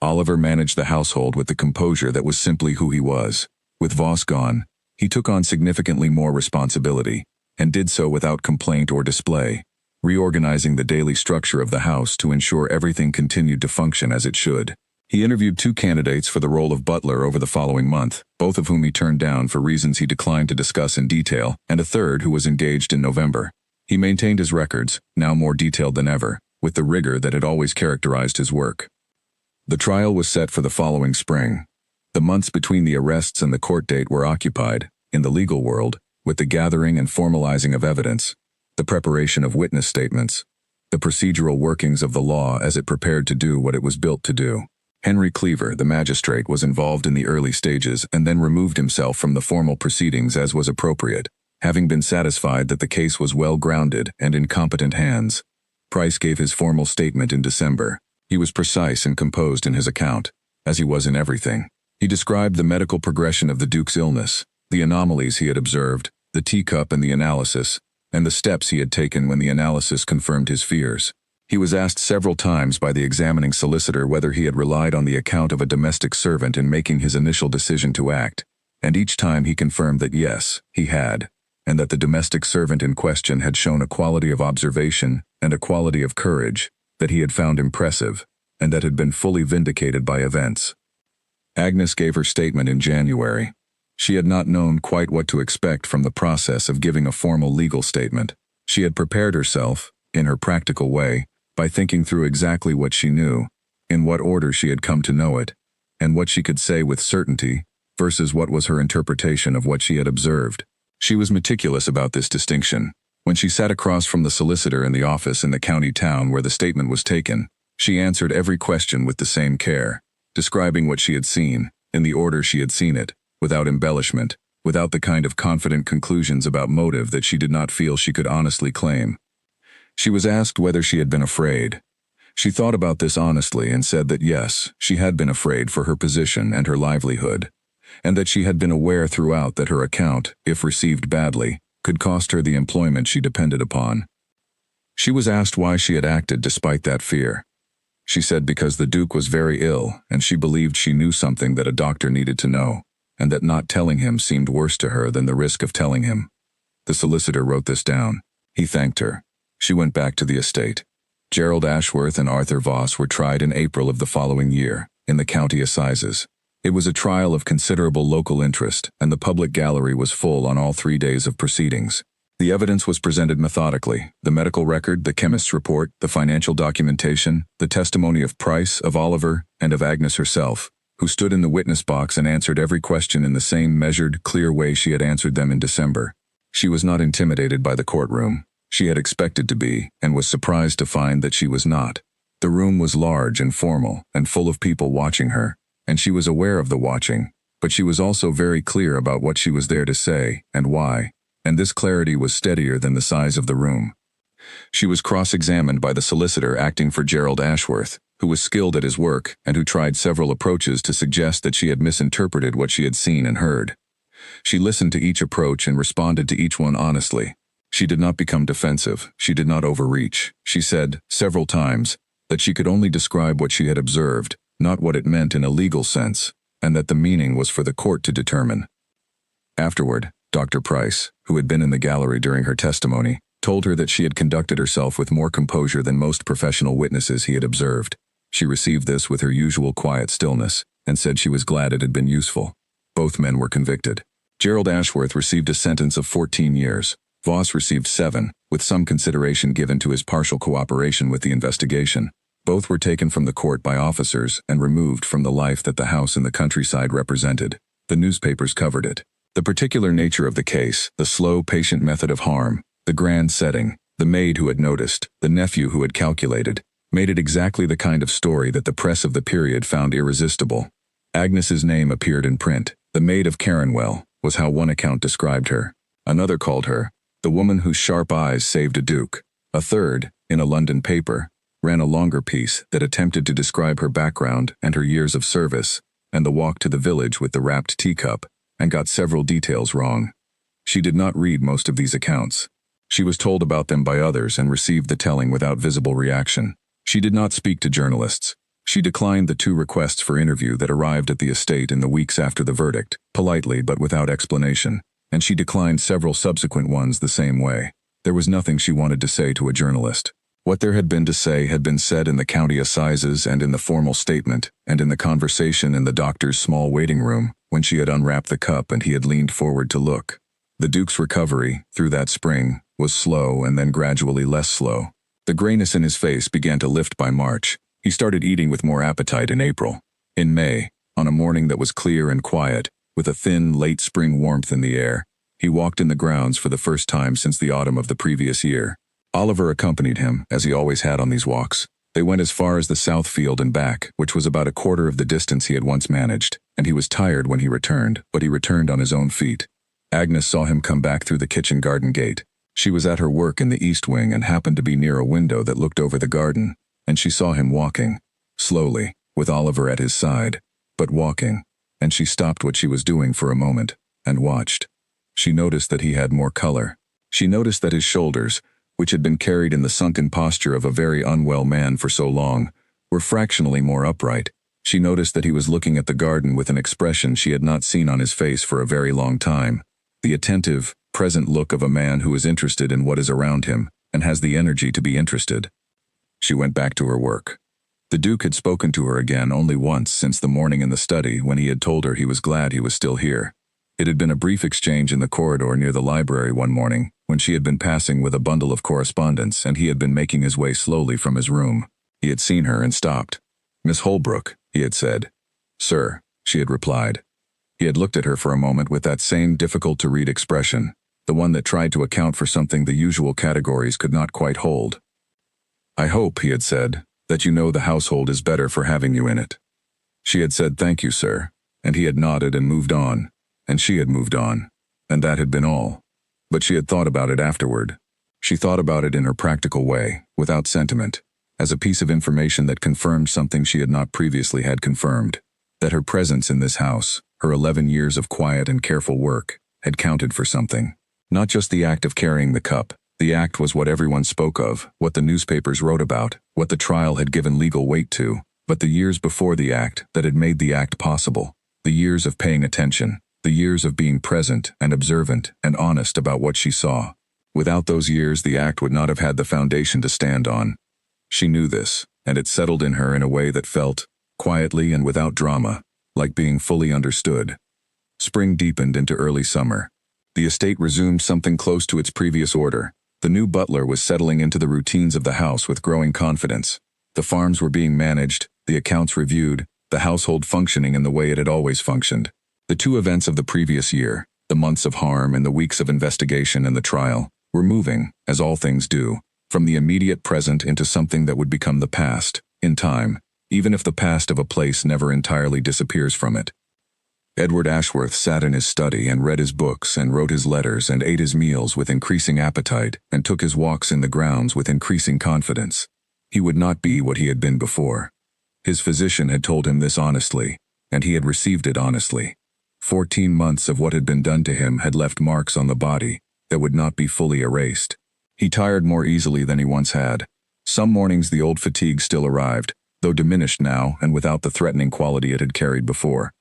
Oliver managed the household with the composure that was simply who he was. With Voss gone, he took on significantly more responsibility, and did so without complaint or display, reorganizing the daily structure of the house to ensure everything continued to function as it should. He interviewed 2 candidates for the role of butler over the following month, both of whom he turned down for reasons he declined to discuss in detail, and a third who was engaged in November. He maintained his records, now more detailed than ever, with the rigor that had always characterized his work. The trial was set for the following spring. The months between the arrests and the court date were occupied, in the legal world, with the gathering and formalizing of evidence, the preparation of witness statements, the procedural workings of the law as it prepared to do what it was built to do. Henry Cleaver, the magistrate, was involved in the early stages and then removed himself from the formal proceedings as was appropriate, having been satisfied that the case was well-grounded and in competent hands. Price gave his formal statement in December. He was precise and composed in his account, as he was in everything. He described the medical progression of the Duke's illness, the anomalies he had observed, the teacup and the analysis, and the steps he had taken when the analysis confirmed his fears. He was asked several times by the examining solicitor whether he had relied on the account of a domestic servant in making his initial decision to act, and each time he confirmed that yes, he had, and that the domestic servant in question had shown a quality of observation and a quality of courage that he had found impressive, and that had been fully vindicated by events. Agnes gave her statement in January. She had not known quite what to expect from the process of giving a formal legal statement. She had prepared herself, in her practical way, by thinking through exactly what she knew, in what order she had come to know it, and what she could say with certainty, versus what was her interpretation of what she had observed. She was meticulous about this distinction. When she sat across from the solicitor in the office in the county town where the statement was taken, she answered every question with the same care, describing what she had seen, in the order she had seen it, without embellishment, without the kind of confident conclusions about motive that she did not feel she could honestly claim. She was asked whether she had been afraid. She thought about this honestly and said that yes, she had been afraid for her position and her livelihood, and that she had been aware throughout that her account, if received badly, could cost her the employment she depended upon. She was asked why she had acted despite that fear. She said because the Duke was very ill and she believed she knew something that a doctor needed to know, and that not telling him seemed worse to her than the risk of telling him. The solicitor wrote this down. He thanked her. She went back to the estate. Gerald Ashworth and Arthur Voss were tried in April of the following year, in the county assizes. It was a trial of considerable local interest, and the public gallery was full on all 3 days of proceedings. The evidence was presented methodically: the medical record, the chemist's report, the financial documentation, the testimony of Price, of Oliver, and of Agnes herself, who stood in the witness box and answered every question in the same measured, clear way she had answered them in December. She was not intimidated by the courtroom. She had expected to be, and was surprised to find that she was not. The room was large and formal, and full of people watching her, and she was aware of the watching, but she was also very clear about what she was there to say, and why, and this clarity was steadier than the size of the room. She was cross-examined by the solicitor acting for Gerald Ashworth, who was skilled at his work and who tried several approaches to suggest that she had misinterpreted what she had seen and heard. She listened to each approach and responded to each one honestly. She did not become defensive. She did not overreach. She said, several times, that she could only describe what she had observed, not what it meant in a legal sense, and that the meaning was for the court to determine. Afterward, Dr. Price, who had been in the gallery during her testimony, told her that she had conducted herself with more composure than most professional witnesses he had observed. She received this with her usual quiet stillness, and said she was glad it had been useful. Both men were convicted. Gerald Ashworth received a sentence of 14 years. Voss received 7, with some consideration given to his partial cooperation with the investigation. Both were taken from the court by officers and removed from the life that the house in the countryside represented. The newspapers covered it. The particular nature of the case, the slow, patient method of harm, the grand setting, the maid who had noticed, the nephew who had calculated, made it exactly the kind of story that the press of the period found irresistible. Agnes's name appeared in print. The Maid of Caronwell was how one account described her. Another called her the woman whose sharp eyes saved a duke. A third, in a London paper, ran a longer piece that attempted to describe her background and her years of service, and the walk to the village with the wrapped teacup, and got several details wrong. She did not read most of these accounts. She was told about them by others and received the telling without visible reaction. She did not speak to journalists. She declined the 2 requests for interview that arrived at the estate in the weeks after the verdict, politely but without explanation, and she declined several subsequent ones the same way. There was nothing she wanted to say to a journalist. What there had been to say had been said in the county assizes and in the formal statement, and in the conversation in the doctor's small waiting room, when she had unwrapped the cup and he had leaned forward to look. The Duke's recovery, through that spring, was slow and then gradually less slow. The grayness in his face began to lift by March. He started eating with more appetite in April. In May, on a morning that was clear and quiet, with a thin, late spring warmth in the air, He walked in the grounds for the first time since the autumn of the previous year. Oliver accompanied him, as he always had on these walks. They went as far as the south field and back, which was about a quarter of the distance he had once managed, and he was tired when he returned, but he returned on his own feet. Agnes saw him come back through the kitchen garden gate. She was at her work in the east wing and happened to be near a window that looked over the garden, and she saw him walking, slowly, with Oliver at his side, but walking, and she stopped what she was doing for a moment, and watched. She noticed that he had more color. She noticed that his shoulders, which had been carried in the sunken posture of a very unwell man for so long, were fractionally more upright. She noticed that he was looking at the garden with an expression she had not seen on his face for a very long time. The attentive, present look of a man who is interested in what is around him and has the energy to be interested. She went back to her work. The Duke had spoken to her again only once since the morning in the study when he had told her he was glad he was still here. It had been a brief exchange in the corridor near the library one morning, when she had been passing with a bundle of correspondence and he had been making his way slowly from his room. He had seen her and stopped. "Miss Holbrook," he had said. "Sir," she had replied. He had looked at her for a moment with that same difficult-to-read expression, the one that tried to account for something the usual categories could not quite hold. "I hope," he had said, "that you know the household is better for having you in it." She had said, "Thank you, sir," and he had nodded and moved on, and she had moved on, and that had been all. But she had thought about it afterward. She thought about it in her practical way, without sentiment, as a piece of information that confirmed something she had not previously had confirmed, that her presence in this house, her 11 years of quiet and careful work, had counted for something. Not just the act of carrying the cup. The act was what everyone spoke of, what the newspapers wrote about, what the trial had given legal weight to, but the years before the act that had made the act possible, the years of paying attention, the years of being present and observant and honest about what she saw. Without those years, the act would not have had the foundation to stand on. She knew this, and it settled in her in a way that felt, quietly and without drama, like being fully understood. Spring deepened into early summer. The estate resumed something close to its previous order. The new butler was settling into the routines of the house with growing confidence. The farms were being managed, the accounts reviewed, the household functioning in the way it had always functioned. The two events of the previous year, the months of harm and the weeks of investigation and the trial, were moving, as all things do, from the immediate present into something that would become the past, in time, even if the past of a place never entirely disappears from it. Edward Ashworth sat in his study and read his books and wrote his letters and ate his meals with increasing appetite and took his walks in the grounds with increasing confidence. He would not be what he had been before. His physician had told him this honestly, and he had received it honestly. 14 months of what had been done to him had left marks on the body that would not be fully erased. He tired more easily than he once had. Some mornings the old fatigue still arrived, though diminished now and without the threatening quality it had carried before.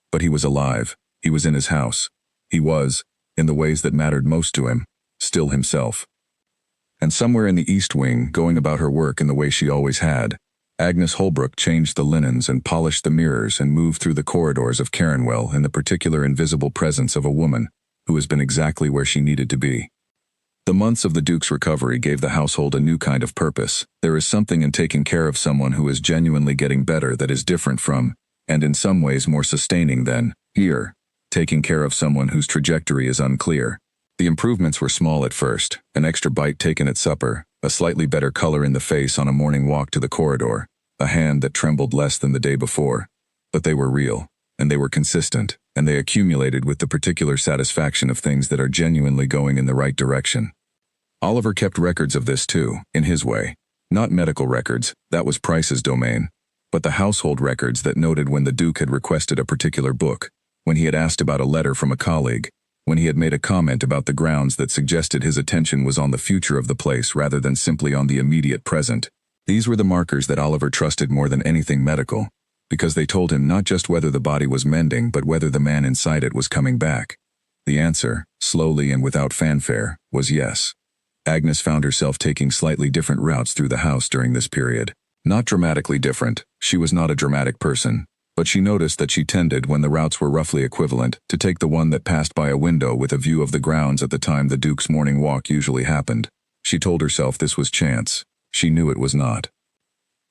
But he was alive. He was in his house. He was, in the ways that mattered most to him, still himself. And somewhere in the east wing, going about her work in the way she always had, Agnes Holbrook changed the linens and polished the mirrors and moved through the corridors of Caronwell in the particular invisible presence of a woman who has been exactly where she needed to be. The months of the Duke's recovery gave the household a new kind of purpose. There is something in taking care of someone who is genuinely getting better that is different from, and in some ways more sustaining than, here, taking care of someone whose trajectory is unclear. The improvements were small at first, an extra bite taken at supper, a slightly better color in the face on a morning walk to the corridor, a hand that trembled less than the day before. But they were real, and they were consistent, and they accumulated with the particular satisfaction of things that are genuinely going in the right direction. Oliver kept records of this too, in his way. Not medical records, that was Price's domain, but the household records that noted when the Duke had requested a particular book, when he had asked about a letter from a colleague, when he had made a comment about the grounds that suggested his attention was on the future of the place rather than simply on the immediate present. These were the markers that Oliver trusted more than anything medical, because they told him not just whether the body was mending but whether the man inside it was coming back. The answer, slowly and without fanfare, was yes. Agnes found herself taking slightly different routes through the house during this period. Not dramatically different, she was not a dramatic person, but she noticed that she tended, when the routes were roughly equivalent, to take the one that passed by a window with a view of the grounds at the time the Duke's morning walk usually happened. She told herself this was chance. She knew it was not.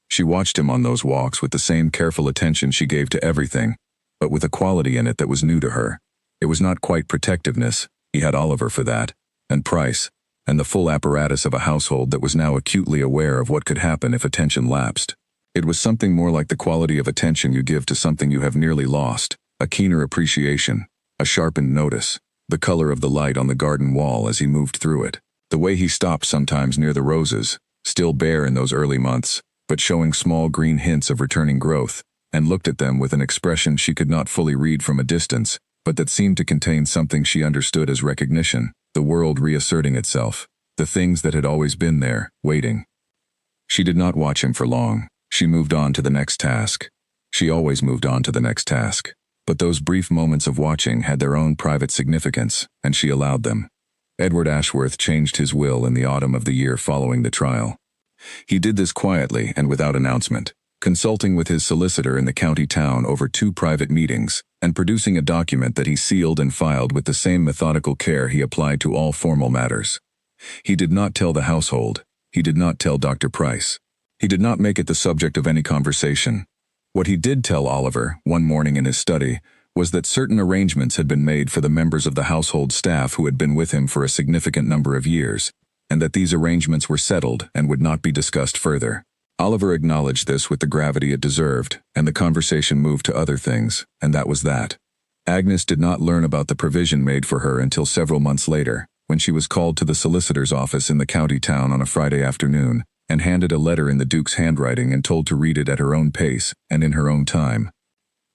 She watched him on those walks with the same careful attention she gave to everything, but with a quality in it that was new to her. It was not quite protectiveness, He had Oliver for that, and Price, and the full apparatus of a household that was now acutely aware of what could happen if attention lapsed. It was something more like the quality of attention you give to something you have nearly lost, a keener appreciation, a sharpened notice, the color of the light on the garden wall as he moved through it, the way he stopped sometimes near the roses, still bare in those early months, but showing small green hints of returning growth, and looked at them with an expression she could not fully read from a distance, but that seemed to contain something she understood as recognition, the world reasserting itself, the things that had always been there, waiting. She did not watch him for long. She moved on to the next task. She always moved on to the next task. But those brief moments of watching had their own private significance, and she allowed them. Edward Ashworth changed his will in the autumn of the year following the trial. He did this quietly and without announcement, consulting with his solicitor in the county town over 2 private meetings, and producing a document that he sealed and filed with the same methodical care he applied to all formal matters. He did not tell the household. He did not tell Dr. Price. He did not make it the subject of any conversation. What he did tell Oliver, one morning in his study, was that certain arrangements had been made for the members of the household staff who had been with him for a significant number of years, and that these arrangements were settled and would not be discussed further. Oliver acknowledged this with the gravity it deserved, and the conversation moved to other things, and that was that. Agnes did not learn about the provision made for her until several months later, when she was called to the solicitor's office in the county town on a Friday afternoon, and handed a letter in the Duke's handwriting and told to read it at her own pace and in her own time.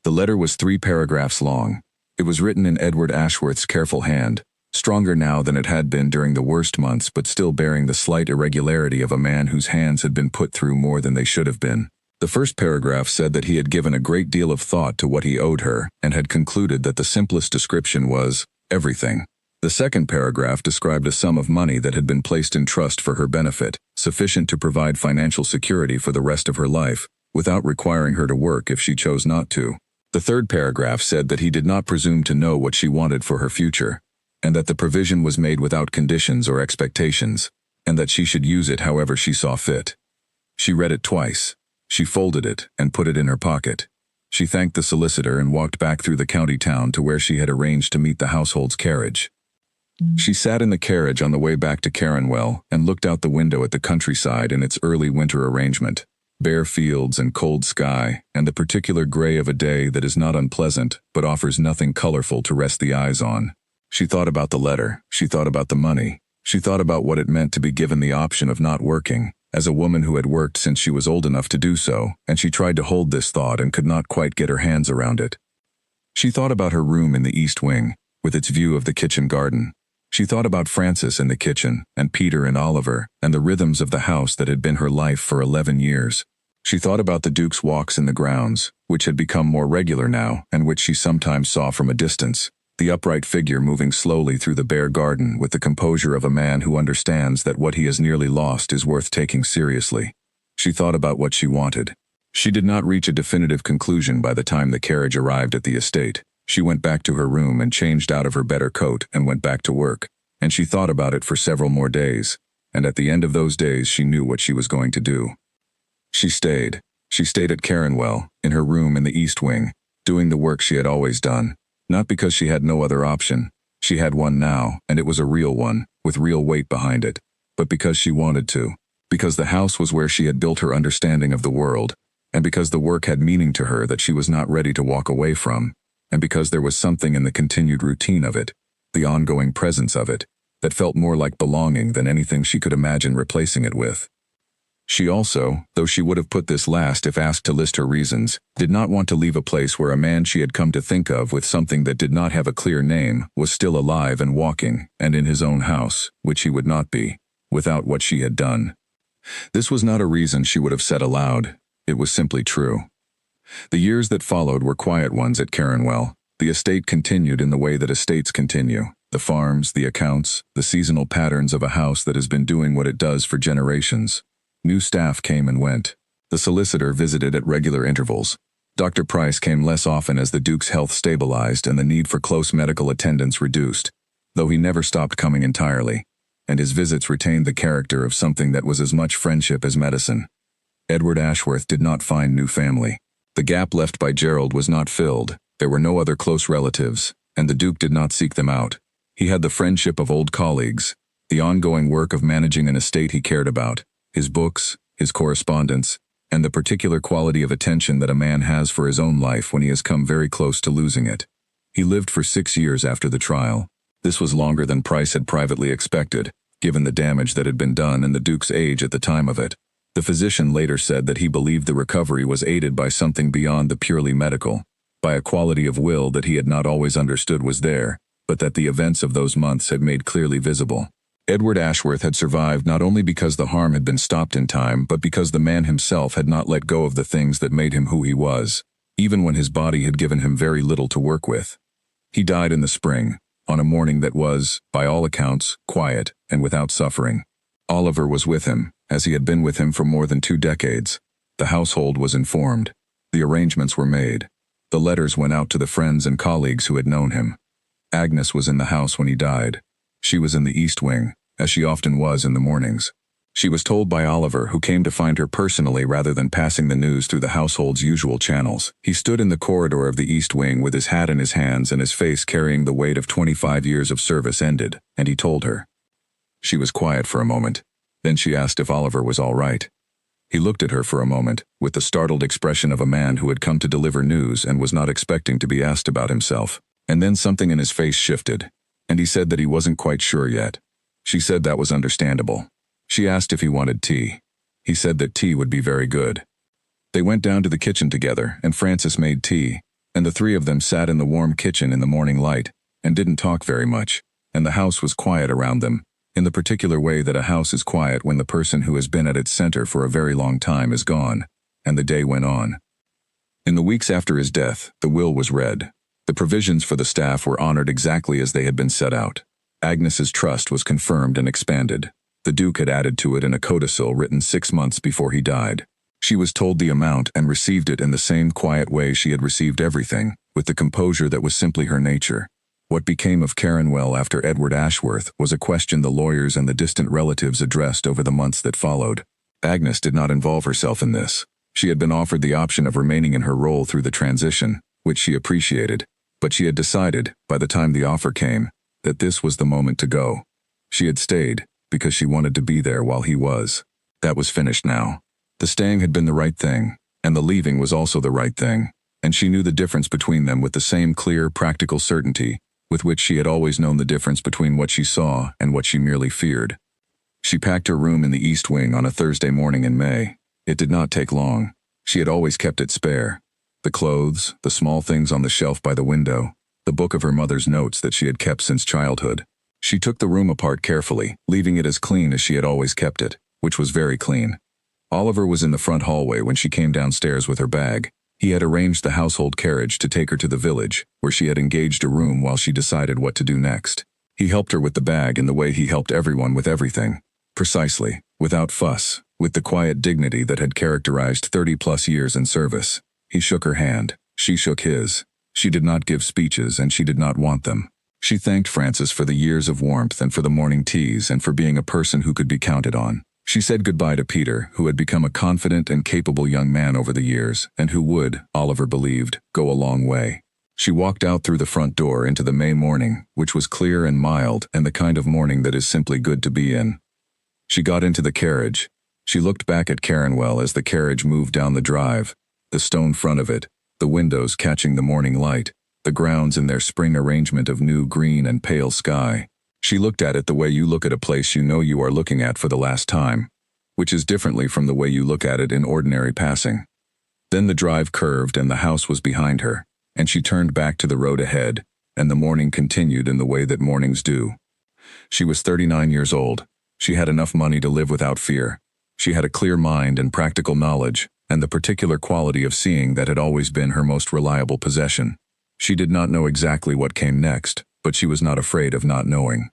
The letter was 3 paragraphs long. It was written in Edward Ashworth's careful hand, stronger now than it had been during the worst months but still bearing the slight irregularity of a man whose hands had been put through more than they should have been. The first paragraph said that he had given a great deal of thought to what he owed her and had concluded that the simplest description was everything. The second paragraph described a sum of money that had been placed in trust for her benefit, sufficient to provide financial security for the rest of her life, without requiring her to work if she chose not to. The third paragraph said that he did not presume to know what she wanted for her future, and that the provision was made without conditions or expectations, and that she should use it however she saw fit. She read it twice. She folded it and put it in her pocket. She thanked the solicitor and walked back through the county town to where she had arranged to meet the household's carriage. She sat in the carriage on the way back to Caronwell and looked out the window at the countryside in its early winter arrangement, bare fields and cold sky, and the particular gray of a day that is not unpleasant but offers nothing colorful to rest the eyes on. She thought about the letter. She thought about the money. She thought about what it meant to be given the option of not working, as a woman who had worked since she was old enough to do so, and she tried to hold this thought and could not quite get her hands around it. She thought about her room in the east wing, with its view of the kitchen garden. She thought about Francis in the kitchen, and Peter and Oliver, and the rhythms of the house that had been her life for 11 years. She thought about the Duke's walks in the grounds, which had become more regular now, and which she sometimes saw from a distance, the upright figure moving slowly through the bare garden with the composure of a man who understands that what he has nearly lost is worth taking seriously. She thought about what she wanted. She did not reach a definitive conclusion by the time the carriage arrived at the estate. She went back to her room and changed out of her better coat and went back to work, and she thought about it for several more days, and at the end of those days she knew what she was going to do. She stayed. She stayed at Caronwell, in her room in the east wing, doing the work she had always done, not because she had no other option. She had one now, and it was a real one, with real weight behind it, but because she wanted to, because the house was where she had built her understanding of the world, and because the work had meaning to her that she was not ready to walk away from, and because there was something in the continued routine of it, the ongoing presence of it, that felt more like belonging than anything she could imagine replacing it with. She also, though she would have put this last if asked to list her reasons, did not want to leave a place where a man she had come to think of with something that did not have a clear name was still alive and walking, and in his own house, which he would not be, without what she had done. This was not a reason she would have said aloud. It was simply true. The years that followed were quiet ones at Caronwell. The estate continued in the way that estates continue. The farms, the accounts, the seasonal patterns of a house that has been doing what it does for generations. New staff came and went. The solicitor visited at regular intervals. Dr. Price came less often as the Duke's health stabilized and the need for close medical attendance reduced, though he never stopped coming entirely, and his visits retained the character of something that was as much friendship as medicine. Edward Ashworth did not find new family. The gap left by Gerald was not filled. There were no other close relatives, and the Duke did not seek them out. He had the friendship of old colleagues, the ongoing work of managing an estate he cared about, his books, his correspondence, and the particular quality of attention that a man has for his own life when he has come very close to losing it. He lived for 6 years after the trial. This was longer than Price had privately expected, given the damage that had been done and the Duke's age at the time of it. The physician later said that he believed the recovery was aided by something beyond the purely medical, by a quality of will that he had not always understood was there, but that the events of those months had made clearly visible. Edward Ashworth had survived not only because the harm had been stopped in time, but because the man himself had not let go of the things that made him who he was, even when his body had given him very little to work with. He died in the spring, on a morning that was, by all accounts, quiet and without suffering. Oliver was with him, as he had been with him for more than 2 decades. The household was informed. The arrangements were made. The letters went out to the friends and colleagues who had known him. Agnes was in the house when he died. She was in the East Wing, as she often was in the mornings. She was told by Oliver, who came to find her personally rather than passing the news through the household's usual channels. He stood in the corridor of the East Wing with his hat in his hands and his face carrying the weight of 25 years of service ended, and he told her. She was quiet for a moment. Then she asked if Oliver was all right. He looked at her for a moment, with the startled expression of a man who had come to deliver news and was not expecting to be asked about himself. And then something in his face shifted, and he said that he wasn't quite sure yet. She said that was understandable. She asked if he wanted tea. He said that tea would be very good. They went down to the kitchen together, and Francis made tea, and the 3 of them sat in the warm kitchen in the morning light, and didn't talk very much, and the house was quiet around them, in the particular way that a house is quiet when the person who has been at its center for a very long time is gone, and the day went on. In the weeks after his death, the will was read. The provisions for the staff were honored exactly as they had been set out. Agnes's trust was confirmed and expanded. The Duke had added to it in a codicil written 6 months before he died. She was told the amount and received it in the same quiet way she had received everything, with the composure that was simply her nature. What became of Caronwell after Edward Ashworth was a question the lawyers and the distant relatives addressed over the months that followed. Agnes did not involve herself in this. She had been offered the option of remaining in her role through the transition, which she appreciated, but she had decided, by the time the offer came, that this was the moment to go. She had stayed, because she wanted to be there while he was. That was finished now. The staying had been the right thing, and the leaving was also the right thing, and she knew the difference between them with the same clear, practical certainty with which she had always known the difference between what she saw and what she merely feared. She packed her room in the East Wing on a Thursday morning in May. It did not take long. She had always kept it spare. The clothes, the small things on the shelf by the window, the book of her mother's notes that she had kept since childhood. She took the room apart carefully, leaving it as clean as she had always kept it, which was very clean. Oliver was in the front hallway when she came downstairs with her bag. He had arranged the household carriage to take her to the village, where she had engaged a room while she decided what to do next. He helped her with the bag in the way he helped everyone with everything. Precisely, without fuss, with the quiet dignity that had characterized 30-plus years in service. He shook her hand. She shook his. She did not give speeches, and she did not want them. She thanked Francis for the years of warmth and for the morning teas and for being a person who could be counted on. She said goodbye to Peter, who had become a confident and capable young man over the years, and who would, Oliver believed, go a long way. She walked out through the front door into the May morning, which was clear and mild and the kind of morning that is simply good to be in. She got into the carriage. She looked back at Caronwell as the carriage moved down the drive, the stone front of it, the windows catching the morning light, the grounds in their spring arrangement of new green and pale sky. She looked at it the way you look at a place you know you are looking at for the last time, which is differently from the way you look at it in ordinary passing. Then the drive curved and the house was behind her, and she turned back to the road ahead, and the morning continued in the way that mornings do. She was 39 years old. She had enough money to live without fear. She had a clear mind and practical knowledge, and the particular quality of seeing that had always been her most reliable possession. She did not know exactly what came next, but she was not afraid of not knowing.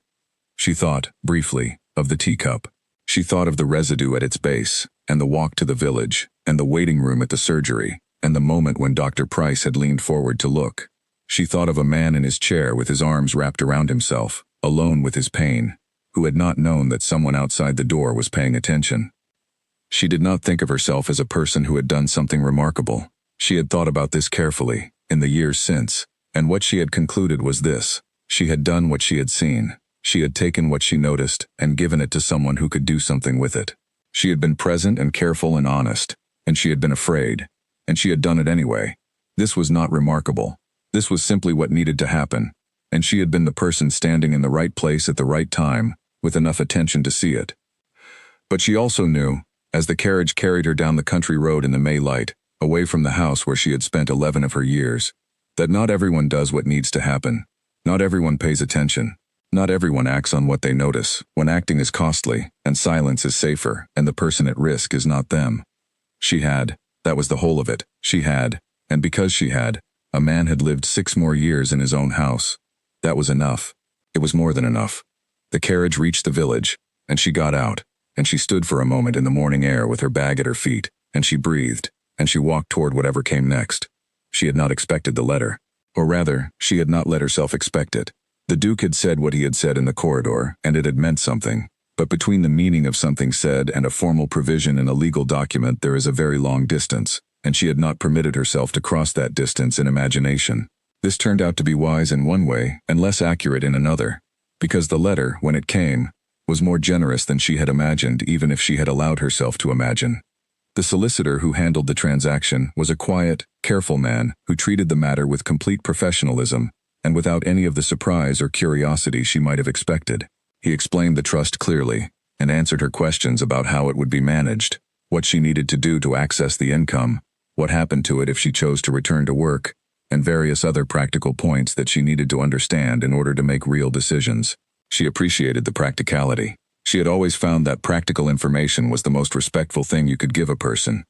She thought, briefly, of the teacup. She thought of the residue at its base, and the walk to the village, and the waiting room at the surgery, and the moment when Dr. Price had leaned forward to look. She thought of a man in his chair with his arms wrapped around himself, alone with his pain, who had not known that someone outside the door was paying attention. She did not think of herself as a person who had done something remarkable. She had thought about this carefully, in the years since, and what she had concluded was this: She had done what she had seen. She had taken what she noticed and given it to someone who could do something with it. She had been present and careful and honest, and she had been afraid, and she had done it anyway. This was not remarkable. This was simply what needed to happen, and she had been the person standing in the right place at the right time, with enough attention to see it. But she also knew, as the carriage carried her down the country road in the May light, away from the house where she had spent 11 of her years, that not everyone does what needs to happen. Not everyone pays attention. Not everyone acts on what they notice, when acting is costly, and silence is safer, and the person at risk is not them. She had, that was the whole of it, she had, and because she had, a man had lived 6 more years in his own house. That was enough. It was more than enough. The carriage reached the village, and she got out, and she stood for a moment in the morning air with her bag at her feet, and she breathed, and she walked toward whatever came next. She had not expected the letter. Or rather, she had not let herself expect it. The Duke had said what he had said in the corridor, and it had meant something. But between the meaning of something said and a formal provision in a legal document there is a very long distance, and she had not permitted herself to cross that distance in imagination. This turned out to be wise in one way and less accurate in another, because the letter, when it came, was more generous than she had imagined even if she had allowed herself to imagine. The solicitor who handled the transaction was a quiet, careful man who treated the matter with complete professionalism and without any of the surprise or curiosity she might have expected. He explained the trust clearly and answered her questions about how it would be managed, what she needed to do to access the income, what happened to it if she chose to return to work, and various other practical points that she needed to understand in order to make real decisions. She appreciated the practicality. She had always found that practical information was the most respectful thing you could give a person.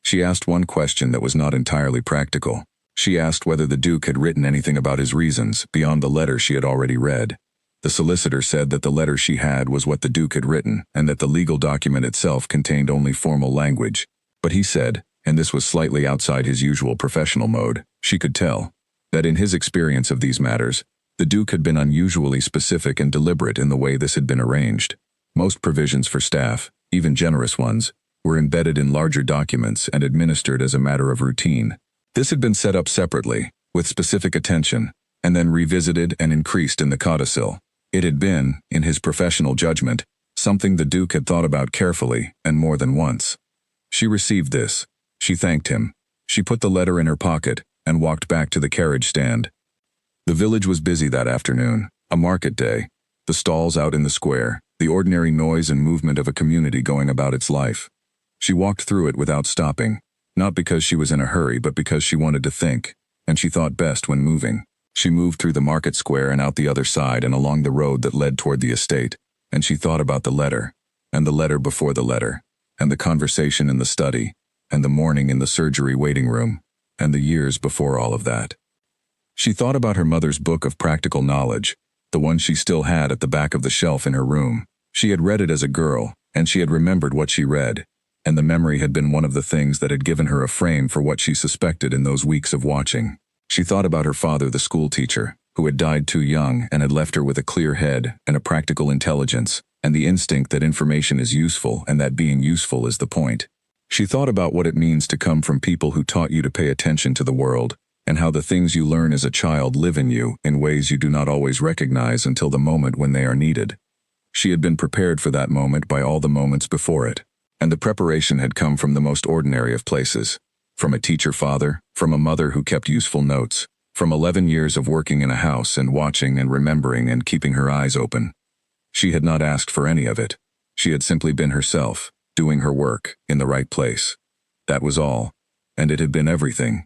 She asked one question that was not entirely practical. She asked whether the Duke had written anything about his reasons beyond the letter she had already read. The solicitor said that the letter she had was what the Duke had written and that the legal document itself contained only formal language. But he said, and this was slightly outside his usual professional mode, she could tell, that in his experience of these matters, the Duke had been unusually specific and deliberate in the way this had been arranged. Most provisions for staff, even generous ones, were embedded in larger documents and administered as a matter of routine. This had been set up separately, with specific attention, and then revisited and increased in the codicil. It had been, in his professional judgment, something the Duke had thought about carefully and more than once. She received this. She thanked him. She put the letter in her pocket and walked back to the carriage stand. The village was busy that afternoon, a market day. The stalls out in the square, the ordinary noise and movement of a community going about its life. She walked through it without stopping, not because she was in a hurry but because she wanted to think, and she thought best when moving. She moved through the market square and out the other side and along the road that led toward the estate, and she thought about the letter, and the letter before the letter, and the conversation in the study, and the morning in the surgery waiting room, and the years before all of that. She thought about her mother's book of practical knowledge, the one she still had at the back of the shelf in her room. She had read it as a girl, and she had remembered what she read, and the memory had been one of the things that had given her a frame for what she suspected in those weeks of watching. She thought about her father, the school teacher, who had died too young and had left her with a clear head and a practical intelligence, and the instinct that information is useful and that being useful is the point. She thought about what it means to come from people who taught you to pay attention to the world, and how the things you learn as a child live in you in ways you do not always recognize until the moment when they are needed. She had been prepared for that moment by all the moments before it, and the preparation had come from the most ordinary of places. From a teacher father, from a mother who kept useful notes, from 11 years of working in a house and watching and remembering and keeping her eyes open. She had not asked for any of it. She had simply been herself, doing her work, in the right place. That was all, and it had been everything.